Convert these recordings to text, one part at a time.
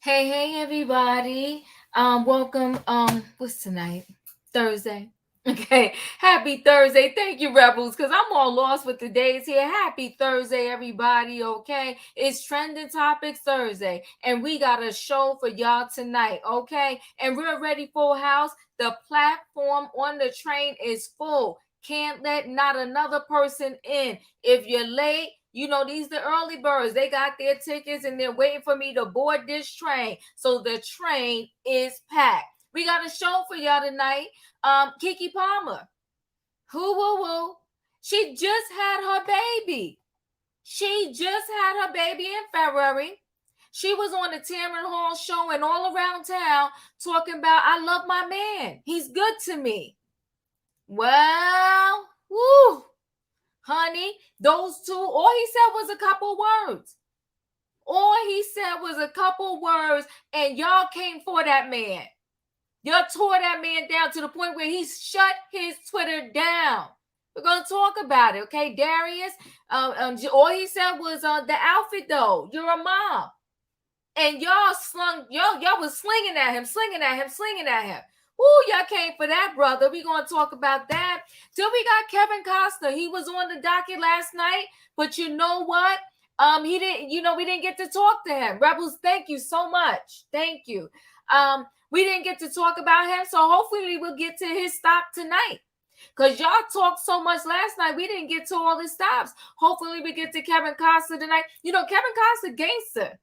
Hey, everybody. Welcome. What's tonight? Thursday. Okay. Happy Thursday. Thank you, Rebels, because I'm all lost with the days here. Happy Thursday, everybody. Okay. It's Trending Topics Thursday, and we got a show for y'all tonight. Okay. And we're ready, full house. The platform on the train is full. Can't let not another person in. If you're late, these the early birds. They got their tickets and they're waiting for me to board this train. So the train is packed. We got a show for y'all tonight. Keke Palmer. Who? She just had her baby. She just had her baby in February. She was on the Tamron Hall show and all around town talking about, I love my man. He's good to me. Well, woo. Honey, those two, all he said was a couple words. All he said was a couple words, and y'all came for that man. Y'all tore that man down to the point where he shut his Twitter down. We're going to talk about it, okay, Darius? All he said was the outfit, though. You're a mom. And y'all was slinging at him. Ooh, y'all came for that, brother. We're going to talk about that. Till we got Kevin Costner. He was on the docket last night, but you know what? He didn't, we didn't get to talk to him. Rebels, thank you so much. Thank you. We didn't get to talk about him, so hopefully we'll get to his stop tonight. Because y'all talked so much last night, we didn't get to all the stops. Hopefully we get to Kevin Costner tonight. Kevin Costner, gangster.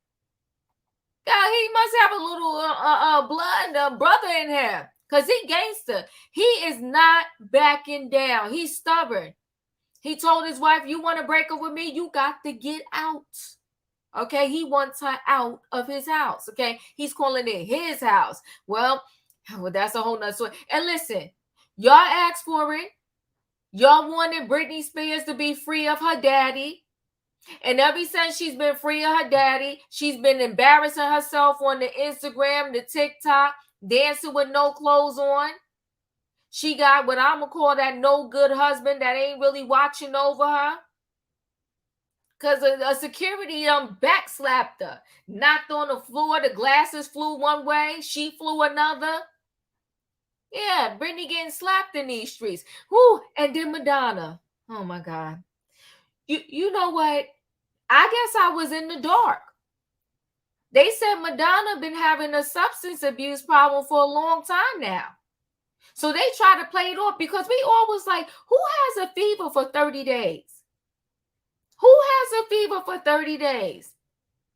God, he must have a little blood brother in him. Because he gangster. He is not backing down. He's stubborn. He told his wife, you want to break up with me? You got to get out. Okay, he wants her out of his house. Okay, he's calling it his house. Well, that's a whole nother story. And listen, y'all asked for it. Y'all wanted Britney Spears to be free of her daddy. And ever since she's been free of her daddy, she's been embarrassing herself on the Instagram, the TikTok, dancing with no clothes on. She got what I'm going to call that no good husband that ain't really watching over her. Because a security backslapped her. Knocked on the floor. The glasses flew one way. She flew another. Yeah, Britney getting slapped in these streets. Whoo, and then Madonna. Oh, my God. You know what? I guess I was in the dark. They said Madonna been having a substance abuse problem for a long time now. So they try to play it off because we all was like, who has a fever for 30 days? Who has a fever for 30 days?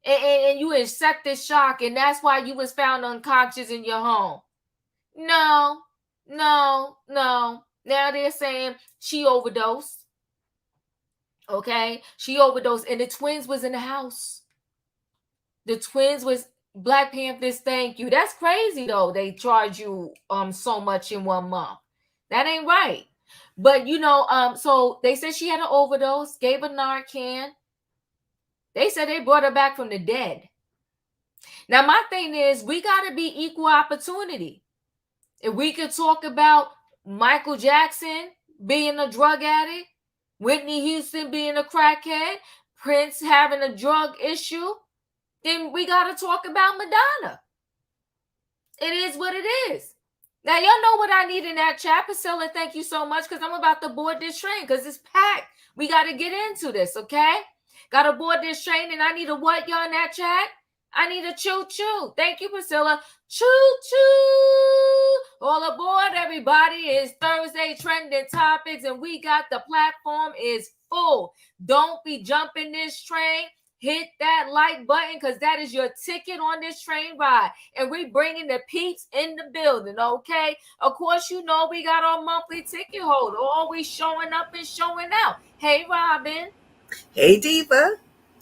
And you in septic shock, and that's why you was found unconscious in your home. No. Now they're saying she overdosed. Okay? She overdosed, and the twins was in the house. The twins was Black Panthers, thank you. That's crazy, though. They charge you so much in 1 month. That ain't right. But, so they said she had an overdose, gave her Narcan. They said they brought her back from the dead. Now, my thing is, we got to be equal opportunity. If we could talk about Michael Jackson being a drug addict, Whitney Houston being a crackhead, Prince having a drug issue, then we got to talk about Madonna. It is what it is. Now, y'all know what I need in that chat. Priscilla, thank you so much, because I'm about to board this train because it's packed. We got to get into this, okay? Got to board this train, and I need a what, y'all, in that chat? I need a choo-choo. Thank you, Priscilla. Choo-choo. All aboard, everybody. It's Thursday Trending Topics, and we got the platform is full. Don't be jumping this train. Hit that like button because that is your ticket on this train ride. And we bringing the peeps in the building, okay? Of course, we got our monthly ticket holder always showing up and showing out. Hey, Robin. Hey, Diva.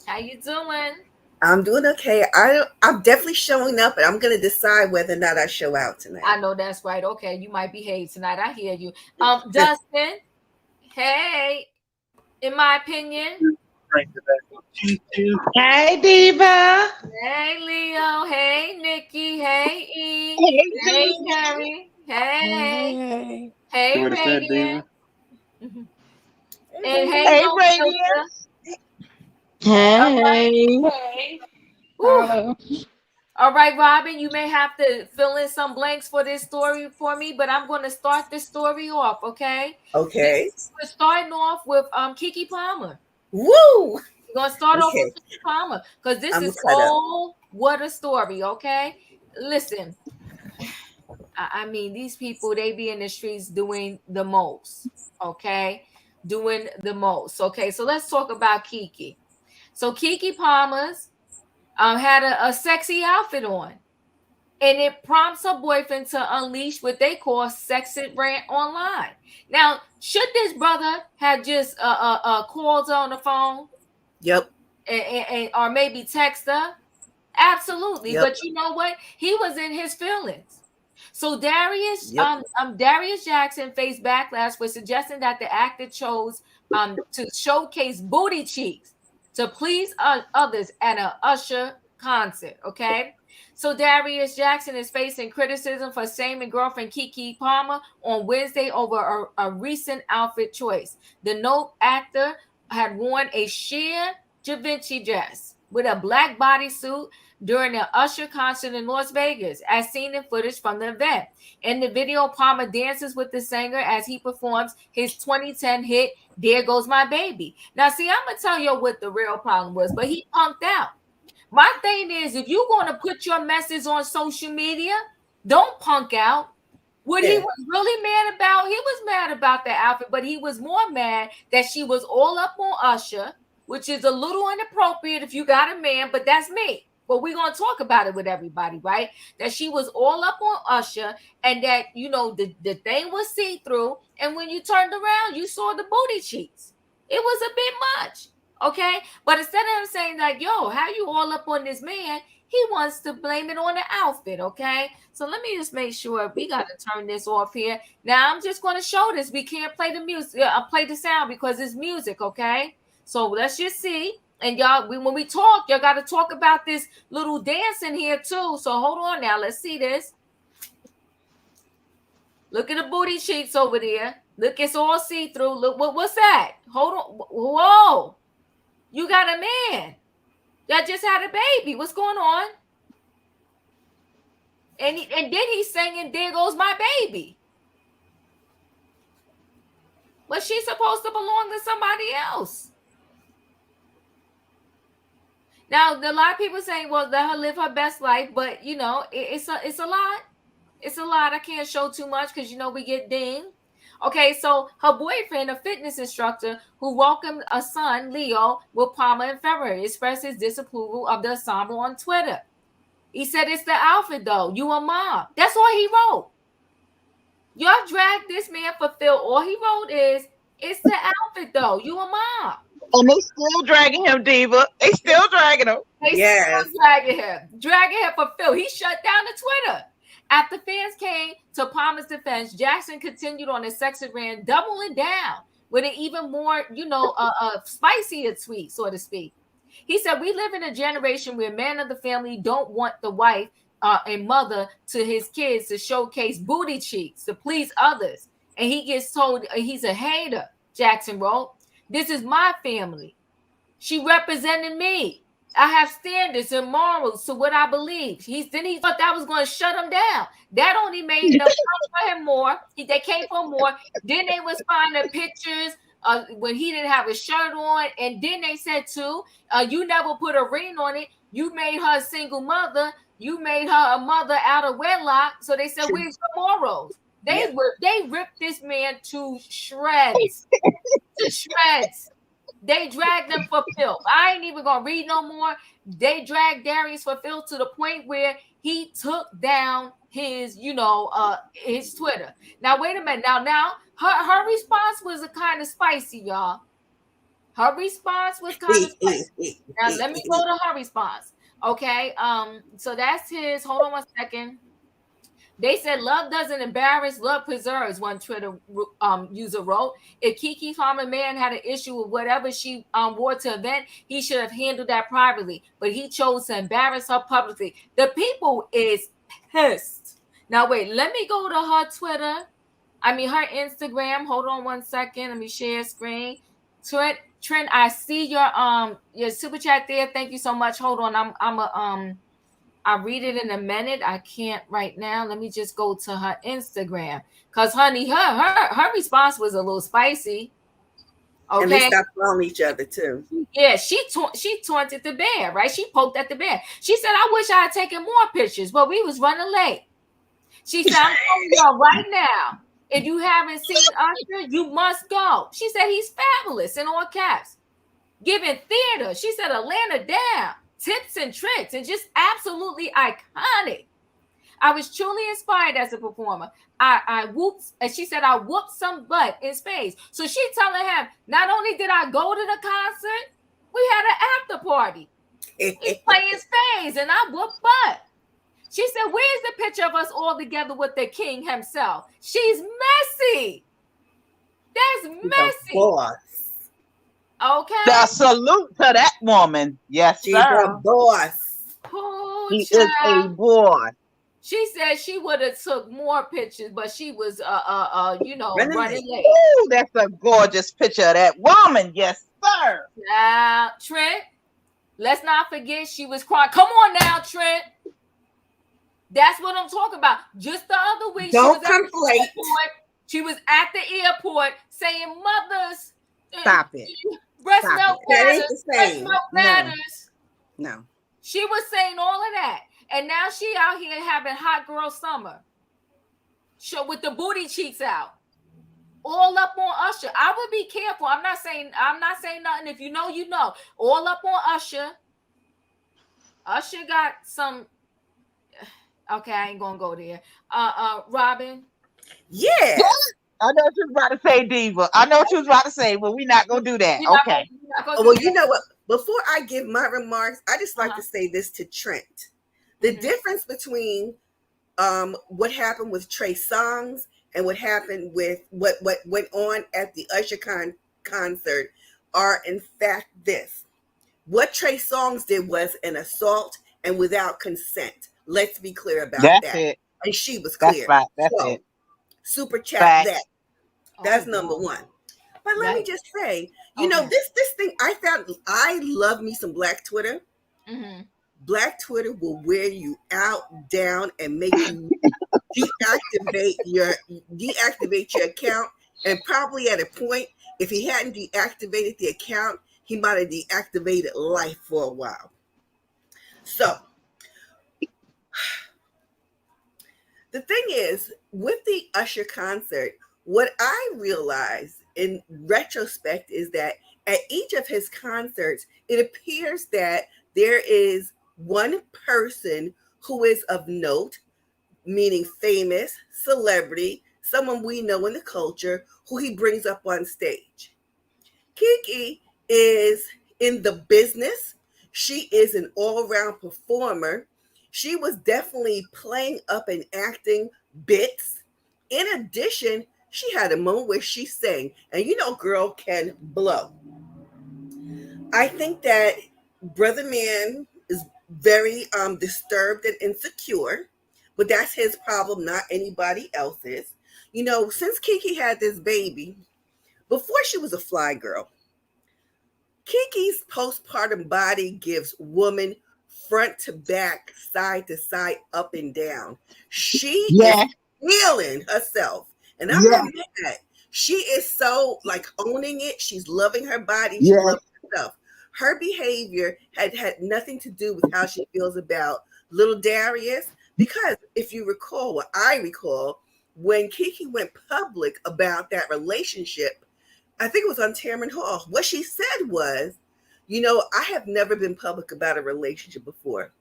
How you doing? I'm doing okay. I'm definitely showing up, and I'm going to decide whether or not I show out tonight. I know that's right. Okay, you might behave tonight. I hear you. Dustin. Hey. In my opinion. Hey, Diva. Hey, Leo. Hey, Nikki. Hey, E. Hey, Carrie. Hey. Hey, Radiant. And hey, Radiant. Hey. Hello. All right, Robin, you may have to fill in some blanks for this story for me, but I'm going to start this story off, okay? Okay. We're starting off with Keke Palmer. Woo! We're going to start off with Okay. Keke Palmer because this I'm is, cut up. what a story, okay? Listen, I mean, these people, they be in the streets doing the most, okay? Doing the most, okay? So let's talk about Keke. So Keke Palmer's had a sexy outfit on, and it prompts her boyfriend to unleash what they call sexist rant online. Now, should this brother have just called her on the phone Yep. or maybe text her? Absolutely, Yep. but you know what? He was in his feelings. So Darius, Yep. Darius Jackson faced backlash for suggesting that the actor chose to showcase booty cheeks to please others at an Usher concert. Okay, so Darius Jackson is facing criticism for shaming girlfriend Keke Palmer on Wednesday over a recent outfit choice. The Note actor had worn a sheer Givenchy dress with a black bodysuit during the Usher concert in Las Vegas, as seen in footage from the event. In the video, Palmer dances with the singer as he performs his 2010 hit, There Goes My Baby. Now, see, I'm going to tell you what the real problem was, but he punked out. My thing is, if you're going to put your message on social media, don't punk out. What he Yeah. was really mad about, he was mad about the outfit, but he was more mad that she was all up on Usher, which is a little inappropriate if you got a man, but that's me. But we're going to talk about it with everybody, right? That she was all up on Usher and that, you know, the thing was see-through. And when you turned around, you saw the booty cheeks. It was a bit much. Okay. But instead of him saying, like, yo, how you all up on this man? He wants to blame it on the outfit. Okay. So let me just make sure we got to turn this off here. Now I'm just going to show this. We can't play the music, play the sound because it's music. Okay. So let's just see. And y'all, when we talk, y'all got to talk about this little dance in here too. So hold on now. Let's see this. Look at the booty cheeks over there. Look, it's all see-through. Look, what's that? Hold on. Whoa. You got a man. Y'all just had a baby. What's going on? And then he's singing, There Goes My Baby. But she's supposed to belong to somebody else. Now, a lot of people saying, well, let her live her best life, but you know, it's a lot. It's a lot. I can't show too much because you know we get dinged. Okay, so her boyfriend, a fitness instructor who welcomed a son, Leo, with Palmer in February, expressed his disapproval of the ensemble on Twitter. He said, it's the outfit though. You a mom. That's all he wrote. Y'all dragged this man for Phil. All he wrote is, it's the outfit though. You a mom. And they still dragging him, Diva. They still dragging him. They Yes. still dragging him for Phil. He shut down the Twitter. After fans came to Palmer's defense, Jackson continued on his sexy rant, doubling down with an even more, you know, spicier tweet, so to speak. He said, we live in a generation where men of the family don't want the wife and mother to his kids to showcase booty cheeks to please others. And he gets told he's a hater, Jackson wrote. This is my family. She represented me. I have standards and morals to what I believe. He thought that was going to shut him down. That only made them come for him more. They came for more. Then they was finding pictures when he didn't have a shirt on. And then they said too, you never put a ring on it. You made her a single mother. You made her a mother out of wedlock. So they said, where's the morals? They ripped this man to shreds. To shreds. They dragged them for filth. I ain't even gonna read no more. They dragged Darius for filth to the point where he took down his, you know, his Twitter. Now wait a minute. Now her response was a kind of spicy, y'all. Her response was kind of spicy. Now let me go to her response. Okay. So that's his. Hold on 1 second. They said love doesn't embarrass, love preserves, one Twitter user wrote. If Keke Palmer man had an issue with whatever she wore to event, he should have handled that privately. But he chose to embarrass her publicly. The people is pissed. Now wait, let me go to her Twitter. I mean her Instagram. Hold on 1 second. Let me share screen. Trent, I see your super chat there. Thank you so much. Hold on. I'm a I'll read it in a minute. I can't right now. Let me just go to her Instagram. Because, honey, her response was a little spicy. And they Okay. stopped following each other too. Yeah, she taunted the bear, right? She poked at the bear. She said, I wish I had taken more pictures, but we was running late. She said, I'm telling y'all right now, if you haven't seen Usher, you must go. She said, he's fabulous in all caps. Giving theater. She said, Atlanta down. Tips and tricks and just absolutely iconic. I was truly inspired as a performer. I whooped, and she said, I whooped some butt in space. So she telling him, not only did I go to the concert, we had an after party. He's playing spades and I whooped butt. She said, where's the picture of us all together with the king himself? She's messy. That's messy. Boss. Okay. The salute to that woman. Yes, She's sir. a boss. Oh, He is a boy. She said she would have took more pictures, but she was running late. Ooh, that's a gorgeous picture of that woman. Yes, sir. Now, Trent, let's not forget she was crying. Come on now, Trent. That's what I'm talking about. Just the other week, Don't conflate. She was at the airport saying, mothers, Stop it. Breast milk matters. Breast milk matters. No. She was saying all of that. And now she out here having hot girl summer. Show with the booty cheeks out. All up on Usher. I would be careful. I'm not saying nothing. If you know, you know. All up on Usher. Usher got some. Okay, I ain't gonna go there. Robin. Yeah. I know what you was about to say, Diva. I know what you was about to say, but we're not gonna do that. Okay. Well, you know what? Before I give my remarks, I just like to say this to Trent. The difference between what happened with Trey Songz and what happened with what went on at the Usher concert are in fact this. What Trey Songz did was an assault and without consent. Let's be clear about that. It. And she was clear. That's right. That's so, it. Super chat Fact. that. That's number one. But let me just say, you know, this thing I love me some Black Twitter. Mm-hmm. Black Twitter will wear you out, down, and make you deactivate your account. And probably at a point, if he hadn't deactivated the account, he might have deactivated life for a while. So the thing is, with the Usher concert, what I realized in retrospect is that at each of his concerts, it appears that there is one person who is of note, meaning famous, celebrity, someone we know in the culture, who he brings up on stage. Keke is in the business. She is an all-around performer. She was definitely playing up and acting bits. In addition, she had a moment where she sang, and you know, girl can blow. I think that Brother Man is very disturbed and insecure, but that's his problem, not anybody else's. You know, since Keke had this baby, before she was a fly girl, Keke's postpartum body gives woman front to back, side to side, up and down. She is feeling herself. And I'm not mad. She is so like owning it. She's loving her body. She loves herself. Her behavior had nothing to do with how she feels about little Darius. Because if you recall, what I recall, when Keke went public about that relationship, I think it was on Tamron Hall. What she said was, you know, I have never been public about a relationship before,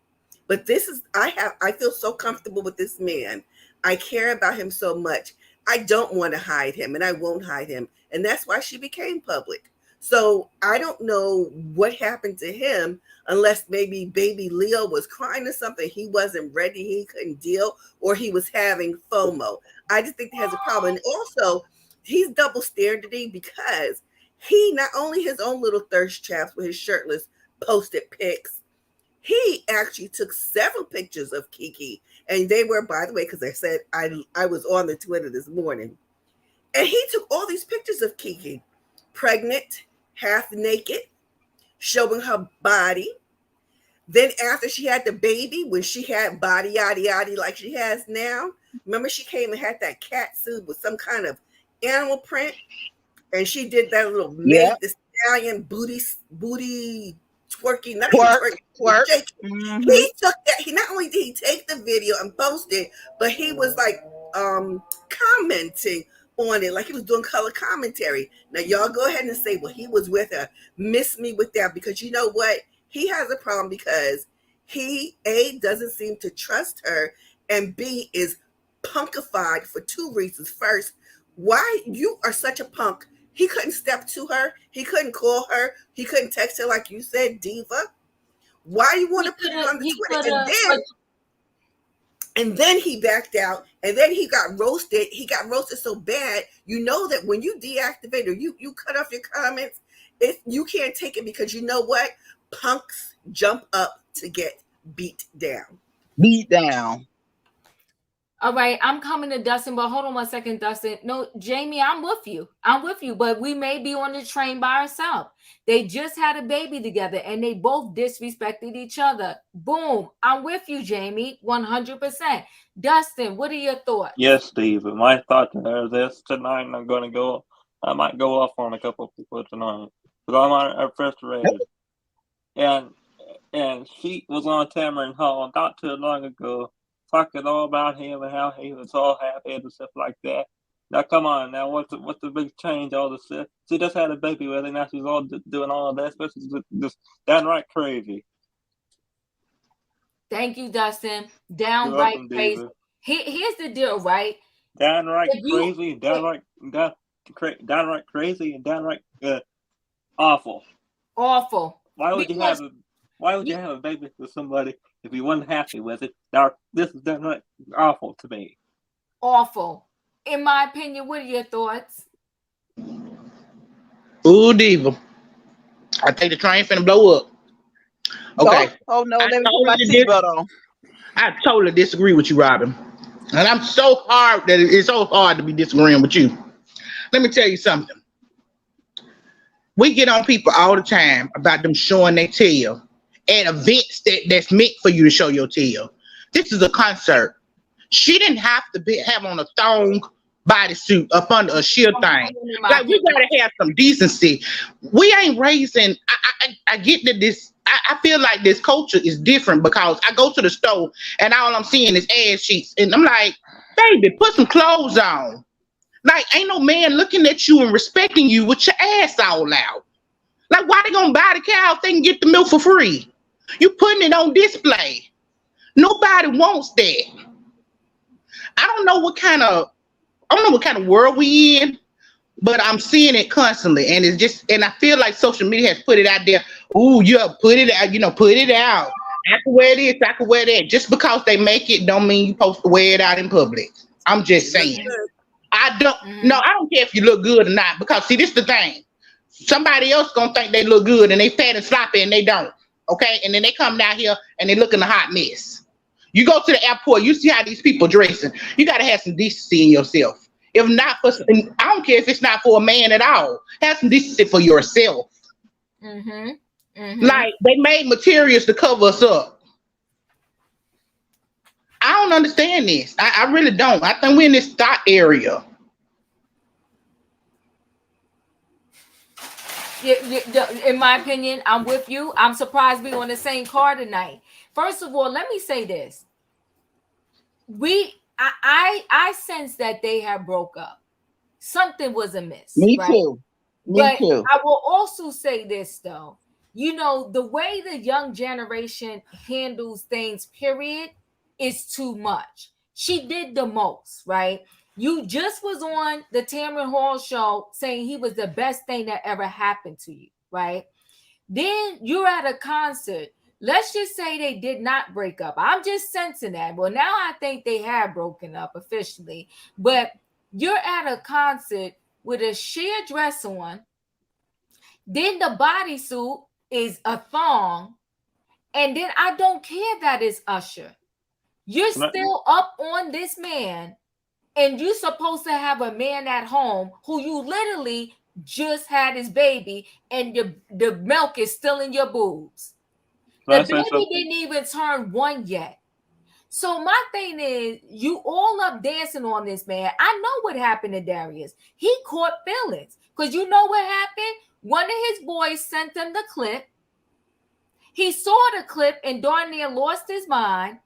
but I feel so comfortable with this man. I care about him so much. I don't want to hide him, and I won't hide him. And that's why she became public. So I don't know what happened to him, unless maybe baby Leo was crying or something. He wasn't ready. He couldn't deal, or he was having FOMO. I just think he has a problem. And also, he's double standarding because he not only his own little thirst traps with his shirtless posted pics, he actually took several pictures of Keke. And they were, by the way, because I said I was on the Twitter this morning. And he took all these pictures of Keke, pregnant, half naked, showing her body. Then after she had the baby, when she had body yaddy yaddy like she has now, remember she came and had that cat suit with some kind of animal print, and she did that little Yeah. Meg the Stallion booty twerking, not even Twerk, twerking, twerk. shaking. Mm-hmm. He took that. He not only did he take the video and post it, but he was like commenting on it, like he was doing color commentary. Now y'all go ahead and say, well, he was with her. Miss me with that, because you know what? He has a problem because he A doesn't seem to trust her, and B is punkified for two reasons. First, why you are such a punk. He couldn't step to her. He couldn't call her. He couldn't text her like you said, diva. Why you want to put it on the Twitter? And then he backed out, and then he got roasted. He got roasted so bad, you know that when you deactivate or you cut off your comments, you can't take it, because you know what? Punks jump up to get beat down. Beat down. All right, I'm coming to Dustin, but hold on 1 second, Dustin. No, Jamie, I'm with you. But we may be on the train by ourselves. They just had a baby together and they both disrespected each other. Boom. I'm with you, Jamie, 100%. Dustin, what are your thoughts? Yes, Steve. My thoughts are this tonight. I might go off on a couple of people tonight because I'm frustrated. And she was on Tamron Hall not too long ago, talking all about him and how he was all happy and stuff like that. Now, come on, now what's the big change? All this stuff. She just had a baby with him. Now she's all doing all of that. It's just downright crazy. Thank you, Dustin. Downright crazy. Here's the deal, right? Downright crazy, downright crazy, and downright awful. Awful. Why would you have a baby with somebody if you weren't happy with it? Now, this is downright awful to me. Awful. In my opinion, what are your thoughts? Ooh, diva. I think the train finna blow up. Okay. Oh no, let me put my seatbelt on. I totally disagree with you, Robin. And I'm so hard that it's so hard to be disagreeing with you. Let me tell you something. We get on people all the time about them showing their tail at events that's meant for you to show your tail. This is a concert. She didn't have to have on a thong bodysuit up under a sheer thing. Like, we gotta have some decency. We ain't raising. I get that this. I feel like this culture is different because I go to the store and all I'm seeing is ass cheeks, and I'm like, baby, put some clothes on. Like, ain't no man looking at you and respecting you with your ass all out. Like, why they gonna buy the cow if they can get the milk for free? You putting it on display. Nobody wants that. I don't know what kind of world we in, but I'm seeing it constantly, and it's just, and I feel like social media has put it out there. Ooh, yeah, put it out, put it out. I can wear this, I can wear that. Just because they make it don't mean you're supposed to wear it out in public. I'm just saying. I don't care if you look good or not, because see, this is the thing. Somebody else gonna think they look good and they fat and sloppy and they don't. Okay, and then they come down here and they look in a hot mess. You go to the airport, you see how these people dressing. You gotta have some decency in yourself. If not for, I don't care if it's not for a man at all. Have some decency for yourself. Like, they made materials to cover us up. I don't understand this. I really don't. I think we're in this thought area. In my opinion, I'm with you. I'm surprised we're on the same car tonight. First of all, let me say this. I sense that they have broke up. Something was amiss. Me right? too. Me too. I will also say this, though. The way the young generation handles things, period, is too much. She did the most, right? You just was on the Tamron Hall show saying he was the best thing that ever happened to you, right? Then you're at a concert. Let's just say they did not break up. I'm just sensing that. Well, now I think they have broken up officially. But you're at a concert with a sheer dress on. Then the bodysuit is a thong. And then I don't care that it's Usher. You're still up on this man. And you're supposed to have a man at home who you literally just had his baby and the milk is still in your boobs. The Can I say baby something? didn't even turn 1 yet. So my thing is, you all up dancing on this man. I know what happened to Darius. He caught feelings because you know what happened. One of his boys sent him the clip. He saw the clip and darn near lost his mind.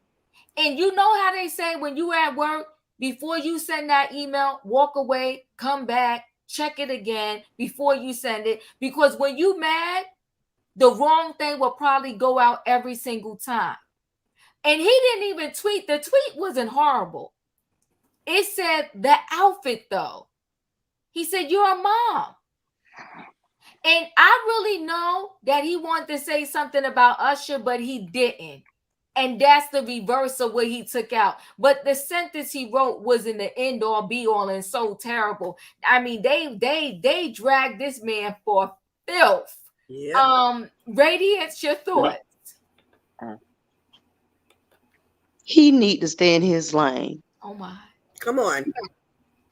And you know how they say when you at work, before you send that email, walk away, come back, check it again before you send it. Because when you mad, the wrong thing will probably go out every single time. And he didn't even tweet. The tweet wasn't horrible. It said the outfit though. He said, "You're a mom." And I really know that he wanted to say something about Usher, but he didn't. And that's the reverse of what he took out. But the sentence he wrote wasn't the end all be all and so terrible. I mean, they dragged this man for filth. Yeah. Radiance, your thoughts. He need to stay in his lane. Oh my. Come on.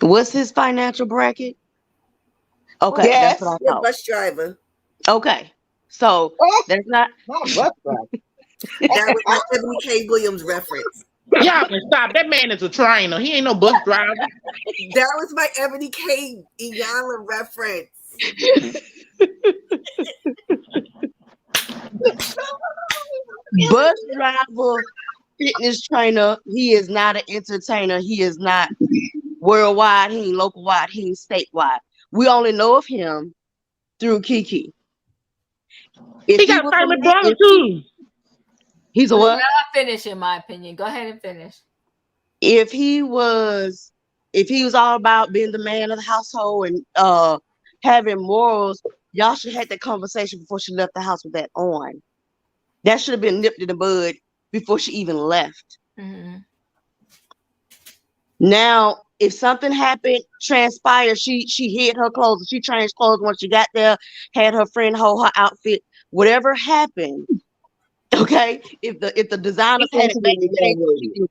What's his financial bracket? Okay, that's what I Yes. thought. Bus driver. Okay, so that's not. That was my Ebony K. Williams reference. Y'all can stop. That man is a trainer. He ain't no bus driver. That was my Ebony K. Iyanla reference. Bus driver, fitness trainer. He is not an entertainer. He is not worldwide. He ain't local wide. He ain't statewide. We only know of him through Keke. If He got a was famous a- brother if too. he's a Let what? her finish, in my opinion. Go ahead and finish. If he was all about being the man of the household and having morals, y'all should have had that conversation before she left the house with that on. That should have been nipped in the bud before she even left. Mm-hmm. Now, if something happened, transpired, she hid her clothes, she changed clothes when she got there, had her friend hold her outfit, whatever happened. Okay, if the designers had it back today, she can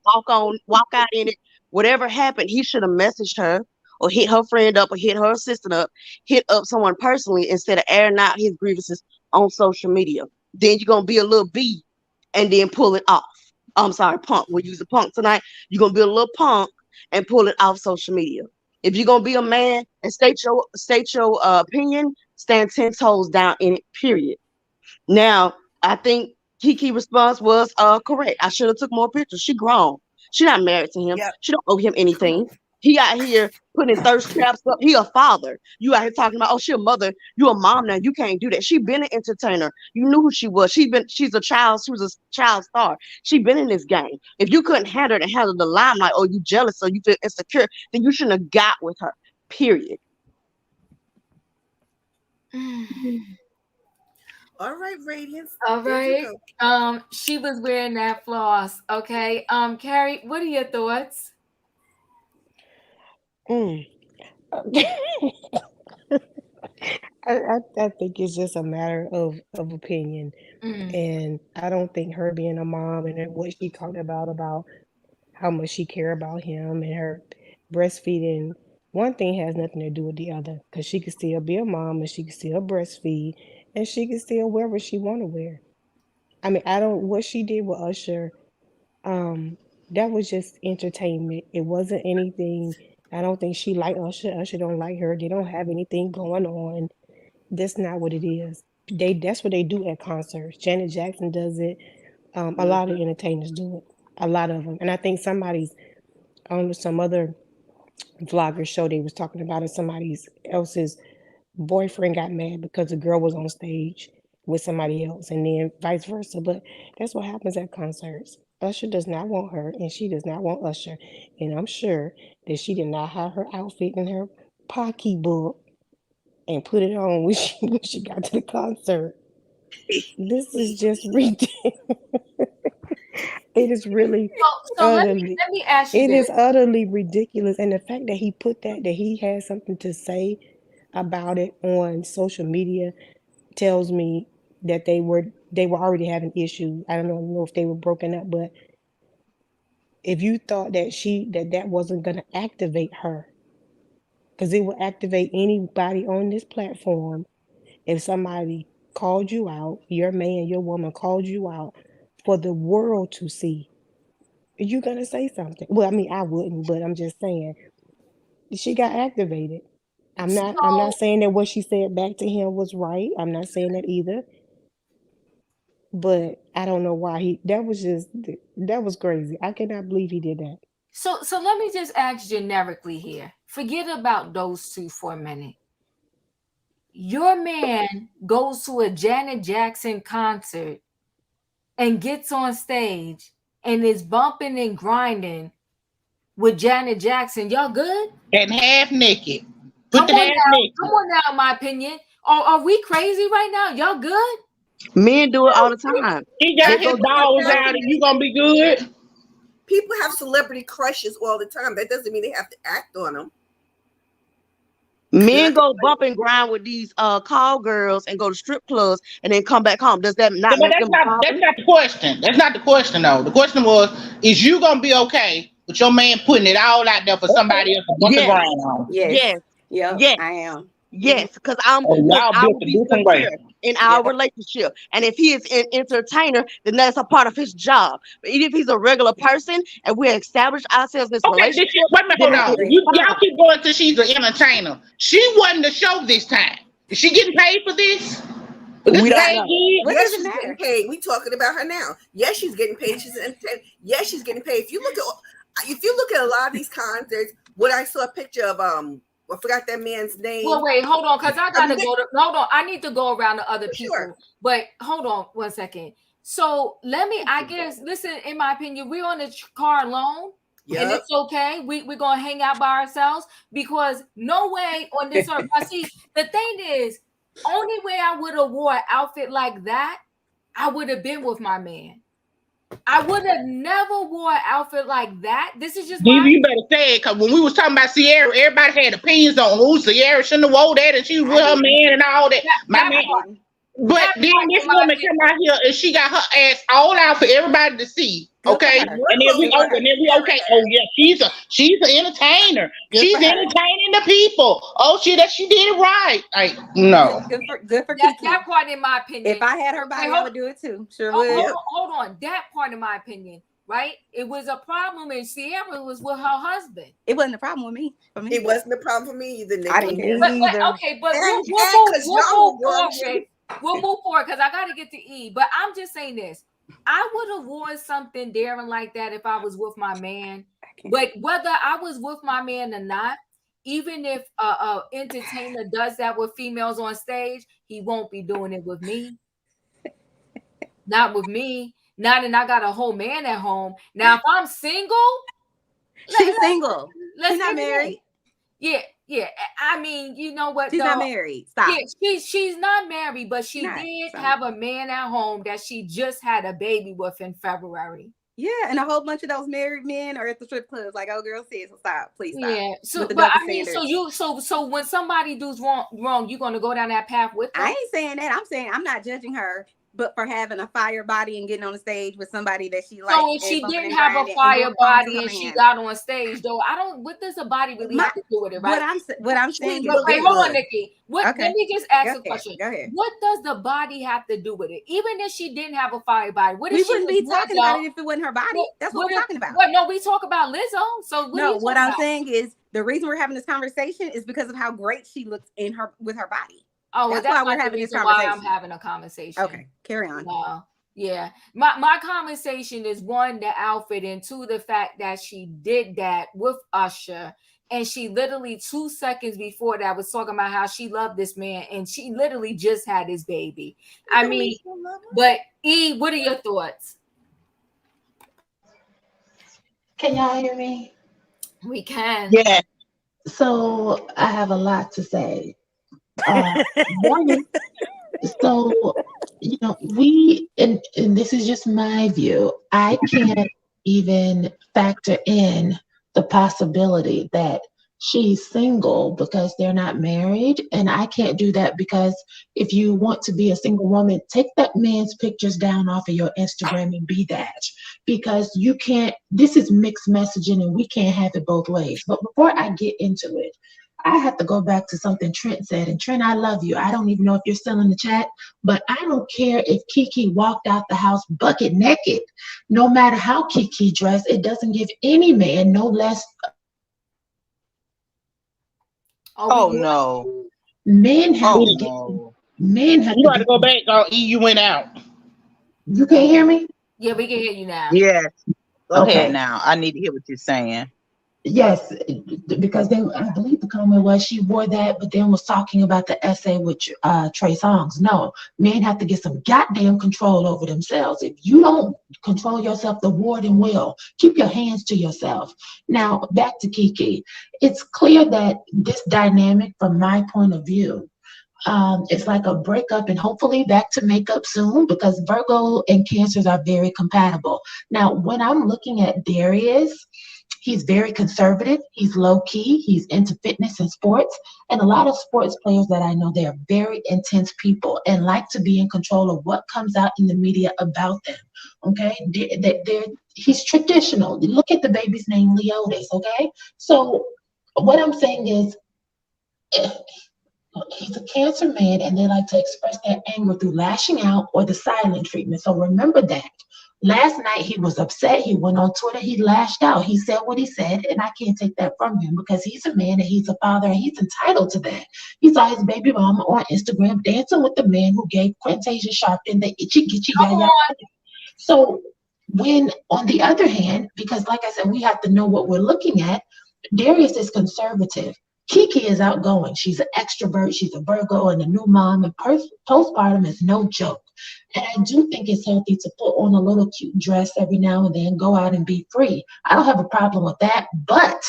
walk out in it. Whatever happened, he should have messaged her or hit her friend up or hit her assistant up, hit up someone personally instead of airing out his grievances on social media. Then you're gonna be a little B and then pull it off. I'm sorry, punk. We'll use a punk tonight. You're gonna be a little punk and pull it off social media. If you're gonna be a man and state your opinion, stand 10 toes down in it. Period. Now, I think Keke response was correct. I should have took more pictures. She grown. She not married to him. Yep. She don't owe him anything. He out here putting thirst traps up. He a father. You out here talking about, oh, she a mother. You a mom now. You can't do that. She been an entertainer. You knew who she was. She's a child. She was a child star. She been in this game. If you couldn't handle to handle the limelight, or you jealous, or you feel insecure, then you shouldn't have got with her. Period. All right, Radiance. All There you right. go. She was wearing that floss. Okay. Carrie, what are your thoughts? Mm. I think it's just a matter of opinion. And I don't think her being a mom and what she talked about how much she care about him and her breastfeeding, one thing has nothing to do with the other, because she could still be a mom and she could still breastfeed and she could still wear what she want to wear. I mean, I don't, what she did with Usher, that was just entertainment. It wasn't anything. I don't think she liked Usher. Usher don't like her. They don't have anything going on. That's not what it is. That's what they do at concerts. Janet Jackson does it. A lot of entertainers do it. A lot of them. And I think somebody's on some other vlogger show they was talking about it. Somebody else's boyfriend got mad because the girl was on stage with somebody else, and then vice versa. But that's what happens at concerts. Usher does not want her, and she does not want Usher. And I'm sure that she did not have her outfit in her pocketbook and put it on when she got to the concert. This is just ridiculous. It is really So let utterly. me ask you It this. is utterly ridiculous, and the fact that he put that he had something to say about it on social media tells me that they were already having issues. I don't know if they were broken up, but if you thought that wasn't going to activate her, because it will activate anybody on this platform if somebody called you out, your man, your woman called you out for the world to see, you're gonna say something. Well, I mean, I wouldn't, but I'm just saying she got activated. I'm not So saying that what she said back to him was right. I'm not saying that either. But I don't know why that was crazy. I cannot believe he did that. so let me just ask generically here. Forget about those two for a minute. Your man goes to a Janet Jackson concert and gets on stage and is bumping and grinding with Janet Jackson. Y'all good? And half naked. Come Put the on half now. naked. Come on now, in my opinion. Are we crazy right now? Y'all good? Men do it all the time. He They got his go balls out and you gonna be good. People have celebrity crushes all the time. That doesn't mean they have to act on them. Men go bump and grind with these call girls and go to strip clubs and then come back home. Does that not But make them a that's problem? not the question. That's not the question though. The question was, is you gonna be okay with your man putting it all out there for somebody else to bump the Yes, grind on? Yes. yes, Yep. yes, I am. yes. Because Oh, y'all I built will a be different way. secure in our relationship. And if he is an entertainer, then that's a part of his job. But even if he's a regular person and we establish ourselves in this Okay, relationship, wait a minute, then hold I on. agree. it's Y'all fine. keep going till she's an entertainer. She wasn't the show this time. Is she getting paid for this? Was this We don't paid know. gig? What Yes, does it she's getting matter? paid. We talking about her now. Yes, she's getting paid. She's an entertainer. Yes, she's getting paid. If you look at a lot of these concerts, what I saw a picture of I forgot that man's name. Well, wait, hold on, because I gotta go to hold on. I need to go around to other people. Sure. But hold on 1 second. So I guess, listen, in my opinion, we're on the car alone. And Yep. it's okay. We're gonna hang out by ourselves because no way on this earth. But see, the thing is, only way I would have wore an outfit like that, I would have been with my man. I would have never wore an outfit like that. This is just my You better say it, because when we was talking about Sierra, everybody had opinions on who Sierra shouldn't have wore that, and she was with her man and all that. My that man, part. but That then part, this in my woman opinion. come out here and she got her ass all out for everybody to see. Good for Okay, her. and then we Good for her. okay. Oh yeah, she's an entertainer. Good She's for her. entertaining the people. Oh, she did it right. Like no. Good for That Keke. part, in my opinion. If I had her body, I would do it too. Sure would. Hold on. That part, in my opinion, right? It was a problem, and Sierra was with her husband. It wasn't a problem with me. For me, It wasn't a problem for me either, Nikki. I didn't care. But Either. okay, but And we'll 'cause move y'all were forward. watching. We'll move forward because I got to get to E. But I'm just saying this. I would have worn something daring like that if I was with my man. But whether I was with my man or not, even if a entertainer does that with females on stage, he won't be doing it with me. Not with me. Not and I got a whole man at home. Now, if I'm single, She's single. let's She's not get it in. married. Yeah. I mean, you know what? She's though? not married. Stop. Yeah, she's not married, but she Not, did so. have a man at home that she just had a baby with in February. Yeah, and a whole bunch of those married men are at the strip clubs. Like, oh, girl said, so stop, please stop. Yeah. So, With the but double I mean, standards. so when somebody does wrong, you're gonna go down that path with them. I ain't saying that. I'm saying I'm not judging her, but for having a fire body and getting on the stage with somebody that she likes. So if she didn't have a fire body and she got on stage, though, I don't. What does a body really have to do with it, right? What I'm saying is, But wait, hold on, Nikki. Let me just ask a question. Go ahead. What does the body have to do with it? Even if she didn't have a fire body, what if We she wouldn't be was talking Lizzo? about it if it wasn't her body. That's what we're talking about. Well, no, we talk about Lizzo. So what I'm saying is the reason we're having this conversation is because of how great she looks with her body. Oh, well, that's why we're having this conversation. conversation. Why I'm having a conversation. Okay, carry on. Yeah. My conversation is one, the outfit, and two, the fact that she did that with Usher. And she literally 2 seconds before that was talking about how she loved this man, and she literally just had his baby. I mean, but E, what are your thoughts? Can y'all hear me? We can. Yeah. So I have a lot to say. One, so we and this is just my view. I can't even factor in the possibility that she's single because they're not married, and I can't do that because if you want to be a single woman, take that man's pictures down off of your Instagram and be that, because you can't. This is mixed messaging, and we can't have it both ways. But before I get into it, I have to go back to something Trent said. And Trent, I love you. I don't even know if you're still in the chat, but I don't care if Keke walked out the house bucket naked. No matter how Keke dressed, it doesn't give any man no less. Oh no. Men have Oh to get. no. Men have You to got to get. go back. Oh, you went out. You can't hear me? Yeah, we can hear you now. Yes. Go Okay. ahead now. I need to hear what you're saying. Yes, because I believe the comment was she wore that, but then was talking about the essay with Trey Songz. No, men have to get some goddamn control over themselves. If you don't control yourself, the warden will. Keep your hands to yourself. Now, back to Keke. It's clear that this dynamic, from my point of view, it's like a breakup and hopefully back to makeup soon because Virgo and Cancers are very compatible. Now, when I'm looking at Darius, he's very conservative. He's low key. He's into fitness and sports. And a lot of sports players that I know, they are very intense people and like to be in control of what comes out in the media about them. Okay, he's traditional. Look at the baby's name, Leotis. Okay, so what I'm saying is, he's a Cancer man, and they like to express their anger through lashing out or the silent treatment. So remember that. Last night he was upset. He went on Twitter. He lashed out. He said what he said, and I can't take that from him because he's a man and he's a father and he's entitled to that. He saw his baby mama on Instagram dancing with the man who gave Quintasia Sharpton the itchy gitchy yaya. So when, on the other hand, because like I said, we have to know what we're looking at. Darius is conservative. Keke is outgoing. She's an extrovert. She's a Virgo and a new mom. And postpartum is no joke. And I do think it's healthy to put on a little cute dress every now and then, go out and be free. I don't have a problem with that. But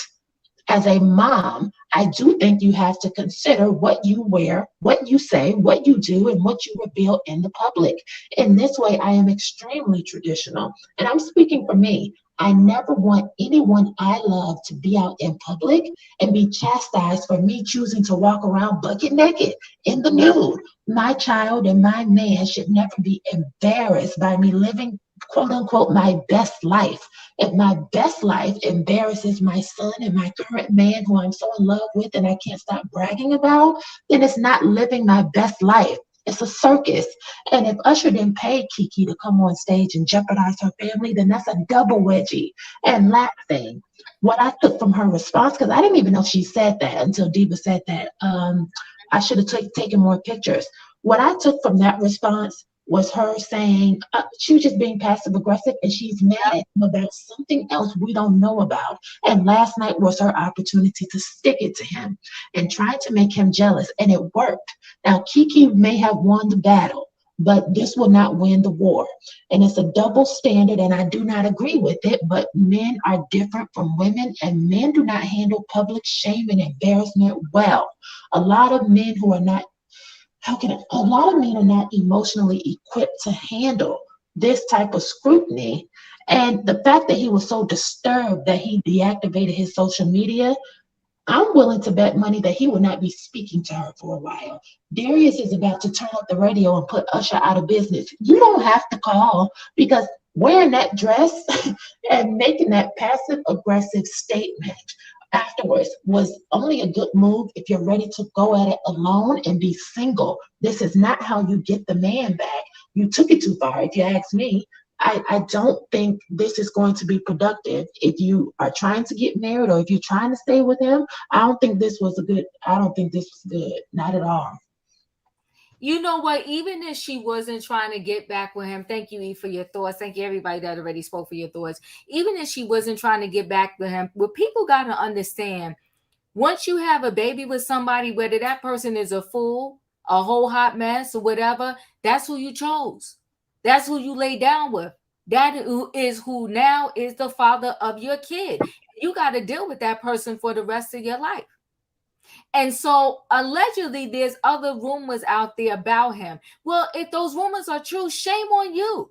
as a mom, I do think you have to consider what you wear, what you say, what you do, and what you reveal in the public. In this way, I am extremely traditional. And I'm speaking for me. I never want anyone I love to be out in public and be chastised for me choosing to walk around bucket naked in the nude. My child and my man should never be embarrassed by me living, quote unquote, my best life. If my best life embarrasses my son and my current man who I'm so in love with and I can't stop bragging about, then it's not living my best life. It's a circus. And if Usher didn't pay Keke to come on stage and jeopardize her family, then that's a double wedgie. And last thing, what I took from her response, because I didn't even know she said that until Diva said that. I should have taken more pictures. What I took from that response was her saying she was just being passive aggressive and she's mad at him about something else we don't know about. And last night was her opportunity to stick it to him and try to make him jealous. And it worked. Now, Keke may have won the battle, but this will not win the war. And it's a double standard, and I do not agree with it, but men are different from women, and men do not handle public shame and embarrassment well. A lot of men who are not a lot of men are not emotionally equipped to handle this type of scrutiny. And the fact that he was so disturbed that he deactivated his social media, I'm willing to bet money that he will not be speaking to her for a while. Darius is about to turn up the radio and put Usher out of business. You don't have to call because wearing that dress and making that passive aggressive statement afterwards was only a good move if you're ready to go at it alone and be single. This is not how you get the man back. You took it too far, if you ask me. I don't think this is going to be productive. If you are trying to get married or if you're trying to stay with him, I don't think this was good. Not at all. You know what? Even if she wasn't trying to get back with him, thank you, Eve, for your thoughts. Thank you, everybody that already spoke for your thoughts. Even if she wasn't trying to get back with him, what people got to understand, once you have a baby with somebody, whether that person is a fool, a whole hot mess, or whatever, that's who you chose. That's who you lay down with. That is who now is the father of your kid. You got to deal with that person for the rest of your life. And so allegedly there's other rumors out there about him. Well, if those rumors are true, shame on you.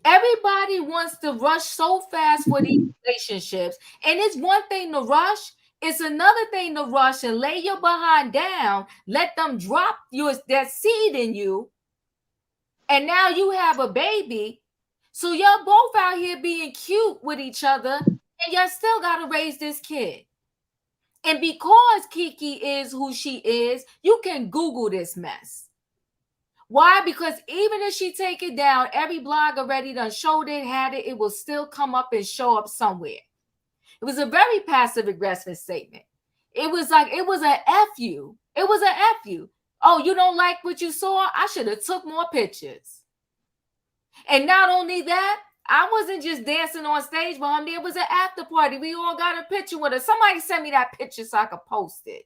Everybody wants to rush so fast for these relationships. And it's one thing to rush. It's another thing to rush and lay your behind down, let them drop that seed in you. And now you have a baby. So y'all both out here being cute with each other, and y'all still got to raise this kid. And because Keke is who she is, you can Google this mess. Why? Because even if she take it down, every blog already done showed it, had it, it will still come up and show up somewhere. It was a very passive aggressive statement. It was like, it was a F you. It was a F you. Oh, you don't like what you saw? I should have took more pictures. And not only that, I wasn't just dancing on stage with him. There was an after party. We all got a picture with her. Somebody sent me that picture so I could post it.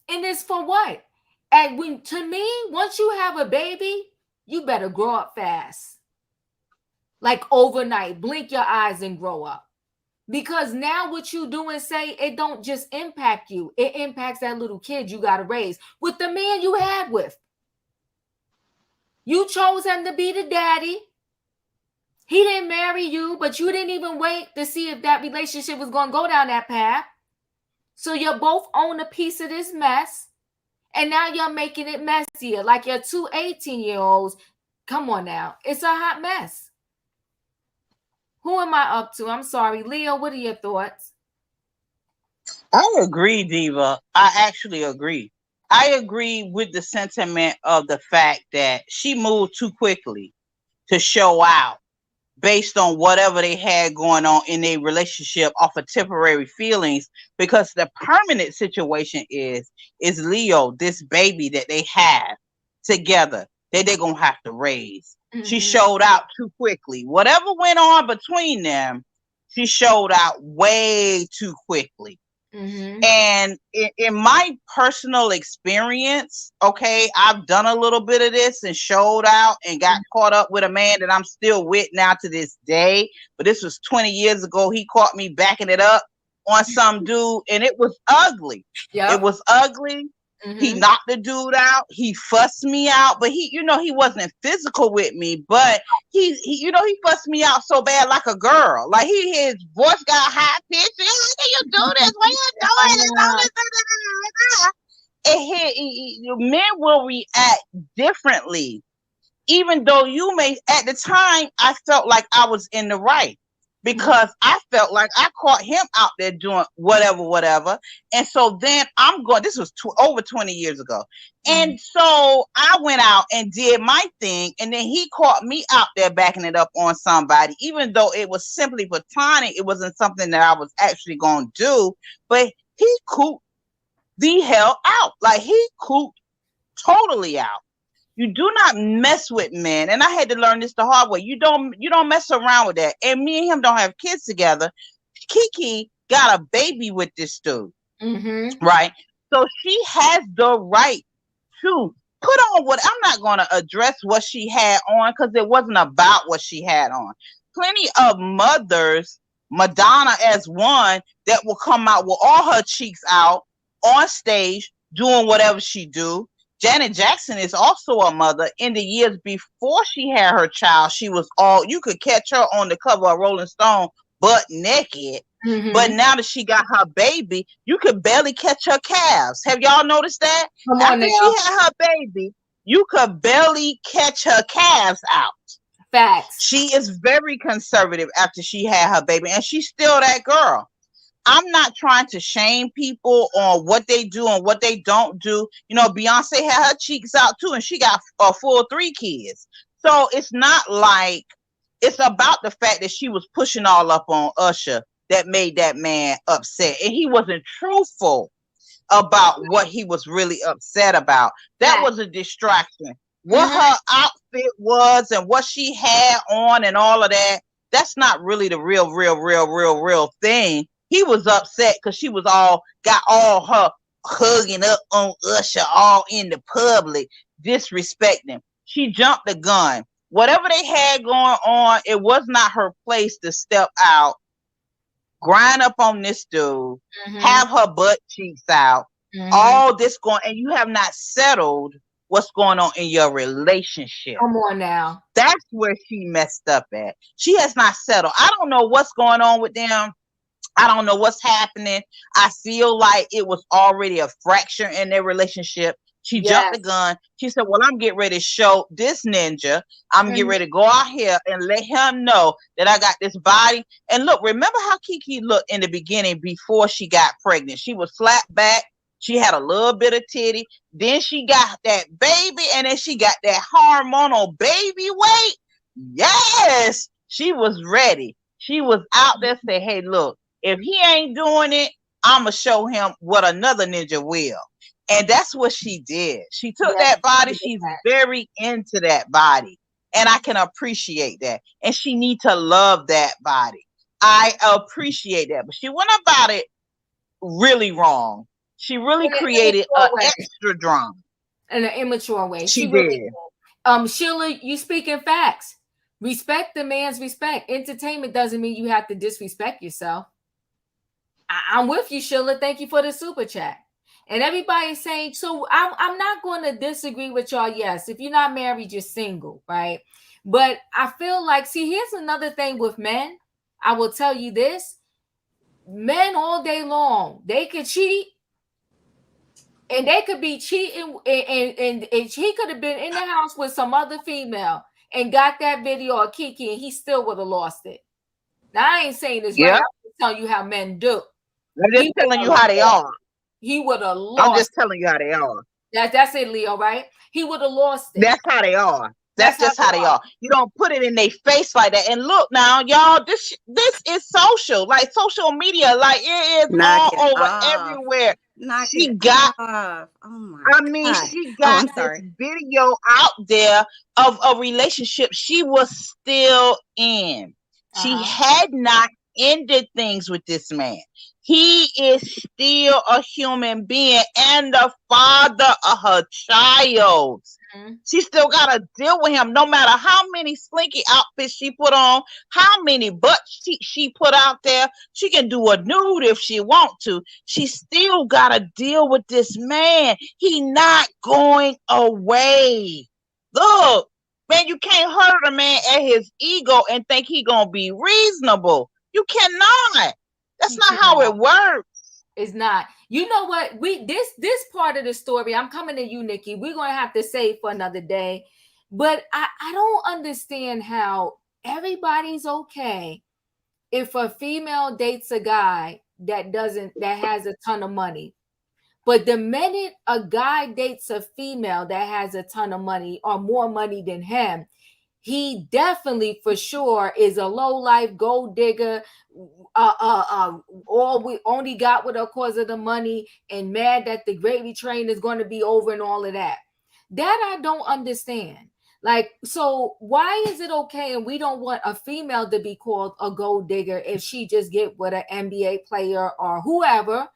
And it's for what? And when, to me, once you have a baby, you better grow up fast. Like overnight, blink your eyes and grow up. Because now what you do and say, it don't just impact you. It impacts that little kid you got to raise with the man you had with. You chose him to be the daddy. He didn't marry you, but you didn't even wait to see if that relationship was going to go down that path. So you both own a piece of this mess. And now you're making it messier. Like your two 18-year-olds. Come on now. It's a hot mess. Who am I up to? I'm sorry. Leo, what are your thoughts? I agree, Diva. I actually agree. I agree with the sentiment of the fact that she moved too quickly to show out based on whatever they had going on in their relationship off of temporary feelings, because the permanent situation is Leo, this baby that they have together that they're going to have to raise. Mm-hmm. She showed out too quickly. Whatever went on between them, she showed out way too quickly. Mm-hmm. And in my personal experience, okay, I've done a little bit of this and showed out and got caught up with a man that I'm still with now to this day. But this was 20 years ago. He caught me backing it up on some dude, and it was ugly. Yep. It was ugly. Mm-hmm. He knocked the dude out. He fussed me out, but he wasn't physical with me, but he fussed me out so bad like a girl. Like his voice got high pitched. How can you do this? What are you doing? And men will react differently. Even though you may, at the time, I felt like I was in the right. Because I felt like I caught him out there doing whatever. And so then this was over 20 years ago. And so I went out and did my thing. And then he caught me out there backing it up on somebody, even though it was simply platonic. It wasn't something that I was actually going to do. But he cooped the hell out. Like he cooped totally out. You do not mess with men. And I had to learn this the hard way. You don't mess around with that. And me and him don't have kids together. Keke got a baby with this dude. Mm-hmm. Right? So she has the right to put on what, I'm not going to address what she had on because it wasn't about what she had on. Plenty of mothers, Madonna as one, that will come out with all her cheeks out on stage doing whatever she do. Janet Jackson is also a mother. In the years before she had her child, she was you could catch her on the cover of Rolling Stone butt naked. Mm-hmm. But now that she got her baby, you could barely catch her calves. Have y'all noticed that? After she had her baby, you could barely catch her calves out. Facts. She is very conservative after she had her baby, and she's still that girl. I'm not trying to shame people on what they do and what they don't do. You know, Beyonce had her cheeks out too, and she got a full 3 kids. So it's not like, it's about the fact that she was pushing all up on Usher that made that man upset. And he wasn't truthful about what he was really upset about. That was a distraction. What her outfit was and what she had on and all of that, that's not really the real thing. He was upset because she was got all her hugging up on Usher all in the public, disrespecting. She jumped the gun. Whatever they had going on, it was not her place to step out, grind up on this dude, have her butt cheeks out, all this going, and you have not settled what's going on in your relationship. Come on now. That's where she messed up at. She has not settled. I don't know what's going on with them. I don't know what's happening. I feel like it was already a fracture in their relationship She jumped the gun. She said, well, I'm getting ready to show this ninja. I'm getting ready to go out here and let him know that I got this body. And look, remember how Keke looked in the beginning before she got pregnant? She was flat back. She had a little bit of titty. Then she got that baby, and then she got that hormonal baby weight. Yes, she was ready. She was out there saying, hey, look, if he ain't doing it, I'm going to show him what another ninja will. And that's what she did. She took that body. She's very into that body. And I can appreciate that. And she needs to love that body. I appreciate that. But she went about it really wrong. She really created an extra drama. In an immature way. She really did. Sheila, you speaking facts. Respect the man's respect. Entertainment doesn't mean you have to disrespect yourself. I'm with you, Sheila. Thank you for the super chat. And everybody's saying, so I'm not going to disagree with y'all. Yes, if you're not married, you're single, right? But I feel like, see, here's another thing with men. I will tell you this. Men all day long, they could cheat. And they could be cheating. And he could have been in the house with some other female and got that video of Keke, and he still would have lost it. Now, I ain't saying this right. I'm just telling you how men do. I'm just telling you how they are. He would have lost. I'm just telling you how they are. That's it, Leo, right? He would have lost it. That's how they are. That's just how they are. You don't put it in their face like that. And look now, y'all, this is social, like social media, like it is all over everywhere. She got, oh my God. She got this video out there of a relationship she was still in. She had not ended things with this man. He is still a human being and the father of her child. She still got to deal with him no matter how many slinky outfits she put on, how many butts she put out there. She can do a nude if she want to. She still got to deal with this man. He not going away. Look, man, you can't hurt a man at his ego and think he going to be reasonable. You cannot. That's not how it works. It's not. You know what? This part of the story, I'm coming to you, Nikki. We're gonna have to save for another day. But I don't understand how everybody's okay if a female dates a guy that has a ton of money. But the minute a guy dates a female that has a ton of money or more money than him, he definitely for sure is a low-life gold digger. All we only got with her cause of the money and mad that the gravy train is going to be over and all of that. That I don't understand. Like, so why is it okay and we don't want a female to be called a gold digger if she just get with an NBA player or whoever?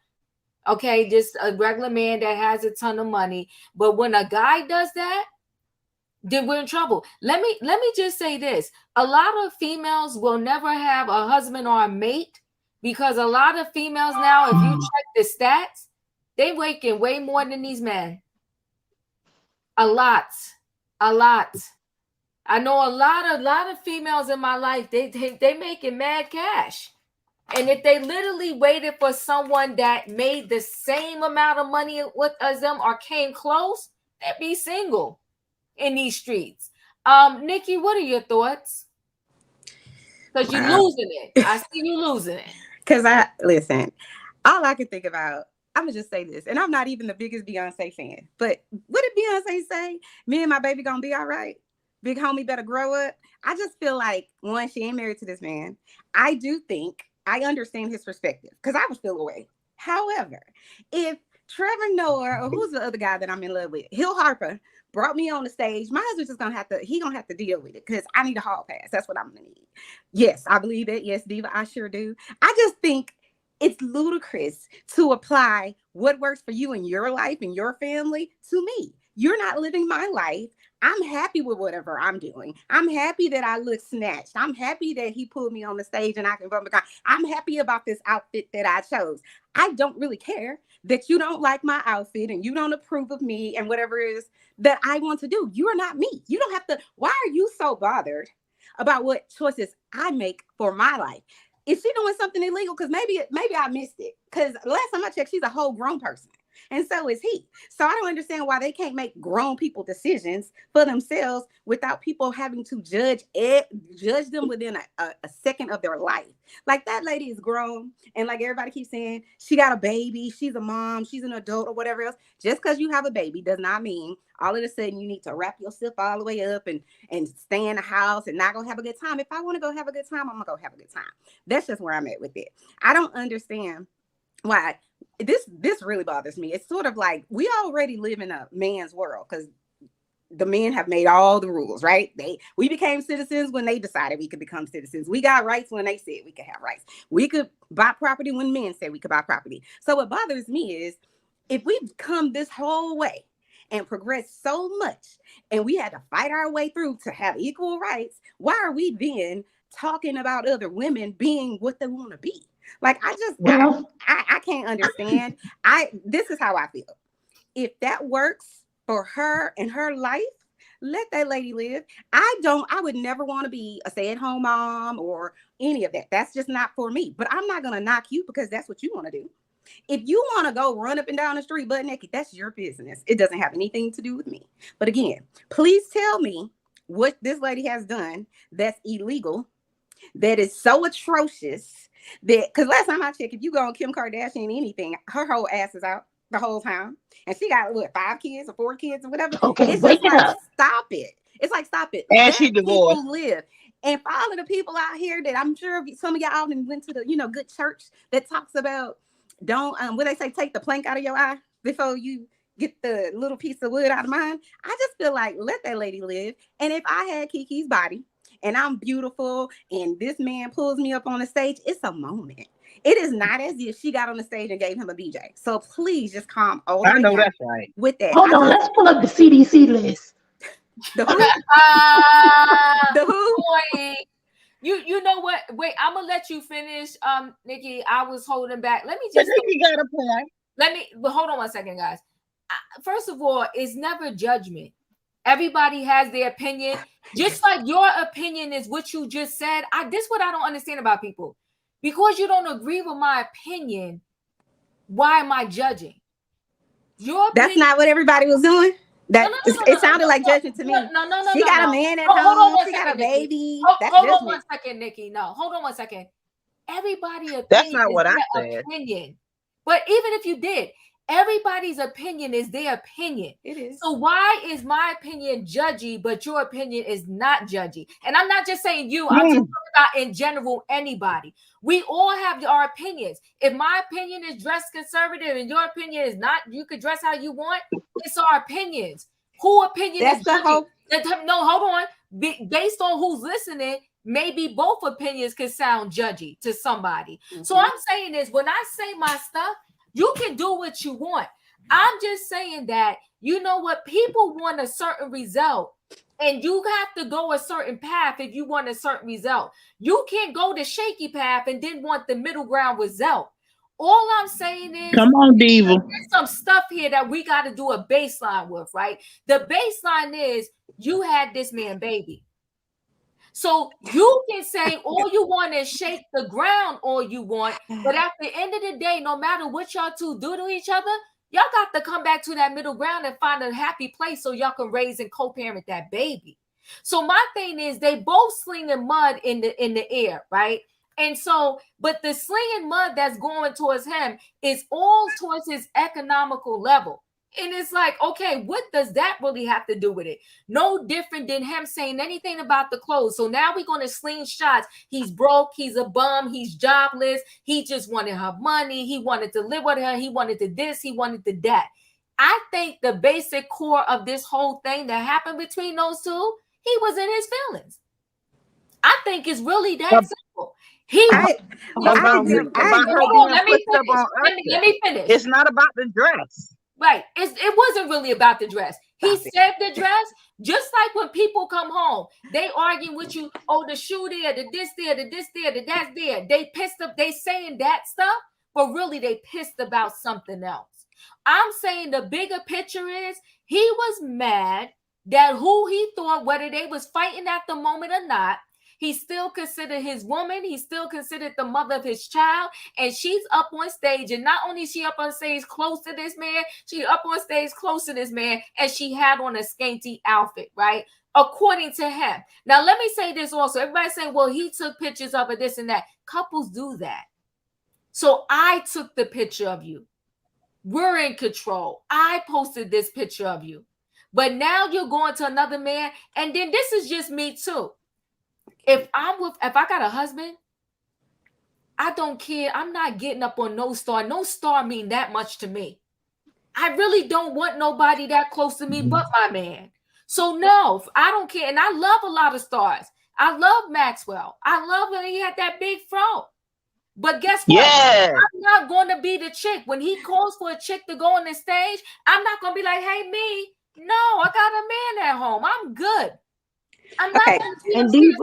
Okay, just a regular man that has a ton of money. But when a guy does that, then we're in trouble. Let me just say this. A lot of females will never have a husband or a mate because a lot of females now, if you check the stats, they making way more than these men. A lot. I know a lot of females in my life, they making mad cash. And if they literally waited for someone that made the same amount of money with as them or came close, they'd be single in these streets. Nikki, what are your thoughts? Because you're losing it. I see you losing it. Because listen, all I can think about, I'm gonna just say this, and I'm not even the biggest Beyonce fan, but what did Beyonce say? Me and my baby gonna be all right. Big homie better grow up. I just feel like, one, she ain't married to this man. I do think I understand his perspective because I would feel away. However, if Trevor Noah or who's the other guy that I'm in love with, Hill Harper, brought me on the stage, my husband's just gonna have to deal with it because I need a hall pass. That's what I'm gonna need. Yes, I believe it. Yes, Diva, I sure do. I just think it's ludicrous to apply what works for you in your life and your family to me. You're not living my life. I'm happy with whatever I'm doing. I'm happy that I look snatched. I'm happy that he pulled me on the stage and I can run the car. I'm happy about this outfit that I chose. I don't really care that you don't like my outfit and you don't approve of me and whatever it is that I want to do. You are not me. You don't have to. Why are you so bothered about what choices I make for my life? Is she doing something illegal? Because maybe I missed it. Because last time I checked, she's a whole grown person. and so is he. So I don't understand why they can't make grown people decisions for themselves without people having to judge them within a second of their life. Like, that lady is grown, and like everybody keeps saying, she got a baby, she's a mom, she's an adult, or whatever else. Just because you have a baby does not mean all of a sudden you need to wrap yourself all the way up and stay in the house and not go have a good time. If I want to go have a good time, I'm gonna go have a good time. That's just where I'm at with it. I don't understand why this really bothers me. It's sort of like we already live in a man's world because the men have made all the rules, right? We became citizens when they decided we could become citizens. We got rights when they said we could have rights. We could buy property when men said we could buy property. So what bothers me is if we've come this whole way and progressed so much and we had to fight our way through to have equal rights, why are we then talking about other women being what they want to be? Like, I can't understand. This is how I feel. If that works for her and her life, let that lady live. I would never want to be a stay-at-home mom or any of that. That's just not for me. But I'm not going to knock you because that's what you want to do. If you want to go run up and down the street butt naked, that's your business. It doesn't have anything to do with me. But again, please tell me what this lady has done that's illegal, that is so atrocious, that, because last time I checked, if you go on Kim Kardashian anything, her whole ass is out the whole time. And she got, what, 5 kids or 4 kids or whatever. Okay, It's wake just it like, up. stop it. It's like, stop it. And Let she divorced. people live. And for all of the people out here that I'm sure some of y'all went to the, good church that talks about, don't, what they say, take the plank out of your eye before you get the little piece of wood out of mine. I just feel like, let that lady live. And if I had Keke's body and I'm beautiful and this man pulls me up on the stage, it's a moment. It is not as if she got on the stage and gave him a BJ. So please just calm all the I way know down that's right. with that. Hold on, let's pull up the CDC list. The who? The who? Boy, you know what? Wait, I'm gonna let you finish, Nikki. I was holding back. Let me But just. Nikki got a point. But hold on 1 second, guys. First of all, it's never judgment. Everybody has their opinion. Just like your opinion is what you just said. This is what I don't understand about people. Because you don't agree with my opinion, why am I judging? That's not what everybody was doing. It sounded like judgment to me. No. She got a man at home. She got a baby. That's hold on judgment. 1 second, Nikki. No, hold on 1 second. Everybody's opinion. That's not what I said. Opinion. But even if you did, everybody's opinion is their opinion. It is. So why is my opinion judgy, but your opinion is not judgy? And I'm not just saying you. I'm just talking about in general anybody. We all have our opinions. If my opinion is dress conservative and your opinion is not, you could dress how you want. It's our opinions. Who opinion That's is the judgy? whole. No, hold on. Based on who's listening, maybe both opinions can sound judgy to somebody. Mm-hmm. So I'm saying this, when I say my stuff, you can do what you want. I'm just saying that, you know what, people want a certain result and you have to go a certain path if you want a certain result. You can't go the shaky path and then want the middle ground result. All I'm saying is, come on, Diva. There's some stuff here that we got to do a baseline with, right? The baseline is you had this man baby. So you can say all you want is shake the ground all you want, but at the end of the day, no matter what y'all two do to each other, y'all got to come back to that middle ground and find a happy place so y'all can raise and co-parent that baby. So my thing is they both slinging mud in the air, right? And so, but the slinging mud that's going towards him is all towards his economical level. And it's like, okay, what does that really have to do with it? No different than him saying anything about the clothes. So now we're going to sling shots. He's broke. He's a bum. He's jobless. He just wanted her money. He wanted to live with her. He wanted to this. He wanted to that. I think the basic core of this whole thing that happened between those two, he was in his feelings. I think it's really that simple. Let me finish. It's not about the dress. Right. It wasn't really about the dress. He said the dress, just like when people come home, they argue with you, oh, the shoe there, the this there, the this there, the that's there. They pissed up, they saying that stuff, but really they pissed about something else. I'm saying the bigger picture is he was mad that who he thought, whether they was fighting at the moment or not, He's still considered his woman. He's still considered the mother of his child. And she's up on stage. And not only is she up on stage close to this man, she up on stage close to this man. And she had on a scanty outfit, right? According to him. Now, let me say this also. Everybody's saying, well, he took pictures of it, this and that. Couples do that. So I took the picture of you. We're in control. I posted this picture of you. But now you're going to another man. And then this is just me too. If I got a husband, I don't care. I'm not getting up on no star. No star mean that much to me. I really don't want nobody that close to me but my man. So no, I don't care. And I love a lot of stars. I love Maxwell. I love when he had that big fro. But guess what? Yeah. I'm not going to be the chick. When he calls for a chick to go on the stage, I'm not going to be like, hey, me. No, I got a man at home. I'm good. I'm not Okay. going to And these,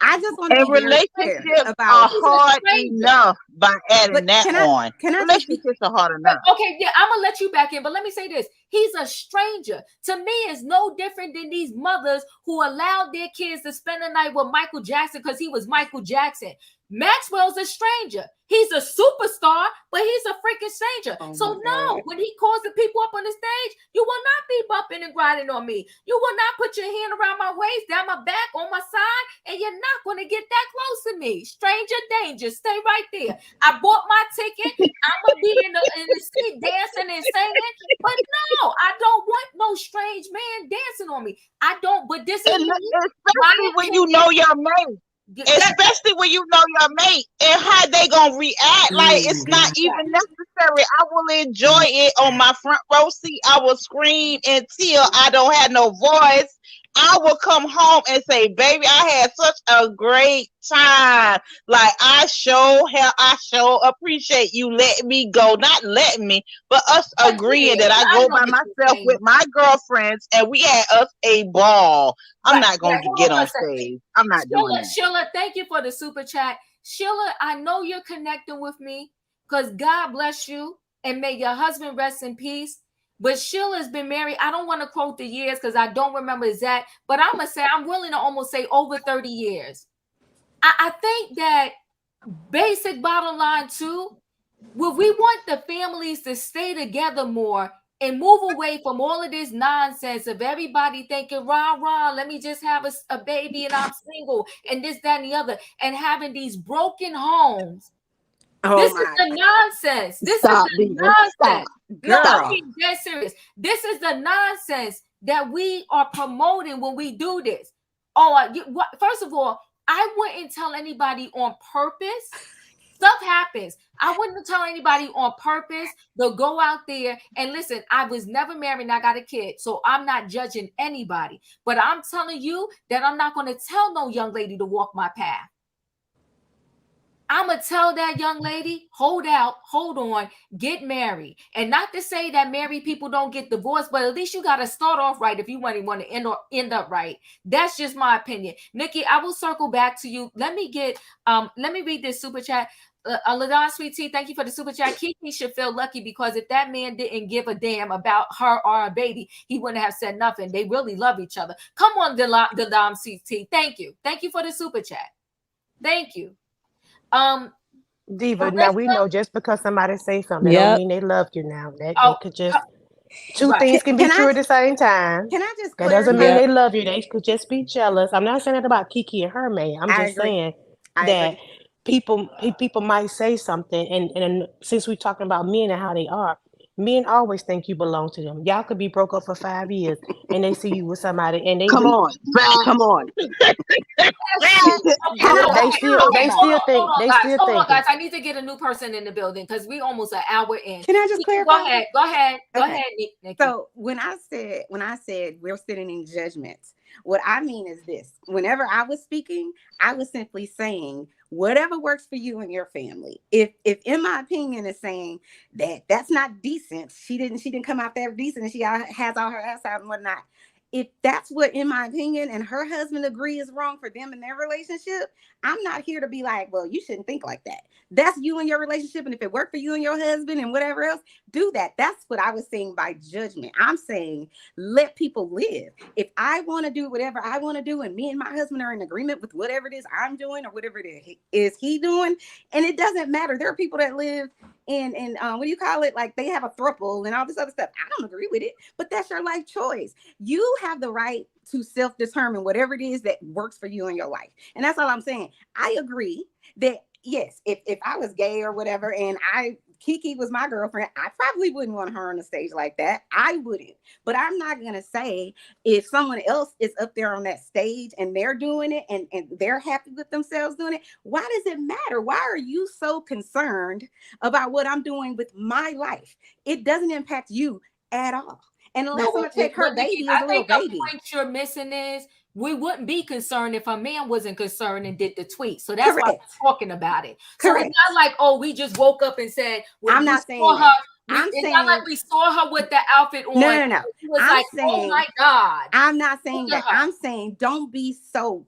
I just want to And be very relationships clear are about. hard enough by adding But that can on. I just be Relationships are hard enough. Okay, yeah, I'm gonna let you back in, but let me say this. He's a stranger. To me, it's no different than these mothers who allowed their kids to spend the night with Michael Jackson because he was Michael Jackson. Maxwell's a stranger. He's a superstar, but he's a freaking stranger. Oh So my no, God. when he calls the people up on the stage, you will not be bumping and grinding on me. You will not put your hand around my waist, down my back, on my side, and you're not going to get that close to me. Stranger danger. Stay right there. I bought my ticket. I'm going to be in the seat dancing and singing. But no, I don't want no strange man dancing on me. I don't, but this is And me. especially when you know your mate. Especially when you know your mate and how they gonna react. Like it's not even necessary. I will enjoy it on my front row seat. I will scream until I don't have no voice. I will come home and say, baby, I had such a great time. Like I sure appreciate you letting me go. Not letting me, but us agreeing that I go by myself with my girlfriends and we had us a ball. I'm not going to get on stage. I'm not doing that. Sheila, thank you for the super chat. Sheila, I know you're connecting with me because God bless you and may your husband rest in peace. But Sheila's been married. I don't want to quote the years because I don't remember exact, but I'm going to say, I'm willing to almost say over 30 years. I think that basic bottom line too, well, we want the families to stay together more and move away from all of this nonsense of everybody thinking, rah, let me just have a baby and I'm single and this, that, and the other, and having these broken homes. This is the nonsense. This is the nonsense. No, I'm being dead serious. This is the nonsense that we are promoting when we do this. First of all, I wouldn't tell anybody on purpose. Stuff happens. I wouldn't tell anybody on purpose to go out there and listen. I was never married and I got a kid, so I'm not judging anybody. But I'm telling you that I'm not going to tell no young lady to walk my path. I'm going to tell that young lady, hold out, hold on, get married. And not to say that married people don't get divorced, but at least you got to start off right if you want to end up right. That's just my opinion. Nikki, I will circle back to you. Let me read this super chat. LaDon Sweet Tea, thank you for the super chat. Keke should feel lucky because if that man didn't give a damn about her or a baby, he wouldn't have said nothing. They really love each other. Come on, LaDon Sweet Tea. Thank you. Thank you for the super chat. Thank you. Diva, now we know just because somebody say something, don't mean they love you now. That they could just two things can be true at the same time. Can I just that doesn't mean they love you. They could just be jealous. I'm not saying that about Keke and her man. I'm just saying that people might say something, and since we're talking about men and how they are, men always think you belong to them. Y'all could be broke up for 5 years and they see you with somebody and they come on. They still think. Guys, I need to get a new person in the building because we almost an hour in. Can I just clarify? Go ahead, Nikki. So when I said we're sitting in judgments, what I mean is this: whenever I was speaking, I was simply saying whatever works for you and your family. If in my opinion is saying that that's not decent, she didn't come out there decent and she has all her ass out and whatnot. if that's what, in my opinion, and her husband agree is wrong for them in their relationship, I'm not here to be like, well, you shouldn't think like that. That's you and your relationship. And if it worked for you and your husband and whatever else, do that. That's what I was saying by judgment. I'm saying let people live. If I want to do whatever I want to do, and me and my husband are in agreement with whatever it is I'm doing or whatever it is he doing, and it doesn't matter. There are people that live in what do you call it? Like they have a throuple and all this other stuff. I don't agree with it, but that's your life choice. You have the right to self-determine whatever it is that works for you in your life. And that's all I'm saying. I agree that yes, if I was gay or whatever and Keke was my girlfriend, I probably wouldn't want her on the stage like that. I wouldn't. But I'm not going to say if someone else is up there on that stage and they're doing it and they're happy with themselves doing it, why does it matter? Why are you so concerned about what I'm doing with my life? It doesn't impact you at all. And unless I'm going to take her baby as a little baby. I think the point you're missing is we wouldn't be concerned if a man wasn't concerned and did the tweet. So that's why I'm talking about it. So it's not like, oh, we just woke up and said, well, I'm not saying that. I'm saying not like we saw her with the outfit on. No. It was like, oh my God. I'm not saying that. I'm saying don't be so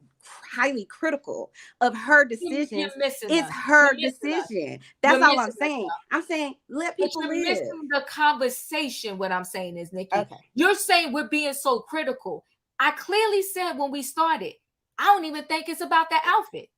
highly critical of her decisions. It's her decision. That's all I'm saying. I'm saying let people live. Missing the conversation. What I'm saying is, Nikki, you're saying we're being so critical. I clearly said when we started, I don't even think it's about the outfit.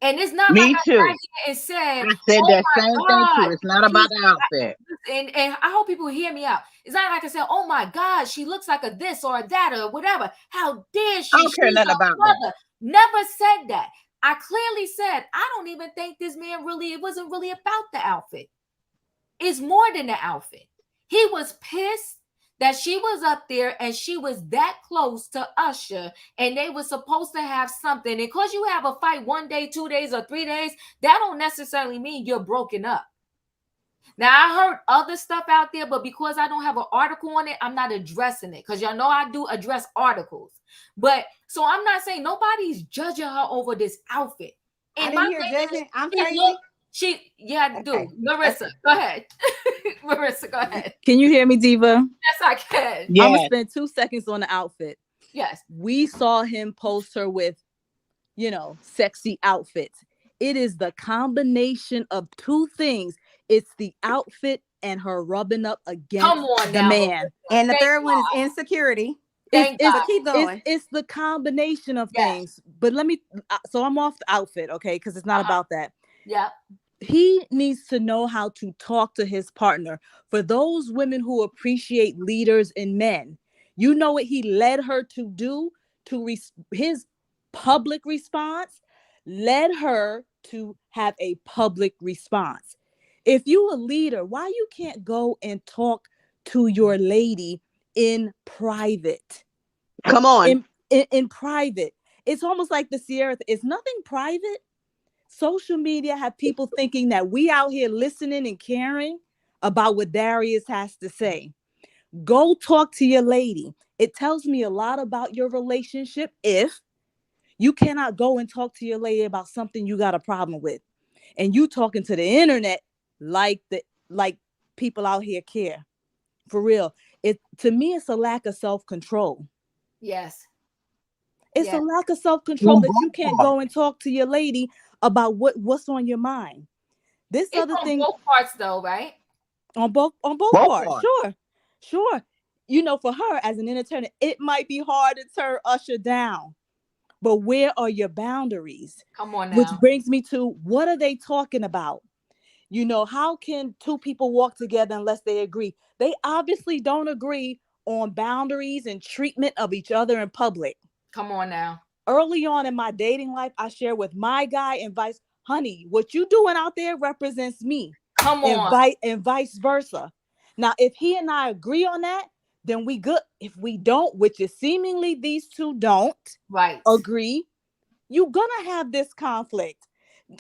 And it's not me like too. I said that same thing too. It's not about the outfit. And I hope people hear me out. It's not like I said, oh my God, she looks like a this or a that or whatever. How dare she? I don't care nothing about that. Never said that. I clearly said, I don't even think this man it wasn't really about the outfit. It's more than the outfit. He was pissed that she was up there and she was that close to Usher and they were supposed to have something. And because you have a fight 1 day, 2 days, or 3 days, that don't necessarily mean you're broken up. Now, I heard other stuff out there, but because I don't have an article on it, I'm not addressing it because y'all know I do address articles. But so I'm not saying nobody's judging her over this outfit. And I didn't hear judging. I'm crazy. Marissa, go ahead. Marissa, go ahead. Can you hear me, Diva? Yes, I can. Yeah. I'm gonna spend 2 seconds on the outfit. Yes. We saw him post her with, sexy outfits. It is the combination of two things. It's the outfit and her rubbing up against the man. And the third one is insecurity. Keep going. It's the combination of things. But so I'm off the outfit, okay? Because it's not about that. Yeah. He needs to know how to talk to his partner. For those women who appreciate leaders in men, you know what he led her to do to his public response led her to have a public response. If you a leader, why you can't go and talk to your lady in private? Come on. In private. It's almost like the Sierra. It's nothing private. Social media have people thinking that we out here listening and caring about what Darius has to say. Go talk to your lady. It tells me a lot about your relationship if you cannot go and talk to your lady about something you got a problem with. And you talking to the internet like people out here care. For real. To me, it's a lack of self-control. Yes. It's a lack of self-control that you can't go and talk to your lady about what's on your mind. This it's other thing. On both parts, though, right? On both parts. Sure. For her as an entertainer, it might be hard to turn Usher down. But where are your boundaries? Come on now. Which brings me to, what are they talking about? How can two people walk together unless they agree? They obviously don't agree on boundaries and treatment of each other in public. Come on now. Early on in my dating life, I share with my guy and honey, what you doing out there represents me. Come on. And vice versa. Now, if he and I agree on that, then we good. If we don't, which is seemingly these two don't agree, you're gonna have this conflict.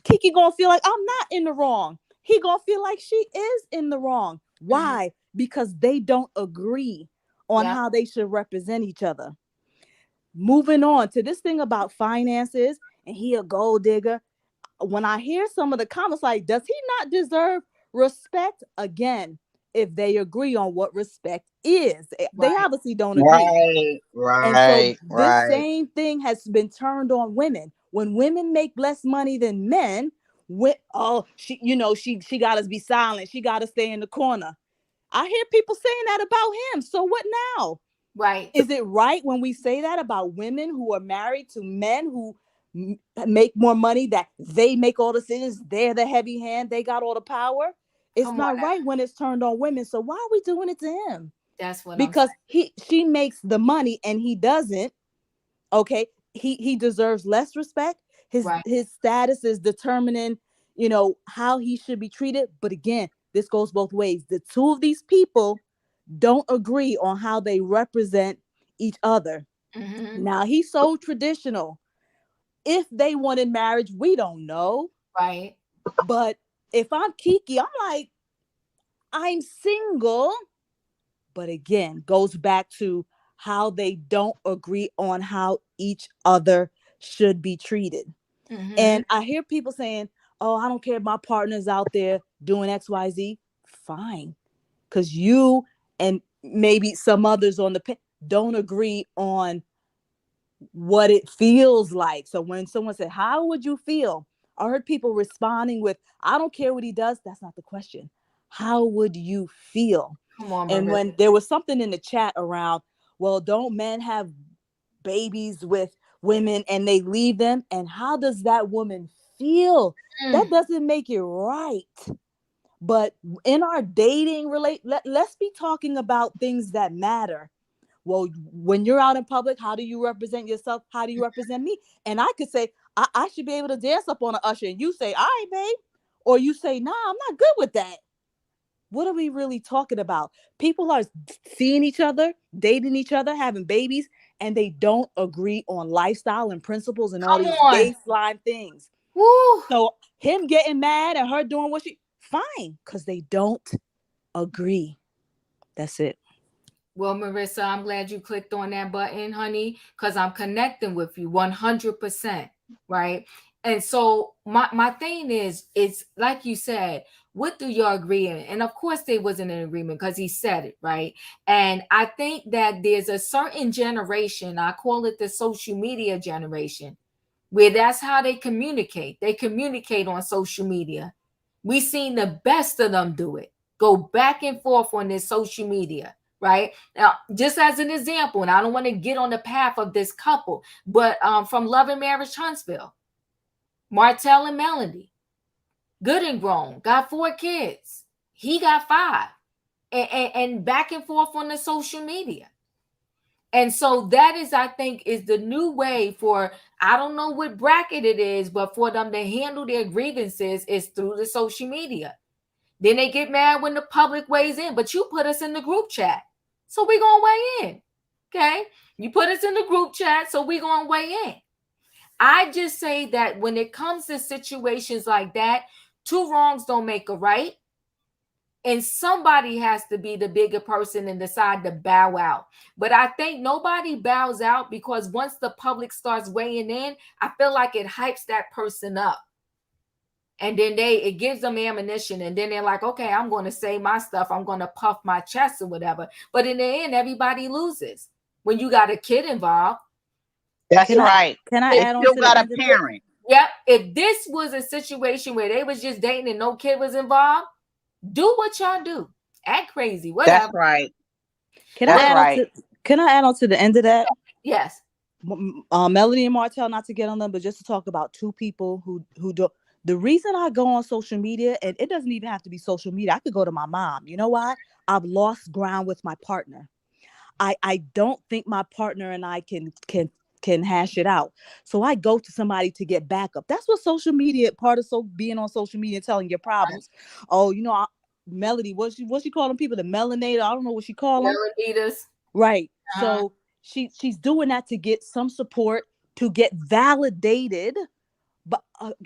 Keke gonna feel like I'm not in the wrong. He gonna feel like she is in the wrong. Why? Because they don't agree on how they should represent each other. Moving on to this thing about finances and he a gold digger. When I hear some of the comments like, does he not deserve respect? Again, if they agree on what respect is. They Right. obviously don't agree. And so this Right. same thing has been turned on women. When women make less money than men, she got to be silent. She got to stay in the corner. I hear people saying that about him. So what now? Right. Is it right when we say that about women who are married to men who make more money, that they make all the decisions? They're the heavy hand. They got all the power. It's Come on not now. right when it's turned on women. So why are we doing it to him? That's what I'm Because saying. she makes the money and he doesn't. Okay, he deserves less respect. Right. His status is determining, how he should be treated. But again, this goes both ways. The two of these people don't agree on how they represent each other. Mm-hmm. Now, he's so traditional. If they wanted marriage, we don't know. Right. But if I'm Keke, I'm like, I'm single. But again, goes back to how they don't agree on how each other should be treated. Mm-hmm. And I hear people saying, oh, I don't care if my partner's out there doing XYZ. Fine. Because you and maybe some others on the don't agree on what it feels like. So when someone said, how would you feel? I heard people responding with, I don't care what he does. That's not the question. How would you feel? Come on, And Marissa. when there was something in the chat around, well, don't men have babies with women and they leave them? And how does that woman feel? That doesn't make it right. But in our dating let's be talking about things that matter. Well, when you're out in public, how do you represent yourself? How do you represent me? And I could say, I should be able to dance up on an usher. And you say, all right, babe. Or you say, nah, I'm not good with that. What are we really talking about? People are seeing each other, dating each other, having babies, and they don't agree on lifestyle and principles and all Come these on. baseline things. Woo. So him getting mad and her doing what fine, because they don't agree. That's it. Well, Marissa, I'm glad you clicked on that button, honey, because I'm connecting with you 100%, right? And so my thing is, it's like you said, what do y'all agree in? And of course they wasn't in agreement because he said it, right? And I think that there's a certain generation, I call it the social media generation, where that's how they communicate. They communicate on social media. We seen the best of them do it. Go back and forth on this social media. Right now, just as an example, and I don't want to get on the path of this couple, but from Love and Marriage Huntsville, Martell and Melody, good and grown, got 4 kids. He got 5, and back and forth on the social media. And so that is, I think, is the new way for, I don't know what bracket it is, but for them to handle their grievances is through the social media. Then they get mad when the public weighs in, but you put us in the group chat, so we're going to weigh in. Okay? You put us in the group chat, so we're going to weigh in. I just say that when it comes to situations like that, 2 wrongs don't make a right. And somebody has to be the bigger person and decide to bow out. But I think nobody bows out, because once the public starts weighing in, I feel like it hypes that person up. And then it gives them ammunition, and then they're like, okay, I'm going to say my stuff. I'm going to puff my chest or whatever. But in the end, everybody loses when you got a kid involved. That's right. Can I add on still to got the a parent. Yep. If this was a situation where they was just dating and no kid was involved, do what y'all do. Act crazy, whatever. That's right. Can I add on to the end of that? Yes. Melody and Martell, not to get on them, but just to talk about 2 people who do. The reason I go on social media, and it doesn't even have to be social media, I could go to my mom. You know why? I've lost ground with my partner. I don't think my partner and I can hash it out. So I go to somebody to get backup. That's what social media, part of being on social media, telling your problems. Oh, Melody, what she calling people? The melanator? I don't know what she call them. Melanitas. Right. So she's doing that to get some support, to get validated, but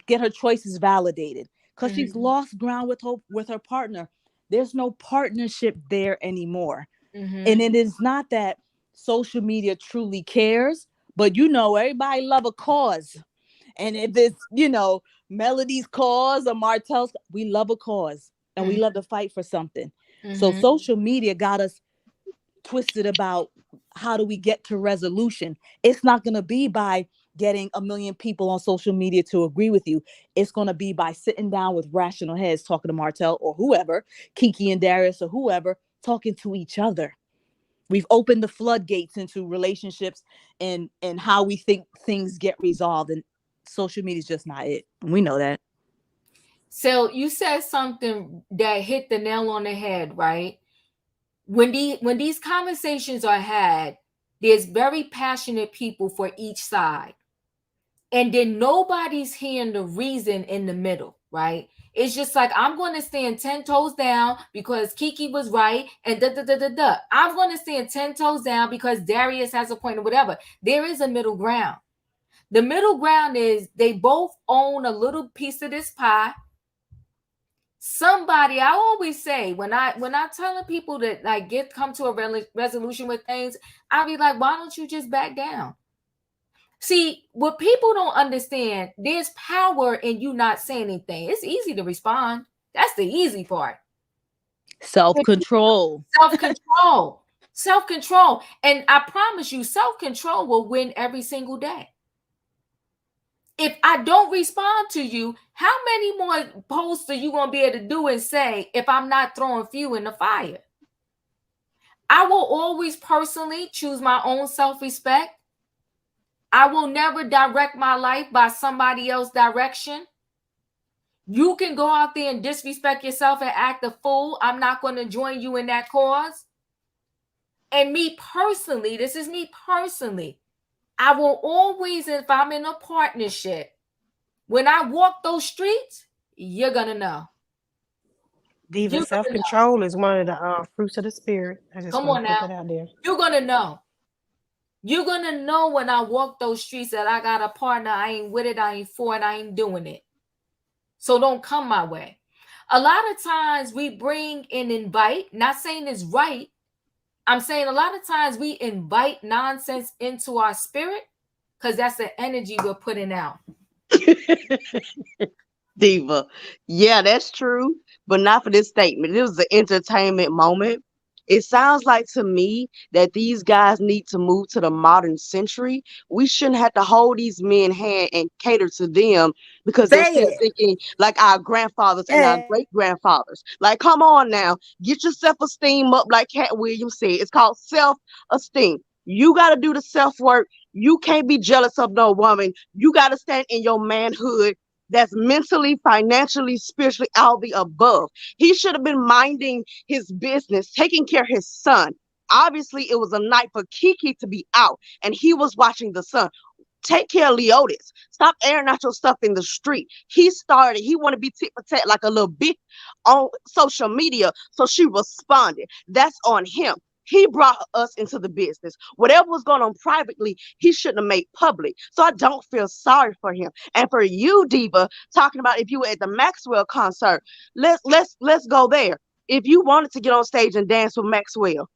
get her choices validated, because she's lost ground with her partner. There's no partnership there anymore. And it is not that social media truly cares, but everybody love a cause. And if it's Melody's cause or Martell's, we love a cause and we love to fight for something. So Mhm. social media got us twisted about how do we get to resolution. It's not going to be by getting a million people on social media to agree with you. It's going to be by sitting down with rational heads, talking to Martell or whoever, Keke and Darius or whoever, talking to each other. We've opened the floodgates into relationships and how we think things get resolved, and social media is just not it. We know that. So you said something that hit the nail on the head, right? When these conversations are had, there's very passionate people for each side. And then nobody's hearing the reason in the middle, right? It's just like, I'm going to stand 10 toes down because Keke was right, and da da da da da. I'm going to stand 10 toes down because Darius has a point or whatever. There is a middle ground. The middle ground is they both own a little piece of this pie. Somebody, I always say, when I telling people that like come to a resolution with things, I'll be like, why don't you just back down? See, what people don't understand, there's power in you not saying anything. It's easy to respond. That's the easy part. Self-control. Self-control. Self-control. And I promise you, self-control will win every single day. If I don't respond to you, how many more posts are you going to be able to do and say if I'm not throwing fuel in the fire? I will always personally choose my own self-respect. I will never direct my life by somebody else's direction. You can go out there and disrespect yourself and act a fool. I'm not going to join you in that cause. And me personally, this is me personally, I will always, if I'm in a partnership, when I walk those streets, you're going to know. Diva, You're gonna know. self-control is one of the fruits of the spirit. I just Come want on to put now. that out there. You're going to know. You're going to know when I walk those streets that I got a partner. I ain't with it. I ain't for it. I ain't doing it. So don't come my way. A lot of times we bring and invite, not saying it's right. I'm saying a lot of times we invite nonsense into our spirit because that's the energy we're putting out. Diva. Yeah, that's true, but not for this statement. It was an entertainment moment. It sounds like to me that these guys need to move to the modern century. We shouldn't have to hold these men hand and cater to them because they're Say still it. thinking like our grandfathers and our great grandfathers. Like, come on now, get your self-esteem up, like Cat Williams said. It's called self-esteem. You got to do the self-work. You can't be jealous of no woman. You got to stand in your manhood. That's mentally, financially, spiritually, all the above. He should have been minding his business, taking care of his son. Obviously, it was a night for Keke to be out, and he was watching the son. Take care of Leotis. Stop airing out your stuff in the street. He want to be tit for tat like a little bitch on social media, so she responded. That's on him. He brought us into the business. Whatever was going on privately, he shouldn't have made public. So I don't feel sorry for him. And for you, Diva, talking about if you were at the Maxwell concert, let's go there. If you wanted to get on stage and dance with Maxwell,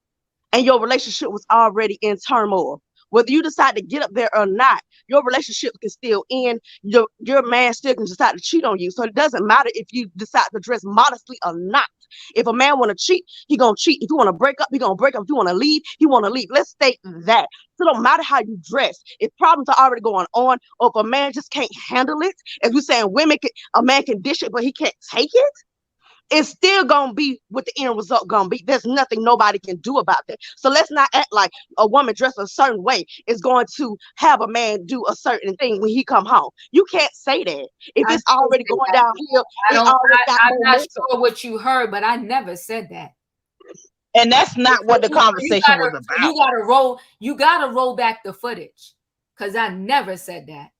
and your relationship was already in turmoil, whether you decide to get up there or not, your relationship can still end. Your man still can decide to cheat on you. So it doesn't matter if you decide to dress modestly or not. If a man want to cheat, he gonna cheat. If you want to break up, he gonna break up. If you want to leave, he want to leave. Let's state that. So it don't matter how you dress. If problems are already going on, or if a man just can't handle it, as we're saying, a man can dish it, but he can't take it. It's still gonna be what the end result gonna be. There's nothing nobody can do about that. So let's not act like a woman dressed a certain way is going to have a man do a certain thing when he come home. You can't say that. If it's already going downhill, it already got I'm not momentum. sure what you heard, but I never said that. And that's not what the conversation was about. You gotta roll back the footage. Cause I never said that.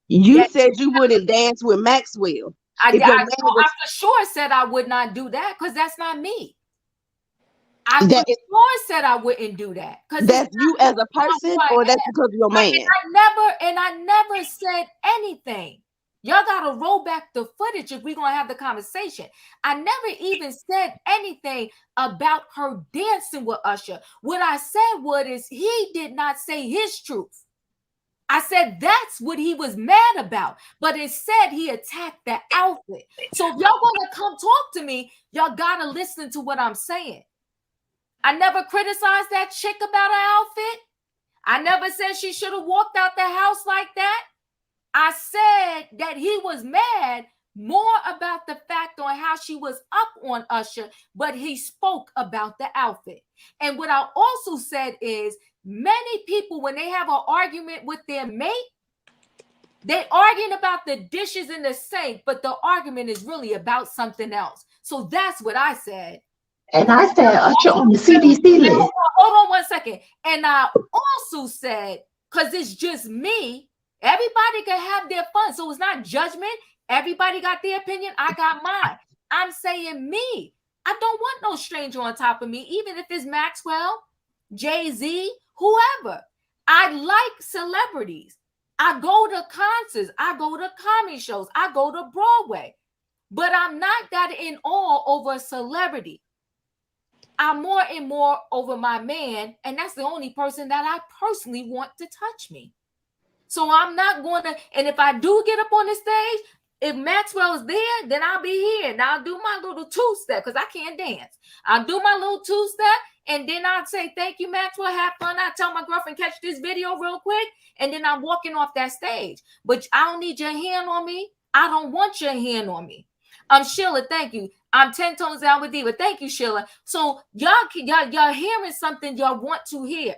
You said you wouldn't dance with Maxwell. I for sure said I would not do that because that's not me. I for sure said I wouldn't do that because that's you as a person, or that's because of your man. I never said anything. Y'all gotta roll back the footage if we're gonna have the conversation. I never even said anything about her dancing with Usher. What I said is he did not say his truth. I said that's what he was mad about. But instead, he attacked the outfit. So if y'all want to come talk to me, y'all got to listen to what I'm saying. I never criticized that chick about her outfit. I never said she should have walked out the house like that. I said that he was mad more about the fact on how she was up on Usher, but he spoke about the outfit. And what I also said is many people, when they have an argument with their mate, they arguing about the dishes in the sink, but the argument is really about something else. So that's what I said. And I said, Usher on the CDC list. Hold on 1 second. And I also said, because it's just me, everybody can have their fun. So it's not judgment. Everybody got their opinion. I got mine. I'm saying me. I don't want no stranger on top of me, even if it's Maxwell, Jay-Z, whoever. I like celebrities. I go to concerts. I go to comedy shows. I go to Broadway. But I'm not that in awe over a celebrity. I'm more and more over my man, and that's the only person that I personally want to touch me. So I'm not going to, and if I do get up on the stage, if Maxwell's there, then I'll be here and I'll do my little two-step because I can't dance. I'll do my little two-step and then I'll say, thank you, Maxwell, have fun. I'll tell my girlfriend, catch this video real quick, and then I'm walking off that stage. But I don't need your hand on me. I don't want your hand on me. Sheila, thank you. I'm 10 tones down with Diva. Thank you, Sheila. So y'all hearing something y'all want to hear.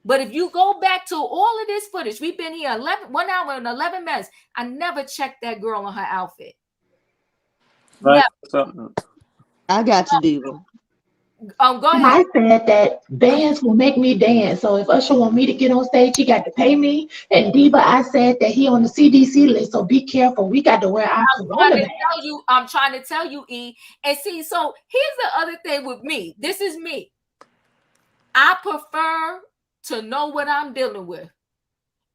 But if you go back to all of this footage, we've been here 1 hour and 11 minutes. I never checked that girl on her outfit. Right. I got you, Diva. Go ahead. I said that bands will make me dance. So if Usher want me to get on stage, he got to pay me. And Diva, I said that he on the CDC list. So be careful. We got to wear our corona. I'm trying to tell you, E. And see, so here's the other thing with me. This is me. I prefer to know what I'm dealing with.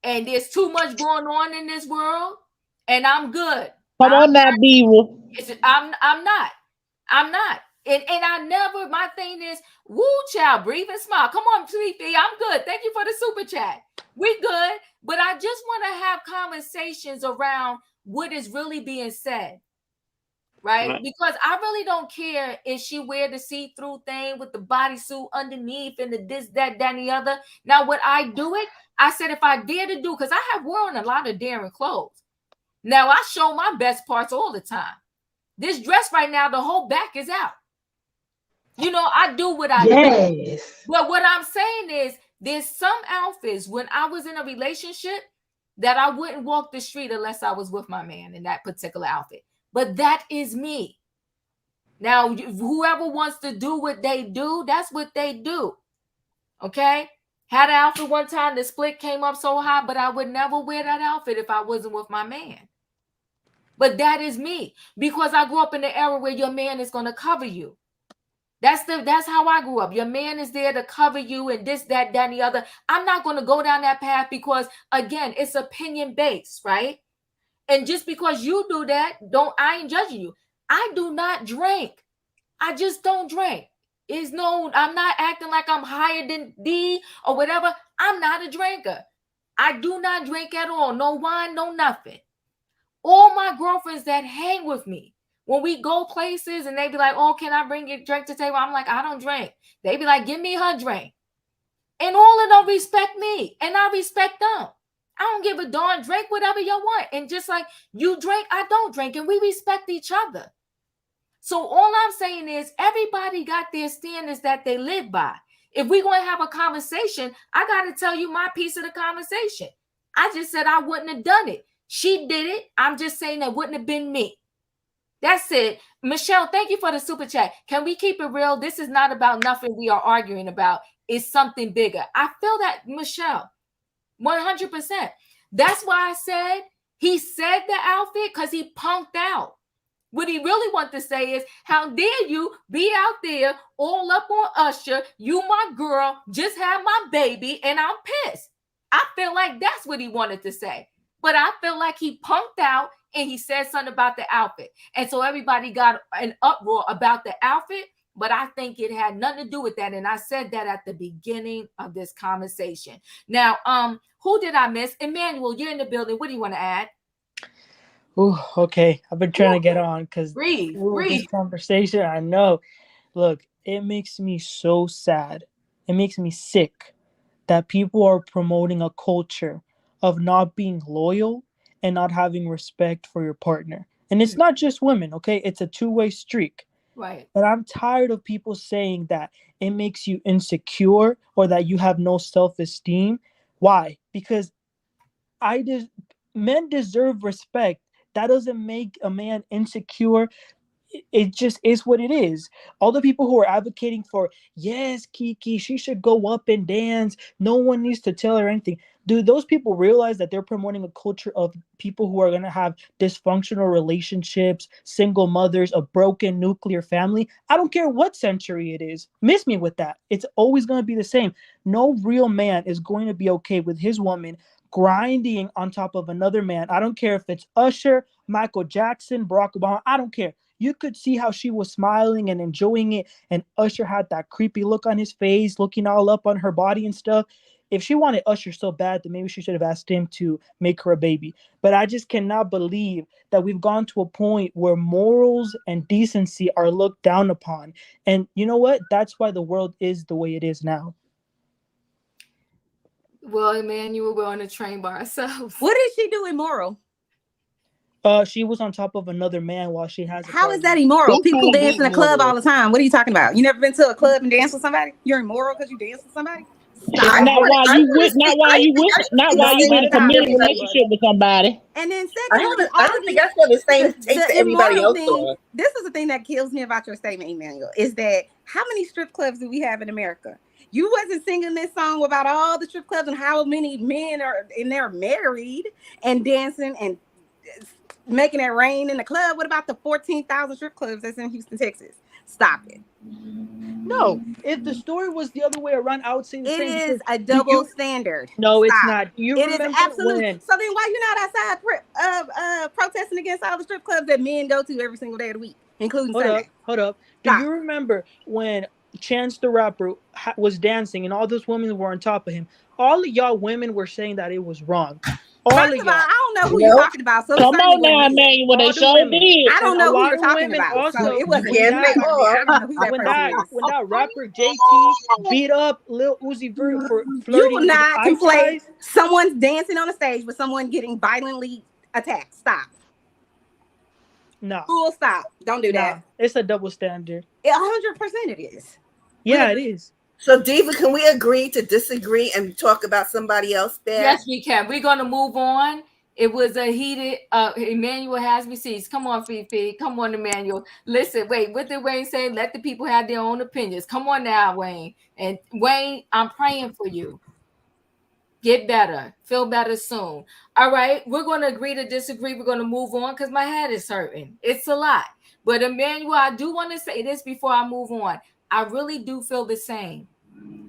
And there's too much going on in this world. And I'm good. Come on now, Diva. I'm not. And I never, my thing is, woo, child, breathe and smile. Come on, Sleepy, I'm good. Thank you for the super chat. We good. But I just want to have conversations around what is really being said. Right? Because I really don't care if she wear the see-through thing with the bodysuit underneath and the this, that, and the other. Now, would I do it? I said, if I dare to do, because I have worn a lot of daring clothes. Now, I show my best parts all the time. This dress right now, the whole back is out. You know, I do what I do. But what I'm saying is, there's some outfits when I was in a relationship that I wouldn't walk the street unless I was with my man in that particular outfit. But that is me. Now, whoever wants to do what they do, that's what they do. Okay? Had an outfit one time, the split came up so high, but I would never wear that outfit if I wasn't with my man. But that is me. Because I grew up in the era where your man is going to cover you. That's how I grew up. Your man is there to cover you and this, that, and the other. I'm not going to go down that path because, again, it's opinion based, right? And just because you do that, I ain't judging you. I do not drink. I just don't drink. I'm not acting like I'm higher than D or whatever. I'm not a drinker. I do not drink at all. No wine, no nothing. All my girlfriends that hang with me, when we go places and they be like, oh, can I bring your drink to the table? I'm like, I don't drink. They be like, give me her drink. And all of them respect me. And I respect them. I don't give a darn, drink whatever you want. And just like you drink, I don't drink. And we respect each other. So all I'm saying is everybody got their standards that they live by. If we're going to have a conversation, I got to tell you my piece of the conversation. I just said I wouldn't have done it. She did it. I'm just saying that wouldn't have been me. That's it. Michelle, thank you for the super chat. Can we keep it real? This is not about nothing we are arguing about. It's something bigger. I feel that, Michelle, 100%. That's why I said he said the outfit because he punked out. What he really wants to say is, how dare you be out there all up on Usher? You my girl, just had my baby, and I'm pissed. I feel like that's what he wanted to say. But I feel like he punked out and he said something about the outfit. And so everybody got an uproar about the outfit. But I think it had nothing to do with that. And I said that at the beginning of this conversation. Now, who did I miss? Emmanuel, you're in the building. What do you want to add? Oh, okay. I've been trying to get on because breathe. this conversation, I know. Look, it makes me so sad. It makes me sick that people are promoting a culture of not being loyal and not having respect for your partner. And it's not just women, okay? It's a two-way streak. Right. But I'm tired of people saying that it makes you insecure or that you have no self-esteem. Why? Because men deserve respect. That doesn't make a man insecure. It just is what it is. All the people who are advocating for, yes, Keke, she should go up and dance. No one needs to tell her anything. Do those people realize that they're promoting a culture of people who are going to have dysfunctional relationships, single mothers, a broken nuclear family? I don't care what century it is. Miss me with that. It's always going to be the same. No real man is going to be okay with his woman grinding on top of another man. I don't care if it's Usher, Michael Jackson, Barack Obama. I don't care. You could see how she was smiling and enjoying it, and Usher had that creepy look on his face, looking all up on her body and stuff. If she wanted Usher so bad, then maybe she should have asked him to make her a baby. But I just cannot believe that we've gone to a point where morals and decency are looked down upon. And you know what? That's why the world is the way it is now. Well, Emmanuel, we're on a train by ourselves. What did she do immoral? She was on top of another man while she has. How is that immoral? People dance in the club all the time. What are you talking about? You never been to a club and dance with somebody? You're immoral because you dance with somebody? Not while you in a committed relationship with somebody. And then I don't think I feel the same take that everybody else does. This is the thing that kills me about your statement, Emmanuel, is that how many strip clubs do we have in America? You wasn't singing this song about all the strip clubs and how many men are in there married and dancing and making it rain in the club. What about the 14,000 strip clubs that's in Houston, Texas? Stop it. No, if the story was the other way around, I would say the same. It is a double standard. No, Stop. it's not. It is absolute. So then why you not outside protesting against all the strip clubs that men go to every single day of the week, including Sunday? Hold up. Do you remember when Chance the Rapper was dancing and all those women were on top of him? All of y'all women were saying that it was wrong. First of all, I don't know who you're talking about. So come on now, Emmanuel, they sure did. I don't know who you're talking about. Also, so it wasn't when that rapper JT beat up Lil Uzi Vert for flirting. You will not conflate someone's dancing on a stage with someone getting violently attacked. Stop. No. Full stop. Don't do that. It's a double standard. 100% it is. Yeah, it is. So, Diva, can we agree to disagree and talk about somebody else there? Yes, we can. We're going to move on. It was a heated, Emmanuel has receipts. Come on, Fifi. Come on, Emmanuel. Listen, wait, what did Wayne say? Let the people have their own opinions. Come on now, Wayne. And Wayne, I'm praying for you. Get better. Feel better soon. All right. We're going to agree to disagree. We're going to move on because my head is hurting. It's a lot. But Emmanuel, I do want to say this before I move on. I really do feel the same.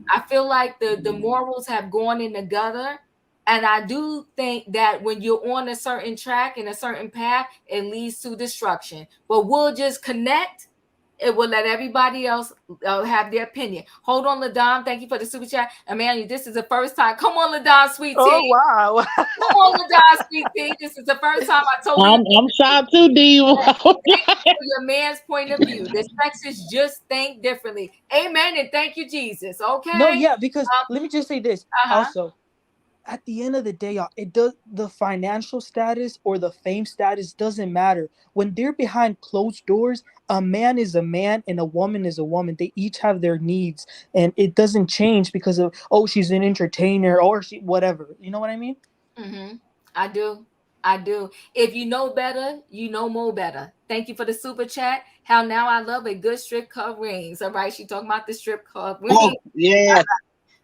I feel like the morals have gone in the gutter. And I do think that when you're on a certain track and a certain path, it leads to destruction. But we'll just connect. It will let everybody else have their opinion. Hold on, LaDon. Thank you for the super chat. Emmanuel, this is the first time. Come on, LaDon, sweet tea. Oh, wow. Come on, LaDon, sweet tea. This is the first time I told you. I'm shocked too, Diva. Your man's point of view. The sexes just think differently. Amen. And thank you, Jesus. Okay. No, yeah, because let me just say this. Also, at the end of the day, y'all, the financial status or the fame status doesn't matter. When they're behind closed doors, a man is a man and a woman is a woman. They each have their needs, and it doesn't change because of she's an entertainer or she whatever. You know what I mean? Mm-hmm. I do. If you know better, you know more better. Thank you for the super chat. How now I love a good strip club rings. All right, she talking about the strip club rings. Oh, yeah.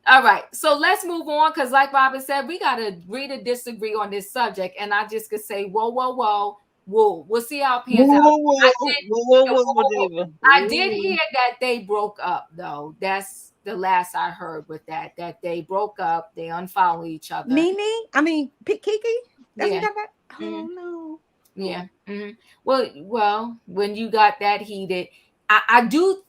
All right, so let's move on because, like Robin said, we got to agree to disagree on this subject. And I just could say, whoa. We'll see how it pans out. I did hear that they broke up, though. That's the last I heard with that they broke up. They unfollow each other. Keke? That's what you talking about? Mm-hmm. Oh, no. Yeah. Mm-hmm. Well, when you got that heated, I do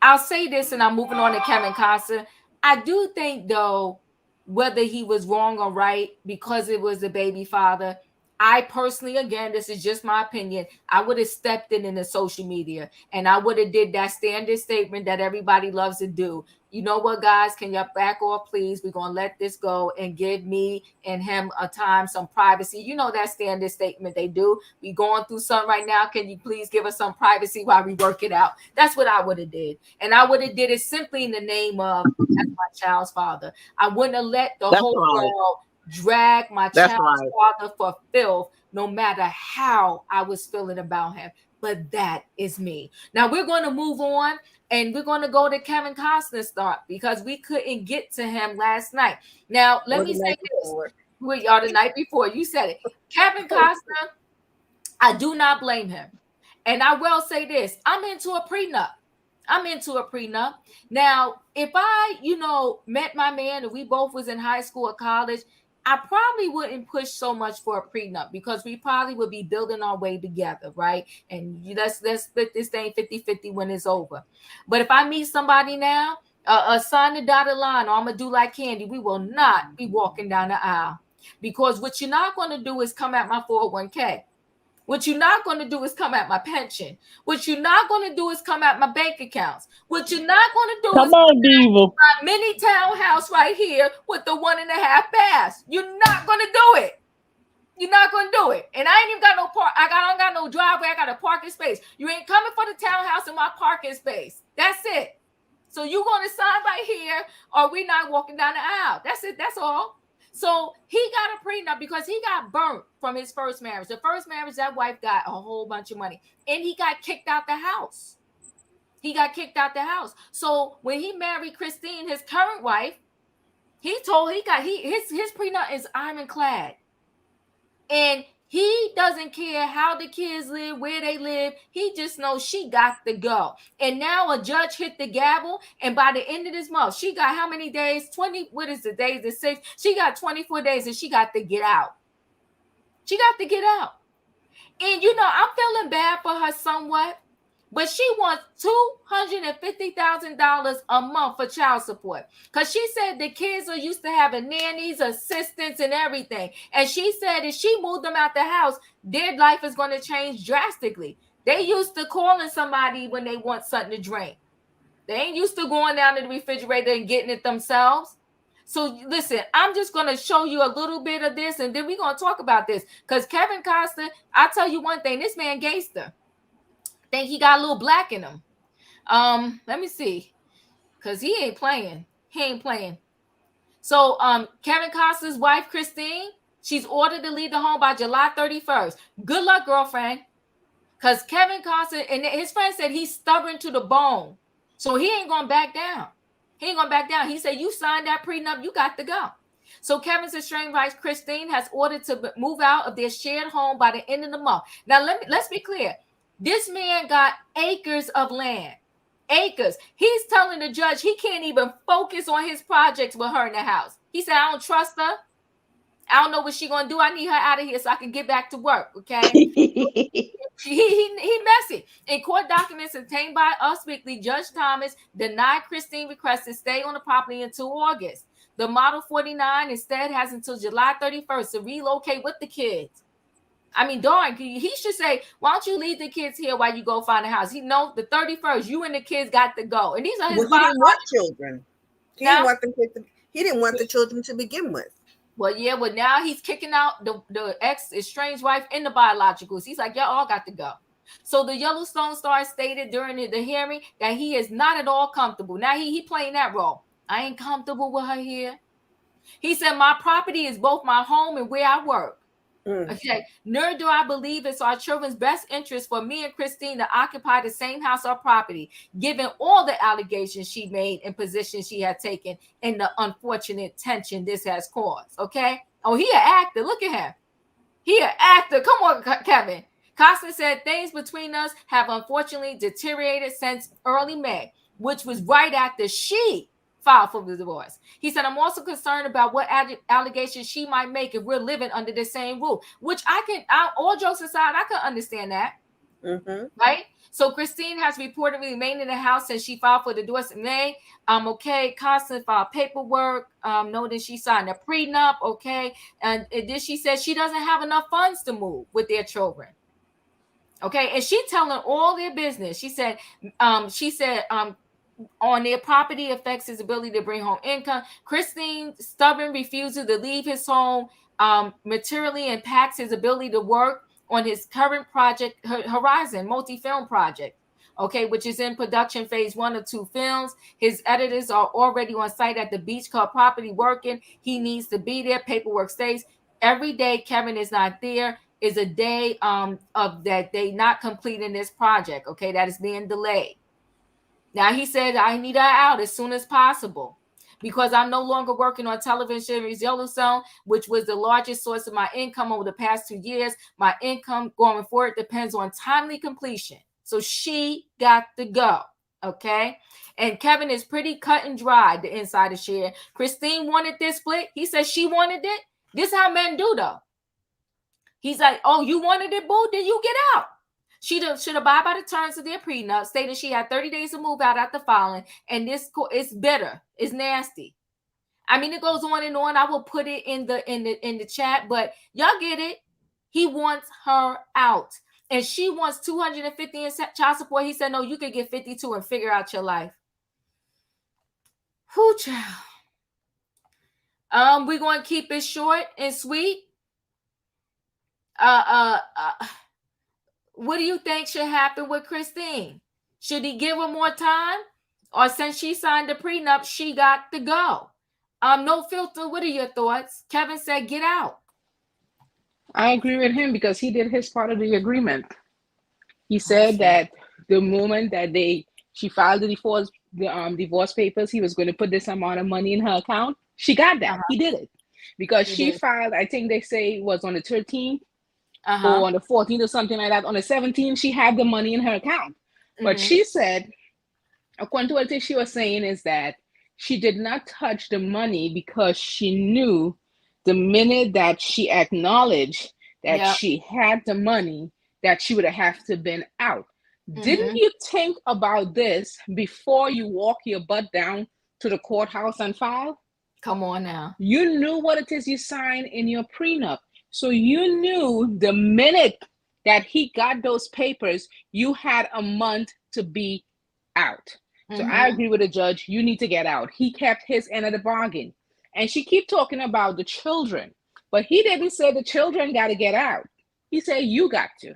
I'll say this, and I'm moving on to Kevin Costner. I do think, though, whether he was wrong or right, because it was a baby father, I personally, again, this is just my opinion, I would have stepped in the social media, and I would have did that standard statement that everybody loves to do. You know what, guys? Can you back off, please? We're going to let this go and give me and him a time, some privacy. You know that standard statement they do. We going through something right now. Can you please give us some privacy while we work it out? That's what I would have did. And I would have did it simply in the name of, that's my child's father. I wouldn't have let the whole world drag my child's father for filth, no matter how I was feeling about him. But that is me. Now we're going to move on, and we're going to go to Kevin Costner's thought, because we couldn't get to him last night. Now, let me say this. We are the night before. You said it. Kevin Costner, I do not blame him. And I will say this. I'm into a prenup. Now, if I, met my man and we both was in high school or college, I probably wouldn't push so much for a prenup, because we probably would be building our way together, right? And let's split this thing 50-50 when it's over. But if I meet somebody now, sign the dotted line, or I'm going to do like Candy, we will not be walking down the aisle. Because what you're not going to do is come at my 401k. What you're not going to do is come at my pension. What you're not going to do is come at my bank accounts. What you're not going to do Come is on, Diva. my mini townhouse right here with the 1.5 baths. You're not going to do it. You're not going to do it. And I ain't even got no park. I don't got no driveway. I got a parking space. You ain't coming for the townhouse in my parking space. That's it. So you're going to sign right here, or we're not walking down the aisle. That's it. That's all. So he got a prenup because he got burnt from his first marriage. The first marriage, that wife got a whole bunch of money, and he got kicked out the house. So when he married Christine, his current wife, his prenup is ironclad, and he doesn't care how the kids live, where they live. He just knows she got to go. And now a judge hit the gavel, and by the end of this month, she got how many days? 20, what is the days? The 6. She got 24 days, and she got to get out. And, I'm feeling bad for her somewhat, but she wants $250,000 a month for child support, because she said the kids are used to having nannies, assistants, and everything. And she said if she moved them out the house, their life is going to change drastically. They used to calling somebody when they want something to drink. They ain't used to going down to the refrigerator and getting it themselves. So listen, I'm just going to show you a little bit of this, and then we're going to talk about this, because Kevin Costner, I'll tell you one thing, this man gangster. Think he got a little black in him. Let me see, because he ain't playing. So Kevin Costner's wife, Christine, she's ordered to leave the home by July 31st. Good luck, girlfriend. Because Kevin Costner and his friend said he's stubborn to the bone. So he ain't going to back down. He said, you signed that prenup, you got to go. So Kevin's estranged wife, Christine, has ordered to move out of their shared home by the end of the month. Now, let's be clear. This man got acres of land. Acres. He's telling the judge he can't even focus on his projects with her in the house. He said, I don't trust her. I don't know what she's going to do. I need her out of here so I can get back to work, okay? he messy. In court documents obtained by Us Weekly, Judge Thomas denied Christine's request to stay on the property until August. The Model 49 instead has until July 31st to relocate with the kids. I mean, darn, he should say, why don't you leave the kids here while you go find a house? He knows the 31st, you and the kids got to go. And these are his he didn't want children. He didn't want the children to begin with. Well, yeah, but now he's kicking out the ex-estranged wife and the biologicals. He's like, y'all all got to go. So the Yellowstone Star stated during the hearing that he is not at all comfortable. Now he playing that role. I ain't comfortable with her here. He said, my property is both my home and where I work. Okay. Nor do I believe it's our children's best interest for me and Christine to occupy the same house or property, given all the allegations she made and positions she had taken and the unfortunate tension this has caused. Okay. Oh, he an actor. Look at him. He an actor. Come on, Kevin. Costner said things between us have unfortunately deteriorated since early May, which was right after she filed for the divorce. He said, I'm also concerned about what allegations she might make if we're living under the same roof, which all jokes aside, I can understand that. Mm-hmm. Right? So Christine has reportedly remained in the house since she filed for the divorce in May. Okay, Costner filed paperwork, noting she signed a prenup, okay, and then she said she doesn't have enough funds to move with their children. Okay, and she telling all their business. She said, on their property affects his ability to bring home income. Christine's stubborn refusal to leave his home materially impacts his ability to work on his current project, Horizon multi-film project, okay, which is in production phase 1 of 2 films. His editors are already on site at the Beach Club property working. He needs to be there. Paperwork stays. Every day Kevin is not there is a day of that they not completing this project, okay, that is being delayed. Now he said, I need her out as soon as possible because I'm no longer working on television series Yellowstone, which was the largest source of my income over the past 2 years. My income going forward depends on timely completion. So she got to go. Okay. And Kevin is pretty cut and dry, the insider share. Christine wanted this split. He said she wanted it. This is how men do, though. He's like, oh, you wanted it, boo? Then you get out. She should abide by the terms of their prenup, stating she had 30 days to move out after filing. And this is bitter. It's nasty. I mean, it goes on and on. I will put it in the chat, but y'all get it. He wants her out. And she wants 250 in child support. He said, no, you could get 52 and figure out your life. Whoo, child. We're going to keep it short and sweet. What do you think should happen with Christine? Should he give her more time? Or since she signed the prenup, she got to go? No filter, what are your thoughts? Kevin said, get out. I agree with him because he did his part of the agreement. He said that the moment that she filed the divorce papers, he was going to put this amount of money in her account. She got that. He did it. Because she filed, I think they say it was on the 13th or on the 14th or something like that. On the 17th, she had the money in her account. But she said, according to what she was saying, is that she did not touch the money because she knew the minute that she acknowledged that she had the money, that she would have to been out. Didn't you think about this before you walk your butt down to the courthouse and file? Come on now. You knew what it is you signed in your prenup. So you knew the minute that he got those papers, you had a month to be out. So I agree with the judge. You need to get out. He kept his end of the bargain. And she keep talking about the children. But he didn't say the children got to get out. He said you got to.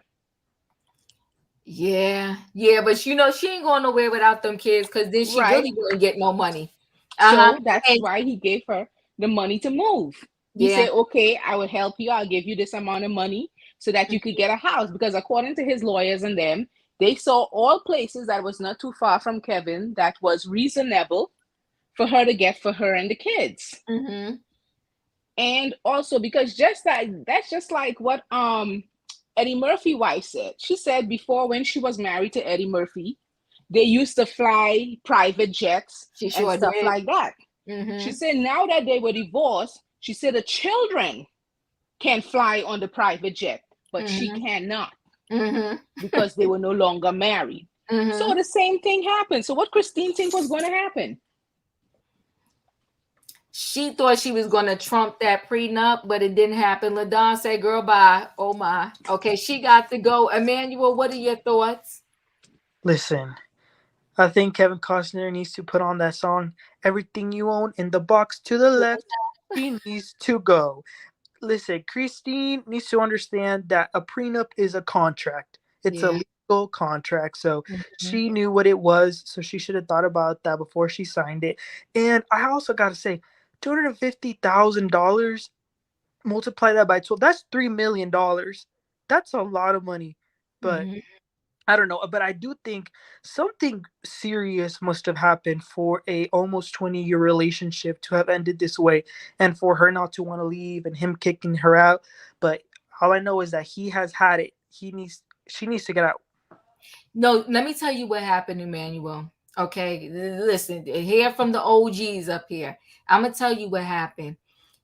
Yeah, but she ain't going nowhere without them kids because then she really wouldn't get no money. So that's why he gave her the money to move. He said, okay, I will help you. I'll give you this amount of money so that you could get a house. Because according to his lawyers and them, they saw all places that was not too far from Kevin that was reasonable for her to get for her and the kids. And also because that's just like what Eddie Murphy's wife said. She said before, when she was married to Eddie Murphy, they used to fly private jets and stuff like that. She said now that they were divorced, she said the children can fly on the private jet, but she cannot because they were no longer married. So the same thing happened. So what Christine think was going to happen? She thought she was going to trump that prenup, but it didn't happen. LaDon said, girl, bye. Oh, my. Okay, she got to go. Emmanuel, what are your thoughts? Listen, I think Kevin Costner needs to put on that song, Everything You Own in the Box to the Left. He needs to go. Listen, Christine needs to understand that a prenup is a contract. It's a legal contract. So she knew what it was. So she should have thought about that before she signed it. And I also got to say, $250,000, multiply that by 12, that's $3 million. That's a lot of money. But I don't know. But I do think something serious must have happened for a almost 20-year relationship to have ended this way, and for her not to want to leave and him kicking her out. But all I know is that he has had it. She needs to get out. No, let me tell you what happened, Emmanuel. Okay, listen, hear from the OGs up here. I'm gonna tell you what happened.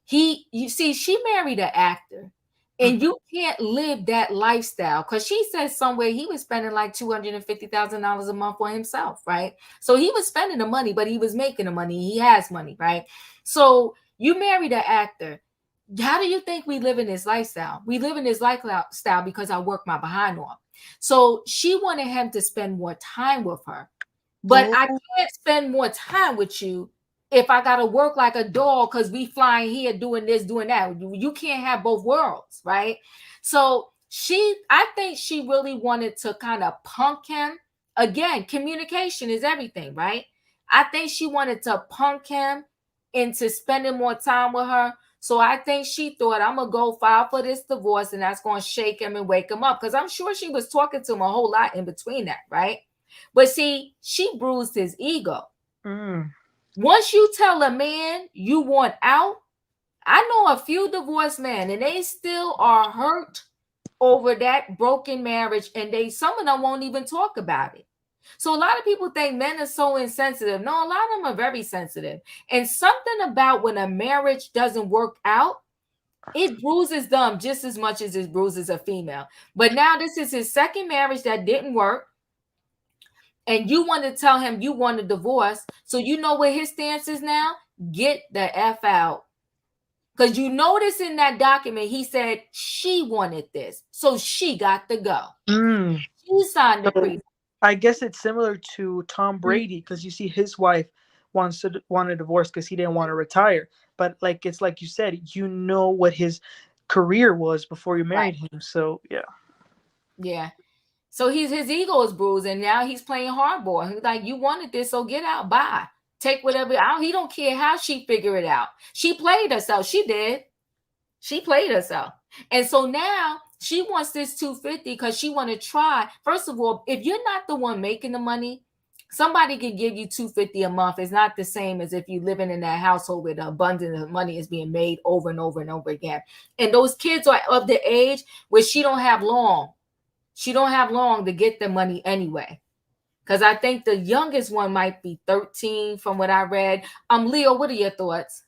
You see, she married an actor, And you can't live that lifestyle, because she said somewhere he was spending like $250,000 a month for himself, right? So he was spending the money, but he was making the money. He has money, right? So you married an actor. How do you think we live in this lifestyle? We live in this lifestyle because I work my behind off. So she wanted him to spend more time with her. But I can't spend more time with you if I gotta work like a dog because we flying here doing this, doing that. You can't have both worlds, right? So I think she really wanted to kind of punk him. Again, communication is everything, right? I think she wanted to punk him into spending more time with her. So I think she thought, I'm gonna go file for this divorce, and that's gonna shake him and wake him up. Because I'm sure she was talking to him a whole lot in between that, right? But see, she bruised his ego. Once you tell a man you want out, I know a few divorced men, and they still are hurt over that broken marriage, and some of them won't even talk about it. So a lot of people think men are so insensitive. No, a lot of them are very sensitive. And something about when a marriage doesn't work out, it bruises them just as much as it bruises a female. But now this is his second marriage that didn't work. And you want to tell him you want a divorce. So you know what his stance is now? Get the F out. Because you notice in that document, he said she wanted this. So she got to go. She signed the pre. I guess it's similar to Tom Brady, because you see his wife want a divorce because he didn't want to retire. But it's like you said, you know what his career was before you married him. So, yeah. Yeah. So his ego is bruised, and now he's playing hardball. He's like, you wanted this, so get out. Bye. Take whatever out. He don't care how she figure it out. She played herself. She did. She played herself. And so now she wants this 250 because she want to try. First of all, if you're not the one making the money, somebody can give you 250 a month. It's not the same as if you're living in that household where the abundance of money is being made over and over and over again. And those kids are of the age where she don't have long. She don't have long to get the money anyway. Because I think the youngest one might be 13 from what I read. Leo, what are your thoughts?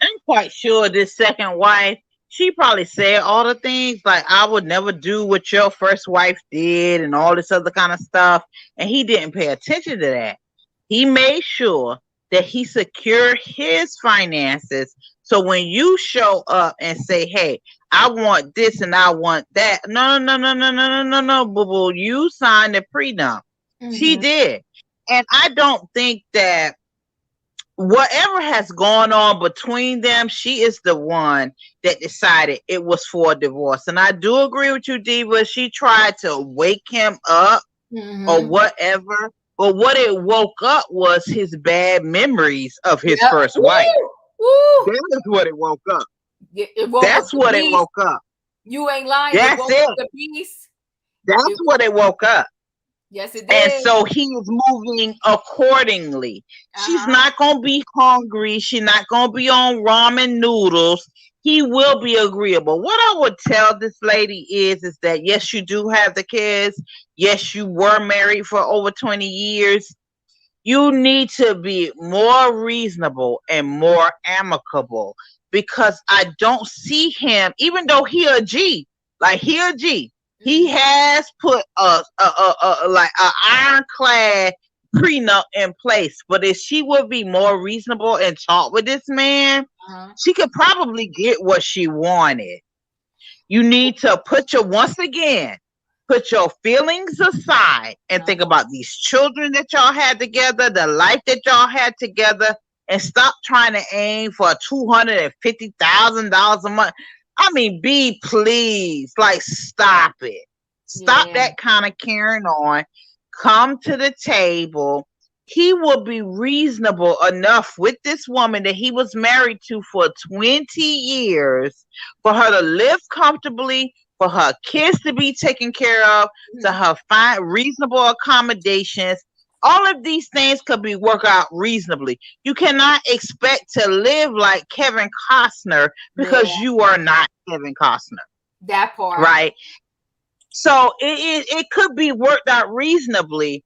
I'm quite sure this second wife, she probably said all the things like, I would never do what your first wife did and all this other kind of stuff. And he didn't pay attention to that. He made sure that he secured his finances. So when you show up and say, hey, I want this and I want that. No, boo boo. You signed the prenup. She did. And I don't think that whatever has gone on between them, she is the one that decided it was for a divorce. And I do agree with you, Diva. She tried to wake him up or whatever. But what it woke up was his bad memories of his first wife. That is what it woke up. That's what it woke up. You ain't lying. That's it. The peace. That's what it woke up. Yes, it did. And so he is moving accordingly. She's not going to be hungry. She's not going to be on ramen noodles. He will be agreeable. What I would tell this lady is that, yes, you do have the kids. Yes, you were married for over 20 years. You need to be more reasonable and more amicable, because I don't see him, even though he a G, he has put a ironclad prenup in place. But if she would be more reasonable and talk with this man, she could probably get what she wanted. You need to put your feelings aside and think about these children that y'all had together, the life that y'all had together, and stop trying to aim for $250,000 a month. I mean, please, stop it. Stop that kind of carrying on. Come to the table. He will be reasonable enough with this woman that he was married to for 20 years for her to live comfortably, for her kids to be taken care of, to her find reasonable accommodations. All of these things could be worked out reasonably. You cannot expect to live like Kevin Costner because you are not Kevin Costner. That part. Right. So it could be worked out reasonably.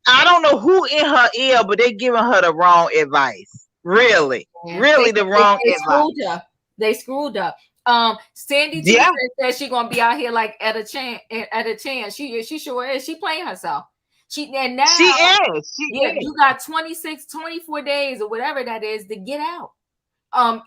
I don't know who in her ear, but they're giving her the wrong advice. Really, the wrong advice. They screwed up. Sandy too says she's gonna be out here like at a chance. She sure is. She playing herself. And now she is. You got 26, 24 days or whatever that is to get out.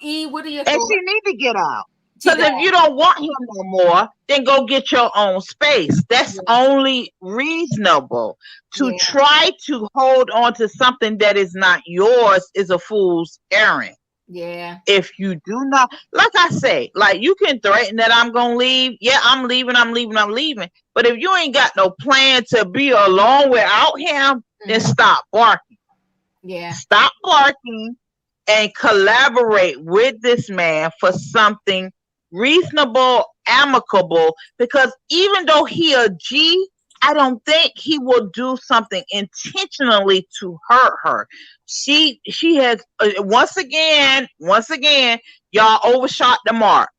E, what are your thoughts? And she need to get out. Because if you don't want him no more, then go get your own space. That's only reasonable. To try to hold on to something that is not yours is a fool's errand. Yeah. If you do not, like I say, like you can threaten that I'm gonna leave. Yeah, I'm leaving. But if you ain't got no plan to be alone without him, then stop barking. Yeah. Stop barking and collaborate with this man for something reasonable, amicable. Because even though he a G, I don't think he will do something intentionally to hurt her. She has once again, y'all overshot the mark.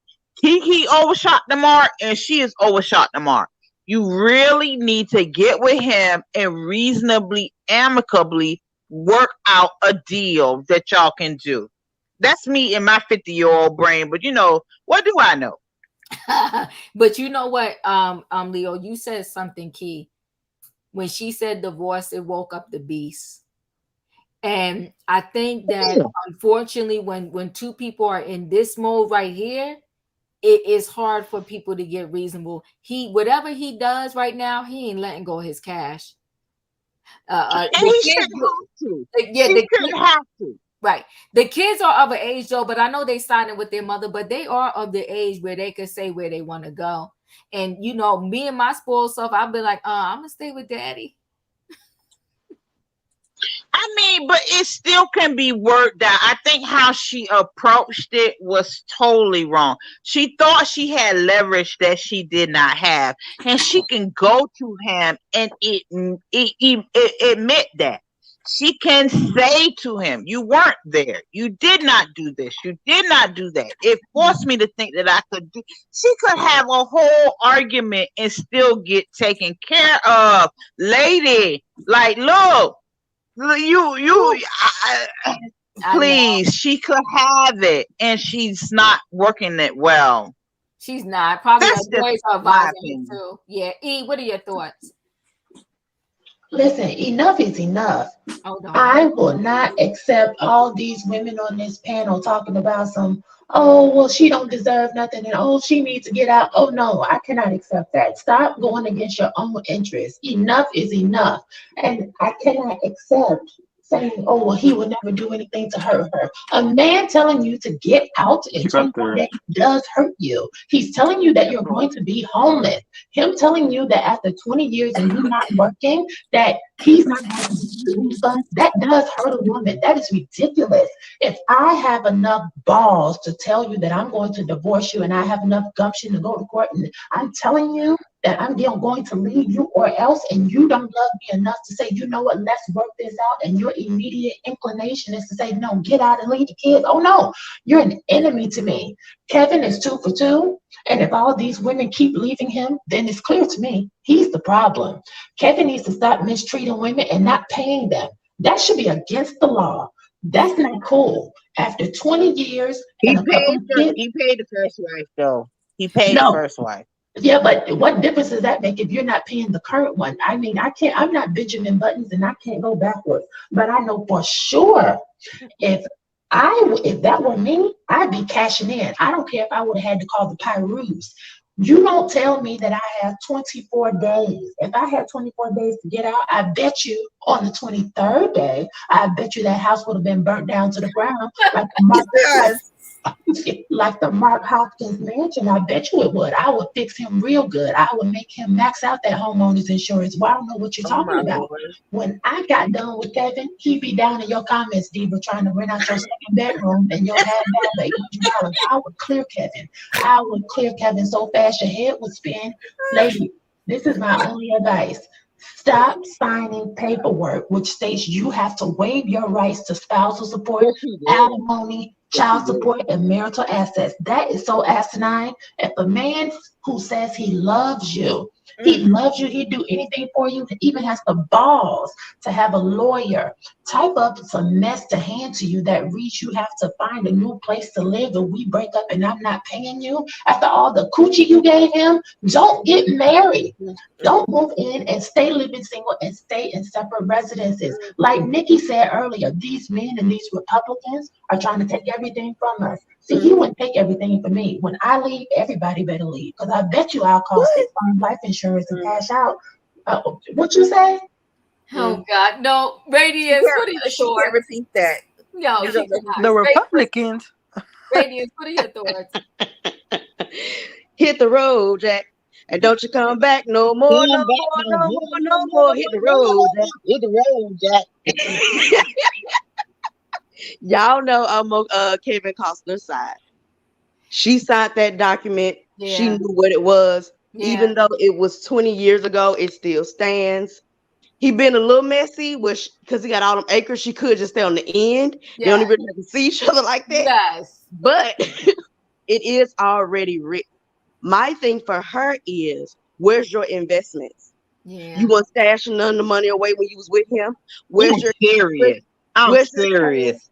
Keke overshot the mark, and she has overshot the mark. You really need to get with him and reasonably, amicably work out a deal that y'all can do. That's me in my 50-year-old brain, but what do I know? But you know what, Leo, you said something key. When she said divorce, it woke up the beast. And I think that unfortunately, when two people are in this mode right here, it is hard for people to get reasonable. Whatever he does right now, he ain't letting go of his cash. And he shouldn't have to. He shouldn't have to. Right. The kids are of an age though, but I know they signing with their mother, but they are of the age where they can say where they want to go. And me and my spoiled self, I'll be like, I'm gonna stay with daddy. I mean, but it still can be worked out. I think how she approached it was totally wrong. She thought she had leverage that she did not have, and she can go to him and admit that. She can say to him, you weren't there. You did not do this. You did not do that. It forced me to think that I could do. She could have a whole argument and still get taken care of. Lady, like, look, please, she could have it, and she's not working it well. She's not. Probably her boys are advising her too. Yeah. E, what are your thoughts? Listen, enough is enough. I will not accept all these women on this panel talking about she don't deserve nothing, and she needs to get out. Oh no, I cannot accept that. Stop going against your own interests. Enough is enough. And I cannot accept saying, he would never do anything to hurt her. A man telling you to get out in 24 days does hurt you. He's telling you that you're going to be homeless. Him telling you that after 20 years and you not working, that he's not going to do funds, that does hurt a woman. That is ridiculous. If I have enough balls to tell you that I'm going to divorce you, and I have enough gumption to go to court, and I'm telling you that I'm going to leave you or else, and you don't love me enough to say, you know what, let's work this out, and your immediate inclination is to say, no, get out and leave the kids. Oh no, you're an enemy to me. Kevin is 2 for 2, and if all these women keep leaving him, then it's clear to me he's the problem. Kevin needs to stop mistreating women and not paying them. That should be against the law. That's not cool. After 20 years, he paid the first wife though. He paid the first wife. Yeah, but what difference does that make if you're not paying the current one? I mean, I'm not Benjamin Buttons, and I can't go backwards. But I know for sure if that were me, I'd be cashing in. I don't care if I would have had to call the Pyrus. You don't tell me that I have 24 days. If I had 24 days to get out, I bet you on the 23rd day, I bet you that house would have been burnt down to the ground like the Mark Hopkins mansion. I bet you it would. I would fix him real good. I would make him max out that homeowner's insurance. Well, I don't know what you're talking about. Lord. When I got done with Kevin, he'd be down in your comments, Diva, trying to rent out your second bedroom and your half bath $800. I would clear Kevin. I would clear Kevin so fast your head would spin. Lady, this is my only advice. Stop signing paperwork which states you have to waive your rights to spousal support, alimony, child support, and marital assets. That is so asinine. If a man who says he loves you He loves you. He'd do anything for you. He even has the balls to have a lawyer type up some mess to hand to you that reads you have to find a new place to live and we break up and I'm not paying you after all the coochie you gave him. Don't get married. Don't move in and stay living single and stay in separate residences. Like Nikki said earlier, these men and these Republicans are trying to take everything from us. See, you wouldn't take everything from me. When I leave, everybody better leave. Because I bet you I'll call State Farm Life Insurance and cash out. What you say? Oh God, no, Radiance. What are your She can't thoughts? repeat that. No, she cannot. The Republicans. Radiance, what are your thoughts? Hit the road, Jack. And don't you come back no more, no more, no more, no more. Hit the road, Jack. Hit the road, Jack. Y'all know I'm on Kevin Costner's side. She signed that document. Yeah. She knew what it was. Yeah. Even though it was 20 years ago, it still stands. He been a little messy because he got all them acres. She could just stay on the end. They don't even have to see each other like that. Yes. But it is already written. My thing for her is, where's your investments? Yeah. You want stashing none of the money away when you was with him? Where's your serious? I'm serious.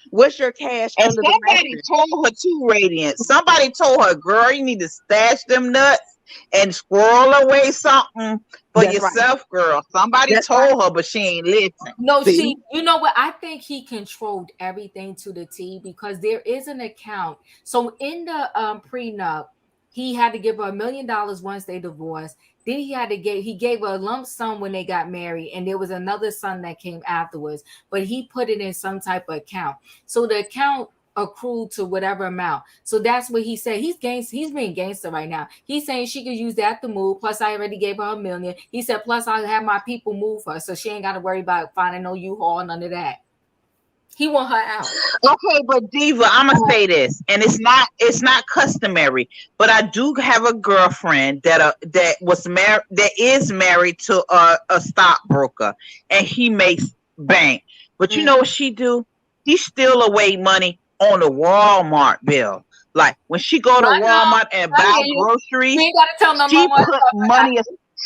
What's your cash and under somebody the told her too, Radiant. Somebody told her, girl, you need to stash them nuts and squirrel away something for yourself, girl. Somebody told her, but she ain't listening. No, see, you know what? I think he controlled everything to the T because there is an account. So in the prenup, he had to give her $1 million once they divorced. Then he gave her a lump sum when they got married, and there was another son that came afterwards, but he put it in some type of account. So the account accrued to whatever amount. So that's what he said. He's being gangster right now. He's saying she could use that to move. Plus, I already gave her $1 million. He said, plus I have my people move her, so she ain't got to worry about finding no U-Haul, none of that. He want her out. Okay, but Diva, I'm gonna say this, and it's not customary, but I do have a girlfriend that is married to a stockbroker, and he makes bank. But you know what she do? He steal away money on the Walmart bill. Like when she go to Walmart and buy groceries, she put money.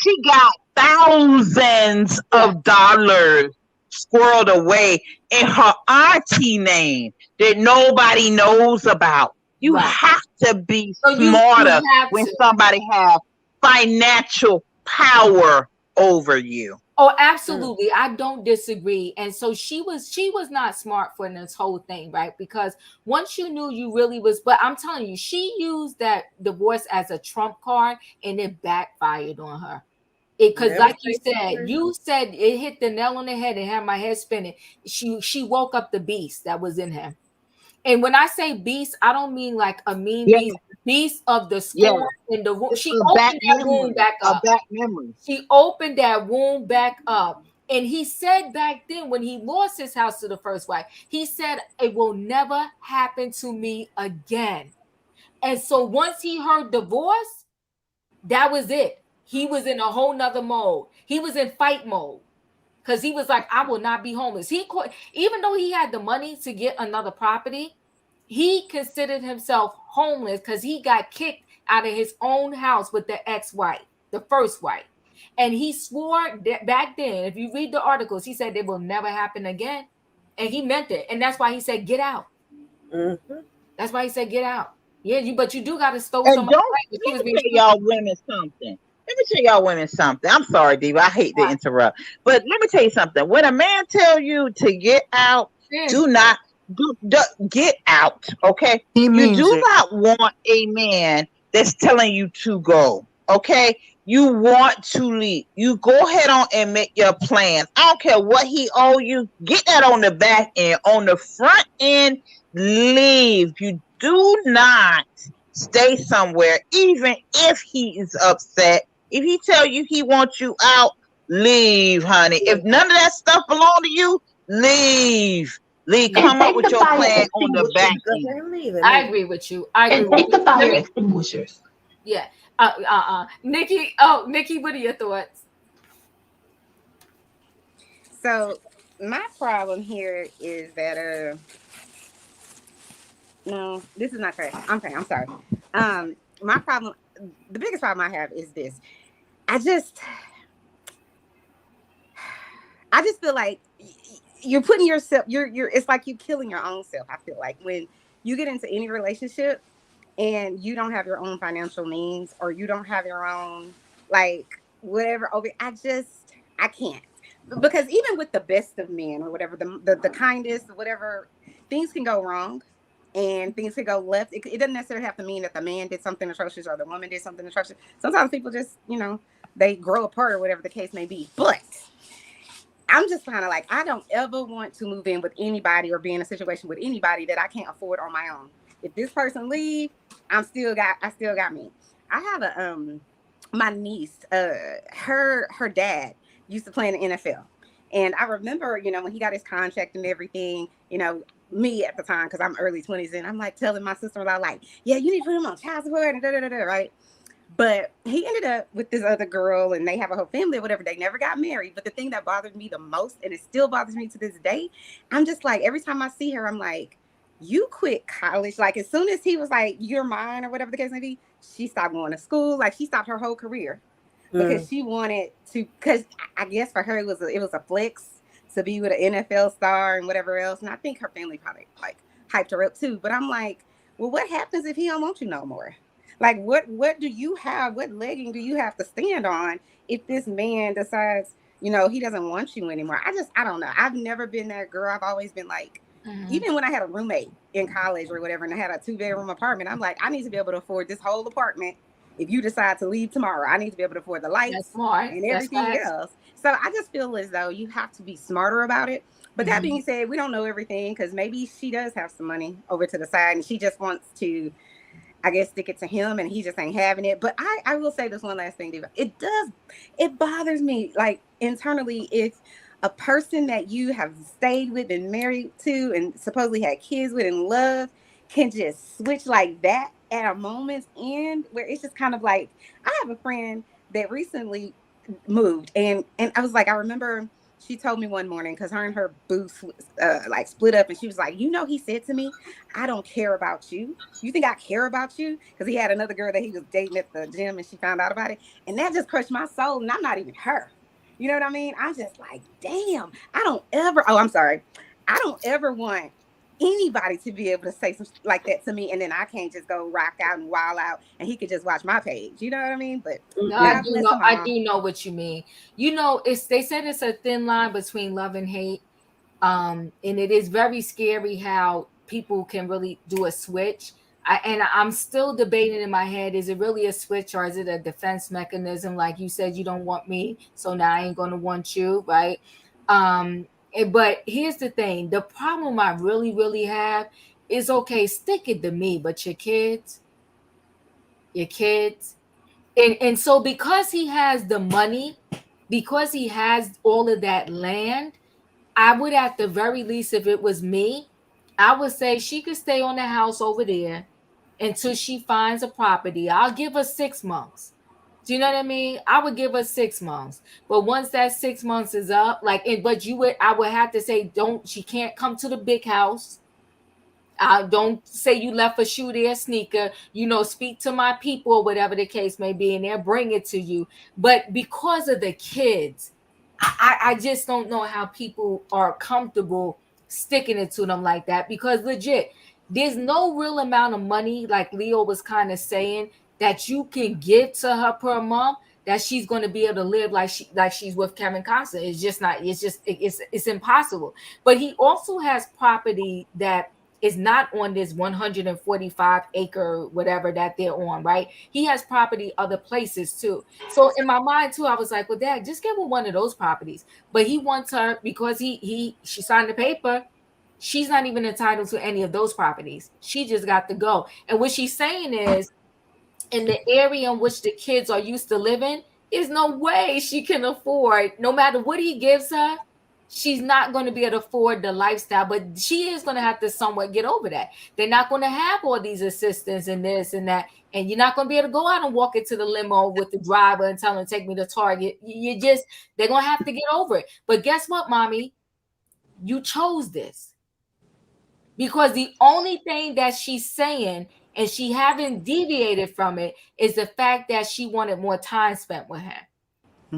She got thousands of dollars squirreled away in her auntie name that nobody knows about. You have to be smarter when somebody has financial power over you. Oh, absolutely. I don't disagree. And so she was not smart for this whole thing, right? Because once you knew you really was, but I'm telling you, she used that divorce as a trump card and it backfired on her. Because like you said it hit the nail on the head and had my head spinning. She woke up the beast that was in him. And when I say beast, I don't mean like a mean beast of the scorn in the womb. She opened that wound back up. She opened that wound back up. And he said back then when he lost his house to the first wife, he said, it will never happen to me again. And so once he heard divorce, that was it. He was in a whole nother mode. He was in fight mode because he was like, I will not be homeless. Even though he had the money to get another property, he considered himself homeless because he got kicked out of his own house with the ex-wife, the first wife. And he swore that back then, if you read the articles, he said it will never happen again. And he meant it. And that's why he said, get out. Mm-hmm. That's why he said, get out. Yeah, but you do got to stole some. Let me tell y'all women something. I'm sorry, Diva. I hate to interrupt. But let me tell you something. When a man tell you to get out, do not get out. Okay? You do not want a man that's telling you to go. Okay? You want to leave. You go ahead on and make your plans. I don't care what he owe you. Get that on the back end. On the front end, leave. You do not stay somewhere, even if he is upset. If he tell you he wants you out, leave, honey. If none of that stuff belong to you, leave. Come up with your plan on the back end. I agree with you. Take the fire extinguishers. Yeah. Nikki, what are your thoughts? So my problem here is that no, this is not correct. I'm sorry. My problem, the biggest problem I have is this. I just feel like you're putting yourself, it's like you killing your own self. I feel like when you get into any relationship and you don't have your own financial means, or you don't have your own, like, whatever over, I can't. Because even with the best of men, or whatever, the kindest, whatever, things can go wrong and things can go left. It doesn't necessarily have to mean that the man did something atrocious or the woman did something atrocious. Sometimes people just, they grow apart, or whatever the case may be. But I'm just kind of like, I don't ever want to move in with anybody or be in a situation with anybody that I can't afford on my own. If this person leave, I still got me. I have my niece, her dad used to play in the NFL. And I remember, when he got his contract and everything, me at the time, because I'm early 20s, and I'm like telling my sister-in-law, like, yeah, you need to put him on child support and right? But he ended up with this other girl, and they have a whole family or whatever. They never got married. But the thing that bothered me the most, and it still bothers me to this day, I'm just like, every time I see her, I'm like, you quit college. Like, as soon as he was like, you're mine, or whatever the case may be, she stopped going to school. Like, she stopped her whole career because she wanted to, because I guess for her, it was a flex to be with an NFL star and whatever else. And I think her family probably, like, hyped her up too. But I'm like, well, what happens if he don't want you no more? Like, what do you have? What legging do you have to stand on if this man decides, he doesn't want you anymore? I don't know. I've never been that girl. I've always been like, even when I had a roommate in college or whatever, and I had a 2-bedroom apartment, I'm like, I need to be able to afford this whole apartment. If you decide to leave tomorrow, I need to be able to afford the lights and everything else. So I just feel as though you have to be smarter about it. But that being said, we don't know everything, because maybe she does have some money over to the side and she just wants to, I guess, stick it to him, and he just ain't having it. But I will say this one last thing, Diva. It bothers me, like, internally, if a person that you have stayed with and married to and supposedly had kids with and love can just switch like that at a moment's end, where it's just kind of like, I have a friend that recently moved, and I was like, I remember she told me one morning, because her and her boo like split up, and she was like, he said to me, I don't care about you. You think I care about you? Because he had another girl that he was dating at the gym, and she found out about it, and that just crushed my soul. And I'm not even her. You know what I mean? I'm just like, damn. I'm sorry. I don't ever want anybody to be able to say something like that to me, and then I can't just go rock out and wild out, and he could just watch my page. You know what I mean? But no, I do know what you mean. They said it's a thin line between love and hate, and it is very scary how people can really do a switch. I'm still debating in my head, is it really a switch, or is it a defense mechanism? Like you said, you don't want me, so now I ain't gonna want you, right? But here's the thing. The problem I really, really have is, okay, stick it to me, but your kids. And so because he has the money, because he has all of that land, I would, at the very least, if it was me, I would say she could stay on the house over there until she finds a property. I'll give her 6 months. Do you know what I mean? I would give her 6 months. But once that 6 months is up, I would have to say, she can't come to the big house. Don't say you left a shoe there, sneaker, speak to my people, or whatever the case may be, and they'll bring it to you. But because of the kids, I just don't know how people are comfortable sticking it to them like that, because legit, there's no real amount of money, like Leo was kind of saying, that you can give to her per month that she's going to be able to live like she's with Kevin Costner. It's just not, it's impossible. But he also has property that is not on this 145 acre whatever that they're on, right? He has property other places too. So in my mind too, I was like, well, Dad, just give her one of those properties. But he wants her, because she signed the paper. She's not even entitled to any of those properties. She just got to go. And what she's saying is, in the area in which the kids are used to living, there's no way she can afford, no matter what he gives her, she's not going to be able to afford the lifestyle. But she is going to have to somewhat get over that. They're not going to have all these assistants and this and that. And you're not going to be able to go out and walk into the limo with the driver and tell him, take me to Target. They're going to have to get over it. But guess what, Mommy? You chose this. Because the only thing that she's saying, and she haven't deviated from it, is the fact that she wanted more time spent with him.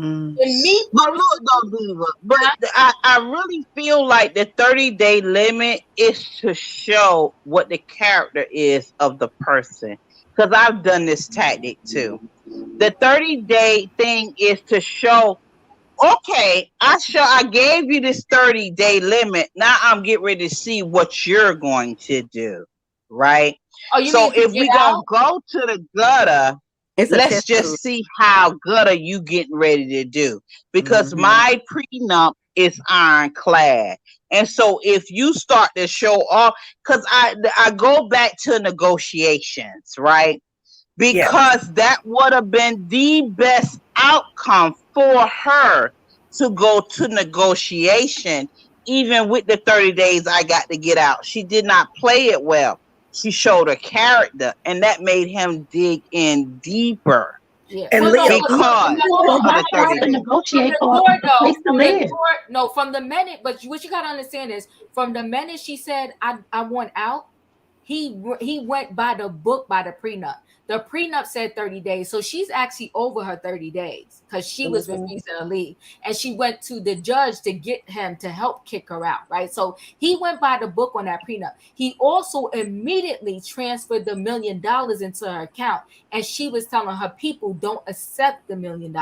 And me, But look though, Diva, but I really feel like the 30-day limit is to show what the character is of the person. Because I've done this tactic too. The 30-day thing is to show, okay, I gave you this 30-day limit. Now I'm getting ready to see what you're going to do. Right? oh, you So mean to if get we gonna out? go to the gutter, It's a let's test just move. see how good are you getting ready to do. Because my prenup is ironclad. And so if you start to show off, because I go back to negotiations, right? Yes. Because that would have been the best outcome for her to go to negotiation, even with the 30 days I got to get out. She did not play it well. She showed her character, and that made him dig in deeper. Yeah. And Well, no, Leo, Because hold on. So of y'all the gonna 30 have to days. From negotiate the for court, a though, place to from the live. court, no, from the minute, but what you gotta understand is, from the minute she said, I want out, he went by the book, by the prenup. The prenup said 30 days, so she's actually over her 30 days because she was refusing to leave, and she went to the judge to get him to help kick her out, right? So he went by the book on that prenup. He also immediately transferred the $1 million into her account, and she was telling her people don't accept the $1 million,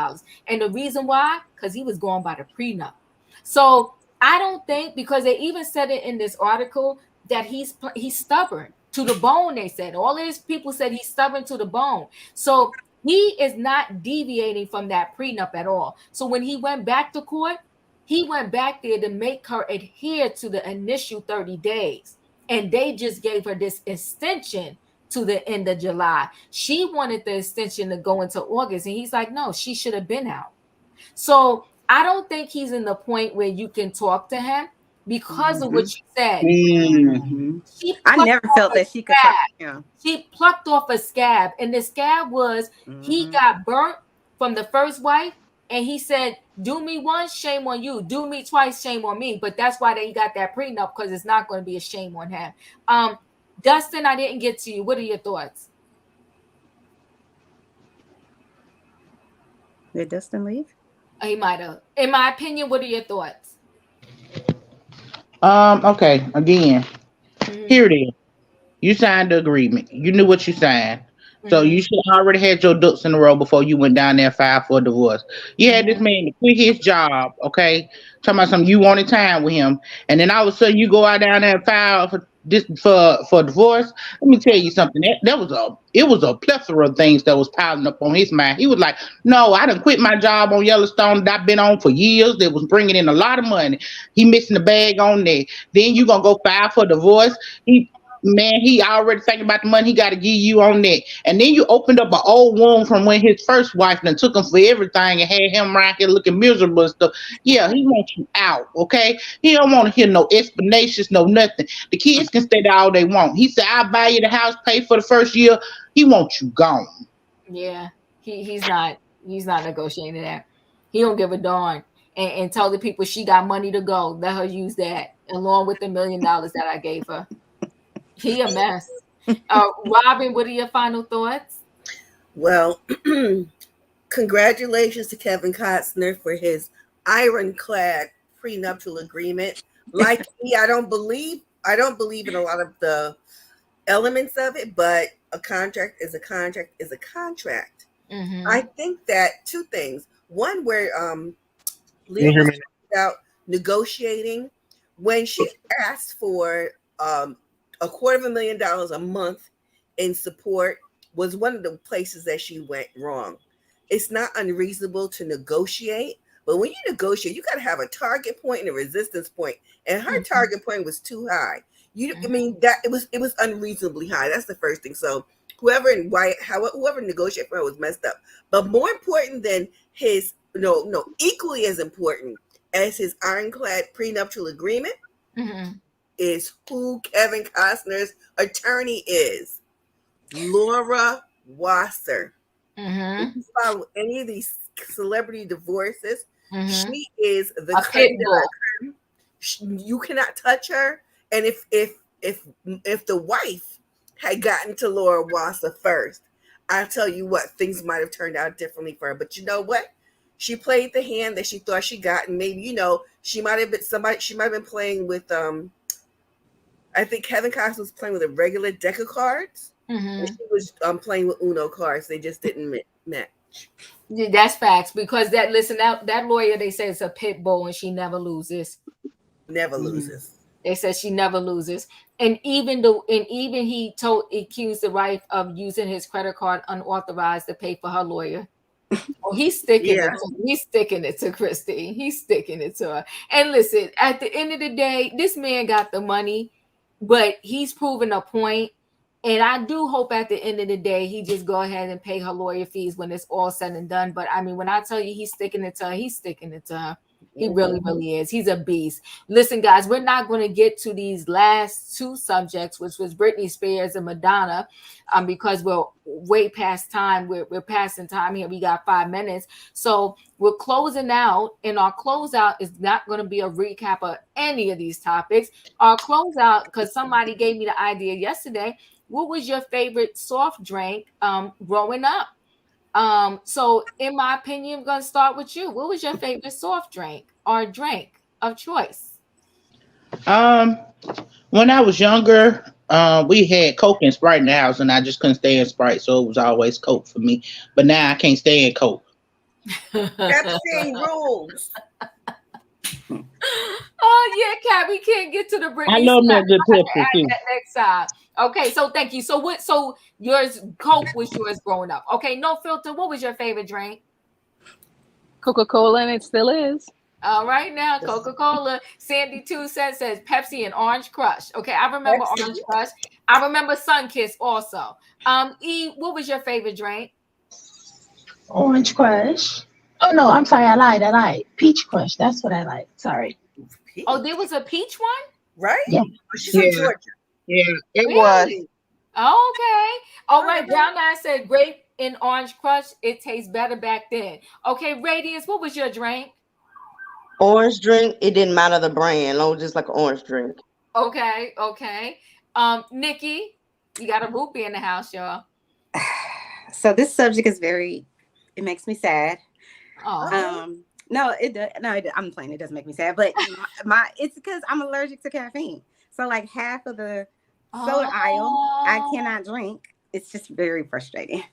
and the reason why, because he was going by the prenup. So I don't think, because they even said it in this article, that he's stubborn to the bone. They said all these people said he's stubborn to the bone. So he is not deviating from that prenup at all. So when he went back to court, he went back there to make her adhere to the initial 30 days. And they just gave her this extension to the end of July. She wanted the extension to go into August. And he's like, no, she should have been out. So I don't think he's in the point where you can talk to him because of what she said. She I plucked never off felt a that she could talk scab. to him. She plucked off a scab, and the scab was he got burnt from the first wife, and he said, "Do me once, shame on you. Do me twice, shame on me." But that's why they got that prenup, because it's not going to be a shame on him. Dustin, I didn't get to you. What are your thoughts? Did Dustin leave? He might have. In my opinion, what are your thoughts? Okay, again, here it is. You signed the agreement. You knew what you signed. So you should already had your ducks in a row before you went down there and filed for a divorce. You had this man to quit his job, okay? Talking about something you wanted time with him, and then all of a sudden you go out down there and file for this for divorce. Let me tell you something. It was a plethora of things that was piling up on his mind. He was like, "No, I done quit my job on Yellowstone that I've been on for years. That was bringing in a lot of money. He missing the bag on that. Then you gonna go file for divorce? He already thinking about the money he got to give you on that. And then you opened up an old wound from when his first wife and took him for everything and had him right here looking miserable and stuff. Yeah, he wants you out, okay? He don't want to hear no explanations, no nothing. The kids can stay there all they want. He said, I'll buy you the house, pay for the first year. He wants you gone. Yeah, he's not negotiating that. He don't give a darn. And tell the people she got money to go. Let her use that along with the $1 million that I gave her. He a mess. Robin, what are your final thoughts? Well, congratulations to Kevin Costner for his ironclad prenuptial agreement. Like me, I don't believe in a lot of the elements of it, but a contract is a contract is a contract. I think that two things. One, where Leah was talking about negotiating, when she asked for $250,000 a month in support, was one of the places that she went wrong. It's not unreasonable to negotiate, but when you negotiate, you got to have a target point and a resistance point, and her target point was too high. I mean, that it was unreasonably high. That's the first thing. So whoever negotiated for her was messed up. But more important than his equally as important as his ironclad prenuptial agreement is who Kevin Costner's attorney is. Laura Wasser. If you follow any of these celebrity divorces, she is the creme de la creme. You cannot touch her. And if the wife had gotten to Laura Wasser first, I tell you what, things might have turned out differently for her. But you know what? she played the hand that she thought she got, and maybe, she might have been playing with I think Kevin Costner was playing with a regular deck of cards, and she was playing with Uno cards. They just didn't match. Yeah, that's facts, because that lawyer, they say, is a pit bull and she never loses. Never loses. They said she never loses. And even he accused the wife of using his credit card unauthorized to pay for her lawyer. Oh, he's sticking it to Christine. He's sticking it to her. And listen, at the end of the day, this man got the money, but he's proven a point. And I do hope at the end of the day, he just go ahead and pay her lawyer fees when it's all said and done. But I mean, when I tell you he's sticking it to her, he's sticking it to her. He really, really is. He's a beast. Listen, guys, we're not going to get to these last two subjects, which was Britney Spears and Madonna, because we're way past time. We're passing time here. We got 5 minutes. So we're closing out, and our closeout is not going to be a recap of any of these topics. Our closeout, because somebody gave me the idea yesterday, what was your favorite soft drink growing up? So in my opinion, I'm gonna start with you. What was your favorite soft drink or drink of choice? When I was younger, we had Coke and Sprite in the house, and I just couldn't stand Sprite, so it was always Coke for me. But now I can't stand Coke. Pepsi rules. Oh yeah, Kat, we can't get to the Britney. I love me a good Pepsi too. Next time. Okay, so thank you. So what? So yours, Coke was yours growing up. Okay, no filter. What was your favorite drink? Coca-Cola, and it still is. All right, now Coca-Cola. Sandy 2 says Pepsi and Orange Crush. Okay, I remember Orange Crush. I remember Sunkiss also. E, what was your favorite drink? Orange Crush. Oh no, I'm sorry, I lied. Peach Crush. That's what I like. Sorry. Oh, there was a peach one? Right? Yeah. She's from Georgia. Yeah, it Really? was. Okay. All right. Brown Eye said grape and Orange Crush. It tastes better back then. Okay, Radiance, what was your drink? Orange drink. It didn't matter the brand. No, just like an orange drink. Okay. Nikki, you got a root beer in the house, y'all. So this subject is it makes me sad. Oh. I'm playing. It doesn't make me sad, but it's because I'm allergic to caffeine. So like half of the soda aisle, I cannot drink. It's just very frustrating.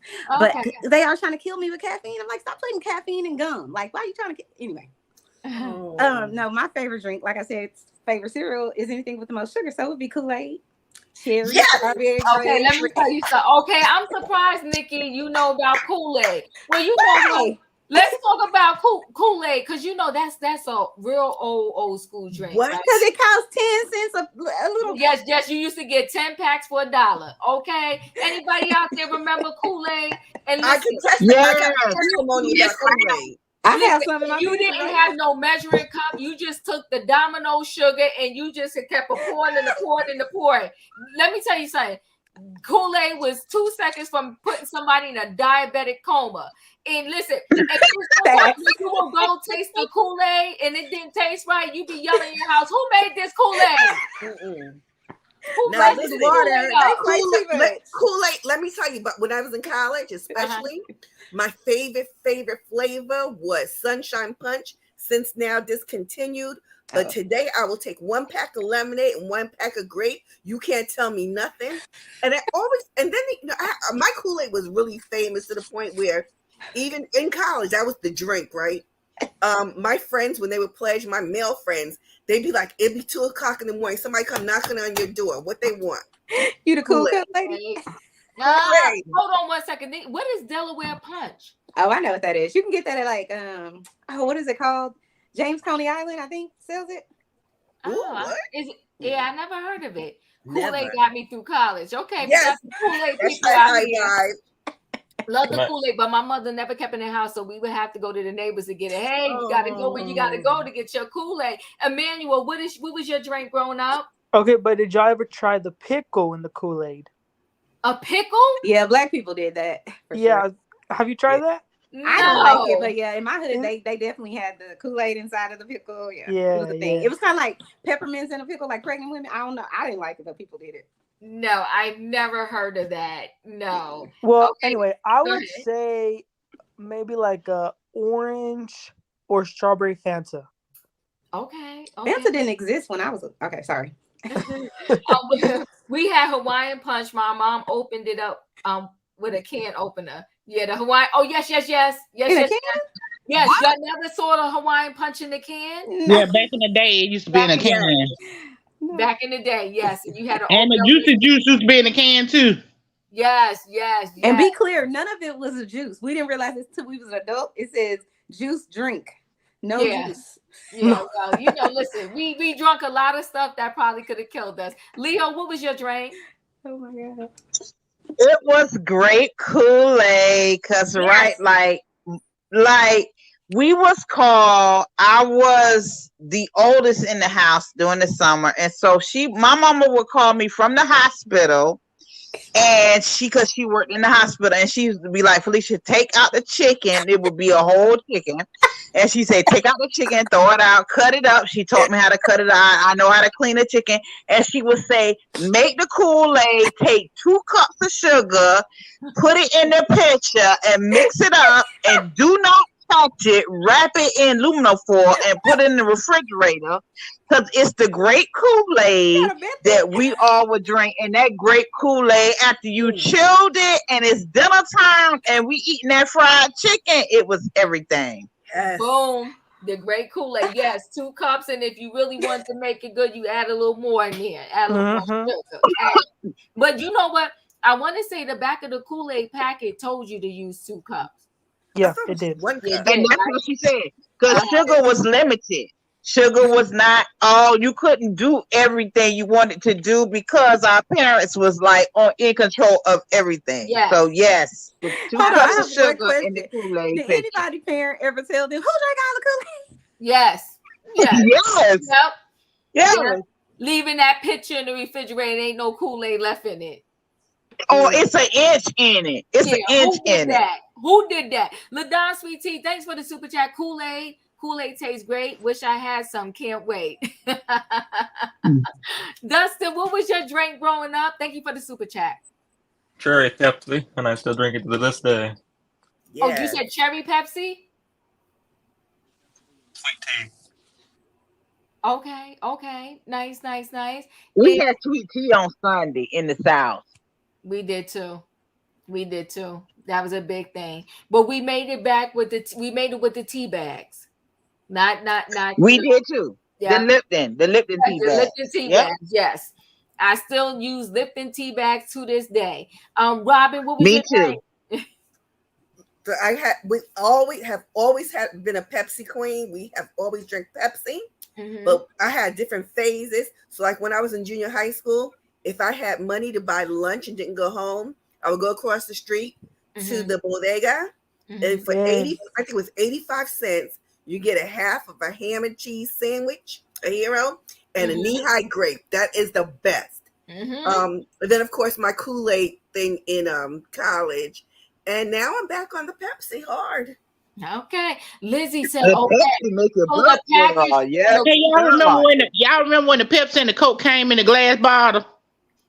Okay. But they are trying to kill me with caffeine. I'm like, stop putting caffeine in gum. Like, why are you trying to? Anyway. No, my favorite drink, like I said, favorite cereal is anything with the most sugar. So it would be Kool-Aid. Cherry, strawberry. Okay, let me tell you something. Okay, I'm surprised, Nikki, you know about Kool-Aid. Well, you know, let's talk about Kool-Aid, because you know that's a real old school drink. What? Because it costs 10 cents a little. Yes, you used to get 10 packs for $1. Okay, anybody out there remember Kool-Aid? And I can testimony about Kool-Aid. I have some in my You didn't have no measuring cup. You just took the Domino sugar and you just kept pouring and pouring. Let me tell you something. Kool-Aid was 2 seconds from putting somebody in a diabetic coma. And listen, if you will go taste the Kool-Aid and it didn't taste right, you be yelling in your house, who made this Kool-Aid? Now, listen, Kool-Aid, let me tell you, but when I was in college, especially, my favorite flavor was Sunshine Punch, since now discontinued. But today I will take 1 pack of lemonade and 1 pack of grape. You can't tell me nothing. And my Kool-Aid was really famous to the point where even in college, that was the drink, right? My friends, when they would pledge, my male friends, they'd be like, it'd be 2:00 in the morning. Somebody come knocking on your door. What they want? You the cool cut lady? Hold on 1 second. What is Delaware Punch? Oh, I know what that is. You can get that at like, what is it called? James Coney Island, I think, sells it. Oh, is it? Yeah, I never heard of it. Kool-Aid got me through college. Okay, yes. Kool-Aid people out here. Love the Kool-Aid, but my mother never kept it in the house, so we would have to go to the neighbors to get it. Hey, you gotta go where you gotta go to get your Kool-Aid. Emmanuel, what was your drink growing up? Okay, but did y'all ever try the pickle in the Kool-Aid? A pickle? Yeah, black people did that. Sure. Have you tried that? No. I don't like it, but yeah, in my hood, they definitely had the Kool-Aid inside of the pickle. Yeah, it was a thing. It was kind of like peppermints in a pickle, like pregnant women. I don't know. I didn't like it, but people did it. No, I've never heard of that. No. Well, anyway, I would say maybe like a orange or strawberry Fanta. Okay. Fanta didn't exist when I was okay. Sorry. We had Hawaiian Punch. My mom opened it up with a can opener. Yeah, the Hawaiian. Oh yes. In a can? Yes, y'all never saw the Hawaiian Punch in the can? Yeah, back in the day, it used to be in a can. Back in the day, yes. You had to and the juicy juice used to be in a can too. Yes. And be clear, none of it was a juice. We didn't realize this till we was an adult. It says juice drink, no juice. Yeah, well, listen, we drunk a lot of stuff that probably could have killed us. Leo, what was your drink? Oh my God. It was great Kool-Aid, cause right, like we was called. I was the oldest in the house during the summer, and so my mama would call me from the hospital, and cause she worked in the hospital, and she used to be like, Felicia, take out the chicken. It would be a whole chicken. And she said, take out the chicken, throw it out, cut it up. She taught me how to cut it out. I know how to clean a chicken. And she would say, make the Kool-Aid, take 2 cups of sugar, put it in the pitcher and mix it up, and do not touch it, wrap it in aluminum foil and put it in the refrigerator, because it's the great Kool-Aid that we all would drink. And that great Kool-Aid, after you chilled it and it's dinner time and we eating that fried chicken, it was everything. Yes. Boom. The great Kool-Aid. Yes, 2 cups. And if you really want to make it good, you add a little more in there. Add a little more sugar. But you know what? I want to say the back of the Kool-Aid packet told you to use 2 cups. Yeah, it did. 1 cup. And that's what she said. Because sugar was limited. Sugar was not all. You couldn't do everything you wanted to do because our parents was like in control of everything. Yes. So yes, 2 cups of sugar in the Did Kool-Aid pitcher. anybody parent ever tell them who drank all the Kool-Aid? Yes. Yes. Yep. Yeah. Leaving that pitcher in the refrigerator, ain't no Kool-Aid left in it. Oh, it's an inch in it. It's an inch in it. Who did that? LaDon Sweet Tea, thanks for the super chat. Kool-Aid. Kool-Aid tastes great. Wish I had some. Can't wait. Dustin, what was your drink growing up? Thank you for the super chat. Cherry Pepsi, and I still drink it to this day. Yeah. Oh, you said cherry Pepsi? Sweet tea. Okay. Nice. We had sweet tea on Sunday in the South. We did too. That was a big thing. But we made it back with the tea bags. Not. We did too. Yeah. The Lipton tea bags. Lipton tea bags. Yes. I still use Lipton tea bags to this day. Robin, what was Me your too. name? So we always been a Pepsi queen. We have always drank Pepsi, but I had different phases. So like when I was in junior high school, if I had money to buy lunch and didn't go home, I would go across the street to the bodega, and for I think it was 85 cents, you get a half of a ham and cheese sandwich, a hero, and a knee-high grape. That is the best. And then of course my Kool-Aid thing in college, and now I'm back on the Pepsi hard. Okay, Lizzie said, The "Okay." Pepsi make your So blood the package- boil, yeah. Hey, y'all remember when the Pepsi and the Coke came in a glass bottle?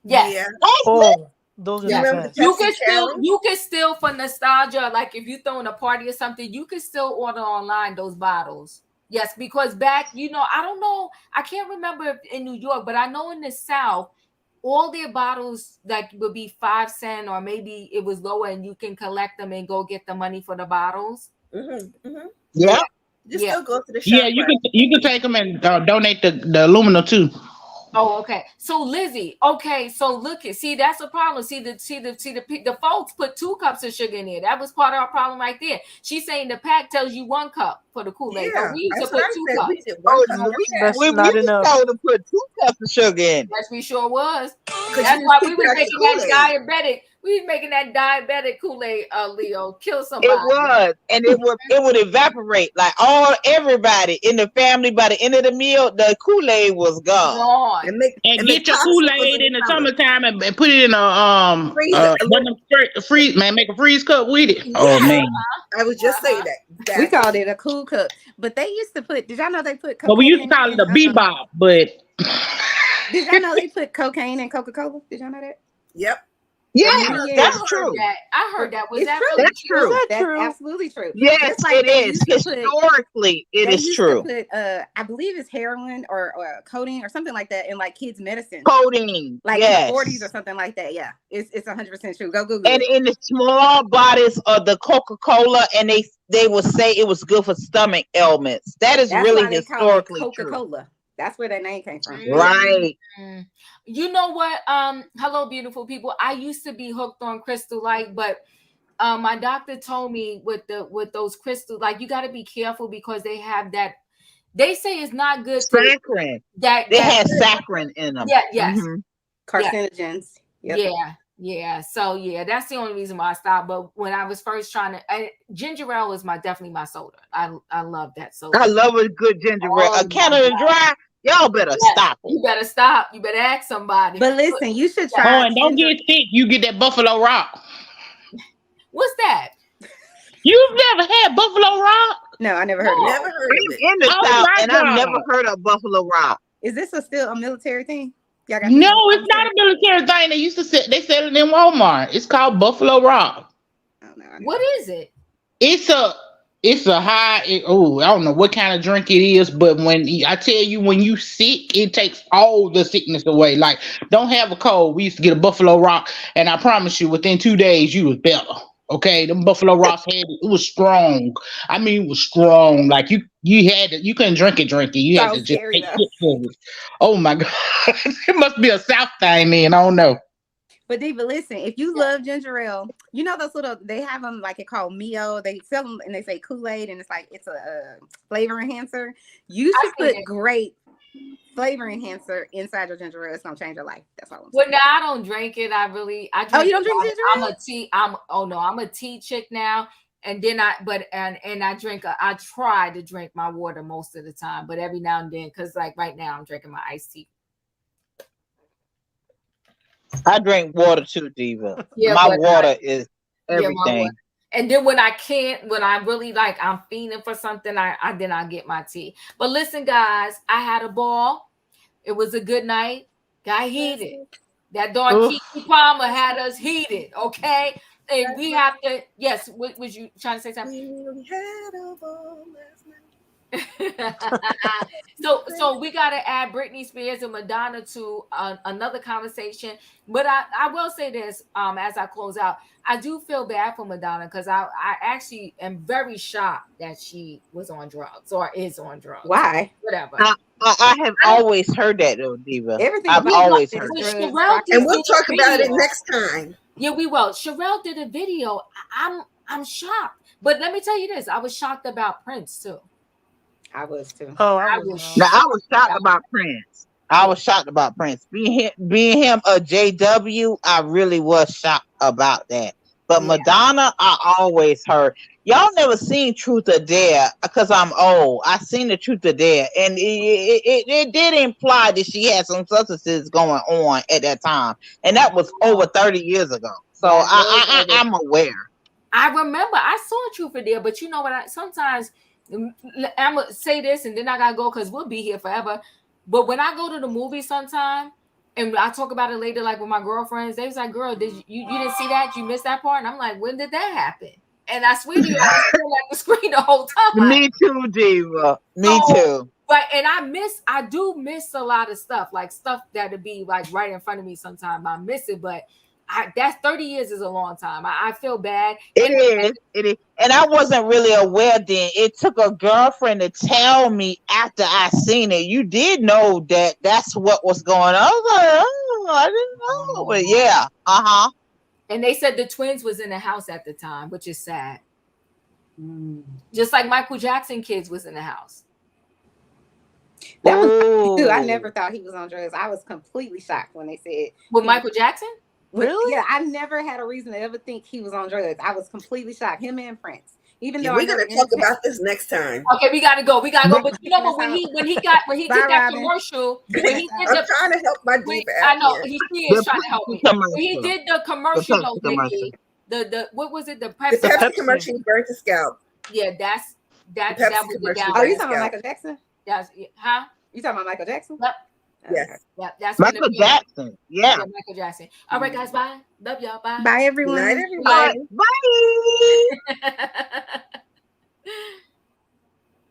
Yes. Yeah. Oh, those are You the remember best. the Pepsi You can still for nostalgia, like if you throwing a party or something, you can still order online those bottles. Yes, because back, I don't know, I can't remember if in New York, but I know in the South, all their bottles that would be 5 cents, or maybe it was lower, and you can collect them and go get the money for the bottles. Yeah. You still go to the shop. Yeah, you can take them and donate the aluminum too. Oh, okay. So Lizzie, so look at, see, that's a problem. See the folks put 2 cups of sugar in there. That was part of our problem right there. She's saying the pack tells you 1 cup for the Kool-Aid. Yeah, But we used to that's put what I 2 said. cups. We did 1 cup. That's we not was enough. told to put 2 cups of sugar in. Yes, we sure was. Because That's you why didn't we was think making that's that diabetic. We was making that diabetic Kool-Aid, Leo, kill somebody. It was, and it would evaporate like everybody in the family. By the end of the meal, the Kool-Aid was gone. And get your Kool-Aid in the summertime and put it in a freeze, man. Make a freeze cup with it. Oh man, I was just saying that. We called it a cool cup, but they used to put. Did y'all know they put? But we used to call it a bebop. But did y'all know they put cocaine in Coca-Cola? Did y'all know that? Yep. Yes, many years. that's I heard true. that. I heard that. Was It's that true. really That's true? true. that That's true? absolutely true. Yes, Just like it they is. used to put, Historically, it they is used true. to put, I believe it's heroin or codeine or something like that in like kids' medicine, Codeine. like in the 40s or Yes. something like that. Yeah, it's 100% true. Go Google And it. in the small bottles of the Coca-Cola, and they would say it was good for stomach ailments. That is That's really why they call it historically true. Coca-Cola. That's where that name came from. Right. Mm. You know what? Hello, beautiful people. I used to be hooked on Crystal Light, but my doctor told me with those crystal, like you got to be careful because they have that. They say it's not good to Saccharin. that. They that had saccharin in them. yeah. Yes. Mhm. Carcinogens. Yep. Yeah. So yeah, that's the only reason why I stopped. But when I was first trying to, ginger ale is definitely my soda. I love that soda. I love a good ginger ale. Oh A Canada Dry. Y'all better stop it. You better stop. You better ask somebody. But listen, you should Oh, try. and don't get sick. You get that Buffalo Rock. What's that? You've never had Buffalo Rock? No, I never heard of it. Never heard of I'm it. in the Oh South, my and I've God. never heard of Buffalo Rock. Is this still a military thing? Y'all got No, people it's not a military thing. They used to sell. They sell it in Walmart. It's called Buffalo Rock. I don't know. What is it? It's a high. I don't know what kind of drink it is, but when I tell you, when you sick, it takes all the sickness away. Like, don't have a cold. We used to get a Buffalo Rock, and I promise you, within 2 days, you was better. Okay, them Buffalo Rocks had it was strong. I mean, it was strong. Like you couldn't drink it. You had to Sounds just scary, take though. sips of it. Oh my God, it must be a South thing, then. I don't know. But Diva, listen, if you love ginger ale, you know those little, they have them like it called Mio. They sell them and they say Kool-Aid, and it's a flavor enhancer. You should put grape flavor enhancer inside your ginger ale. It's gonna change your life. That's all I'm saying. Well, no, I don't drink it. I drink you don't drink ginger ale? I'm a tea chick now. And then I try to drink my water most of the time, but every now and then, because like right now I'm drinking my iced tea. I drink water too, Diva. Yeah, my water is everything. Yeah, and then when I really like, I'm feeling for something, I get my tea. But listen, guys, I had a ball. It was a good night. Got heated. That darn Keke Palmer had us heated. Okay. And we have to. Yes. Was you trying to say something? We had a ball last night. So we got to add Britney Spears and Madonna to another conversation. But I will say this as I close out. I do feel bad for Madonna because I actually am very shocked that she was on drugs or is on drugs. Why? Whatever. I have always heard that though, Diva. Everything I've always heard drugs. And we'll talk about it next time. Yeah, we will. Sherelle did a video. I'm shocked. But let me tell you this. I was shocked about Prince too. I was too. Oh, I was shocked about Prince. I was shocked about Prince. Being him a JW, I really was shocked about that. But Madonna, I always heard. Y'all never seen Truth or Dare because I'm old. I seen the Truth or Dare, and it did imply that she had some substances going on at that time, and that was over 30 years ago. So I'm aware. I remember I saw Truth or Dare, but you know what? Sometimes I'm gonna say this, and then I gotta go because we'll be here forever. But when I go to the movie sometime, and I talk about it later, like with my girlfriends, they was like, "Girl, did you didn't see that? You missed that part?" And I'm like, "When did that happen?" And I swear to you, I was still at the screen the whole time. Me too, Diva. Me too. But and I do miss a lot of stuff, like stuff that'd be like right in front of me sometimes. I miss it, but that's 30 years is a long time. I feel bad. It is. And I wasn't really aware then. It took a girlfriend to tell me after I seen it. You did know that that's what was going on. I was like, oh, I didn't know. But yeah. Uh-huh. And they said the twins was in the house at the time, which is sad. Just like Michael Jackson kids was in the house. That was too. I never thought he was on drugs. I was completely shocked when they said with Michael Jackson. Really? Yeah, I never had a reason to ever think he was on drugs. I was completely shocked. Him and Prince. Even though we're gonna talk about this next time. Okay, we gotta go. But you know what? When he did that commercial, when he did I'm trying to help my diva out. I know here. he is trying to help me. When he did the commercial, the what was it? The Pepsi commercial burnt the scalp. Yeah, that was the down. Oh, you talking about Michael Jackson? Huh? You talking about Michael Jackson? Yep. Yes. Yeah, that's when the Michael film. Jackson. Yeah. Yeah, Michael Jackson. All right, guys. Bye. Love y'all. Bye. Bye, Good night, everyone. All right. everybody. Bye. Bye.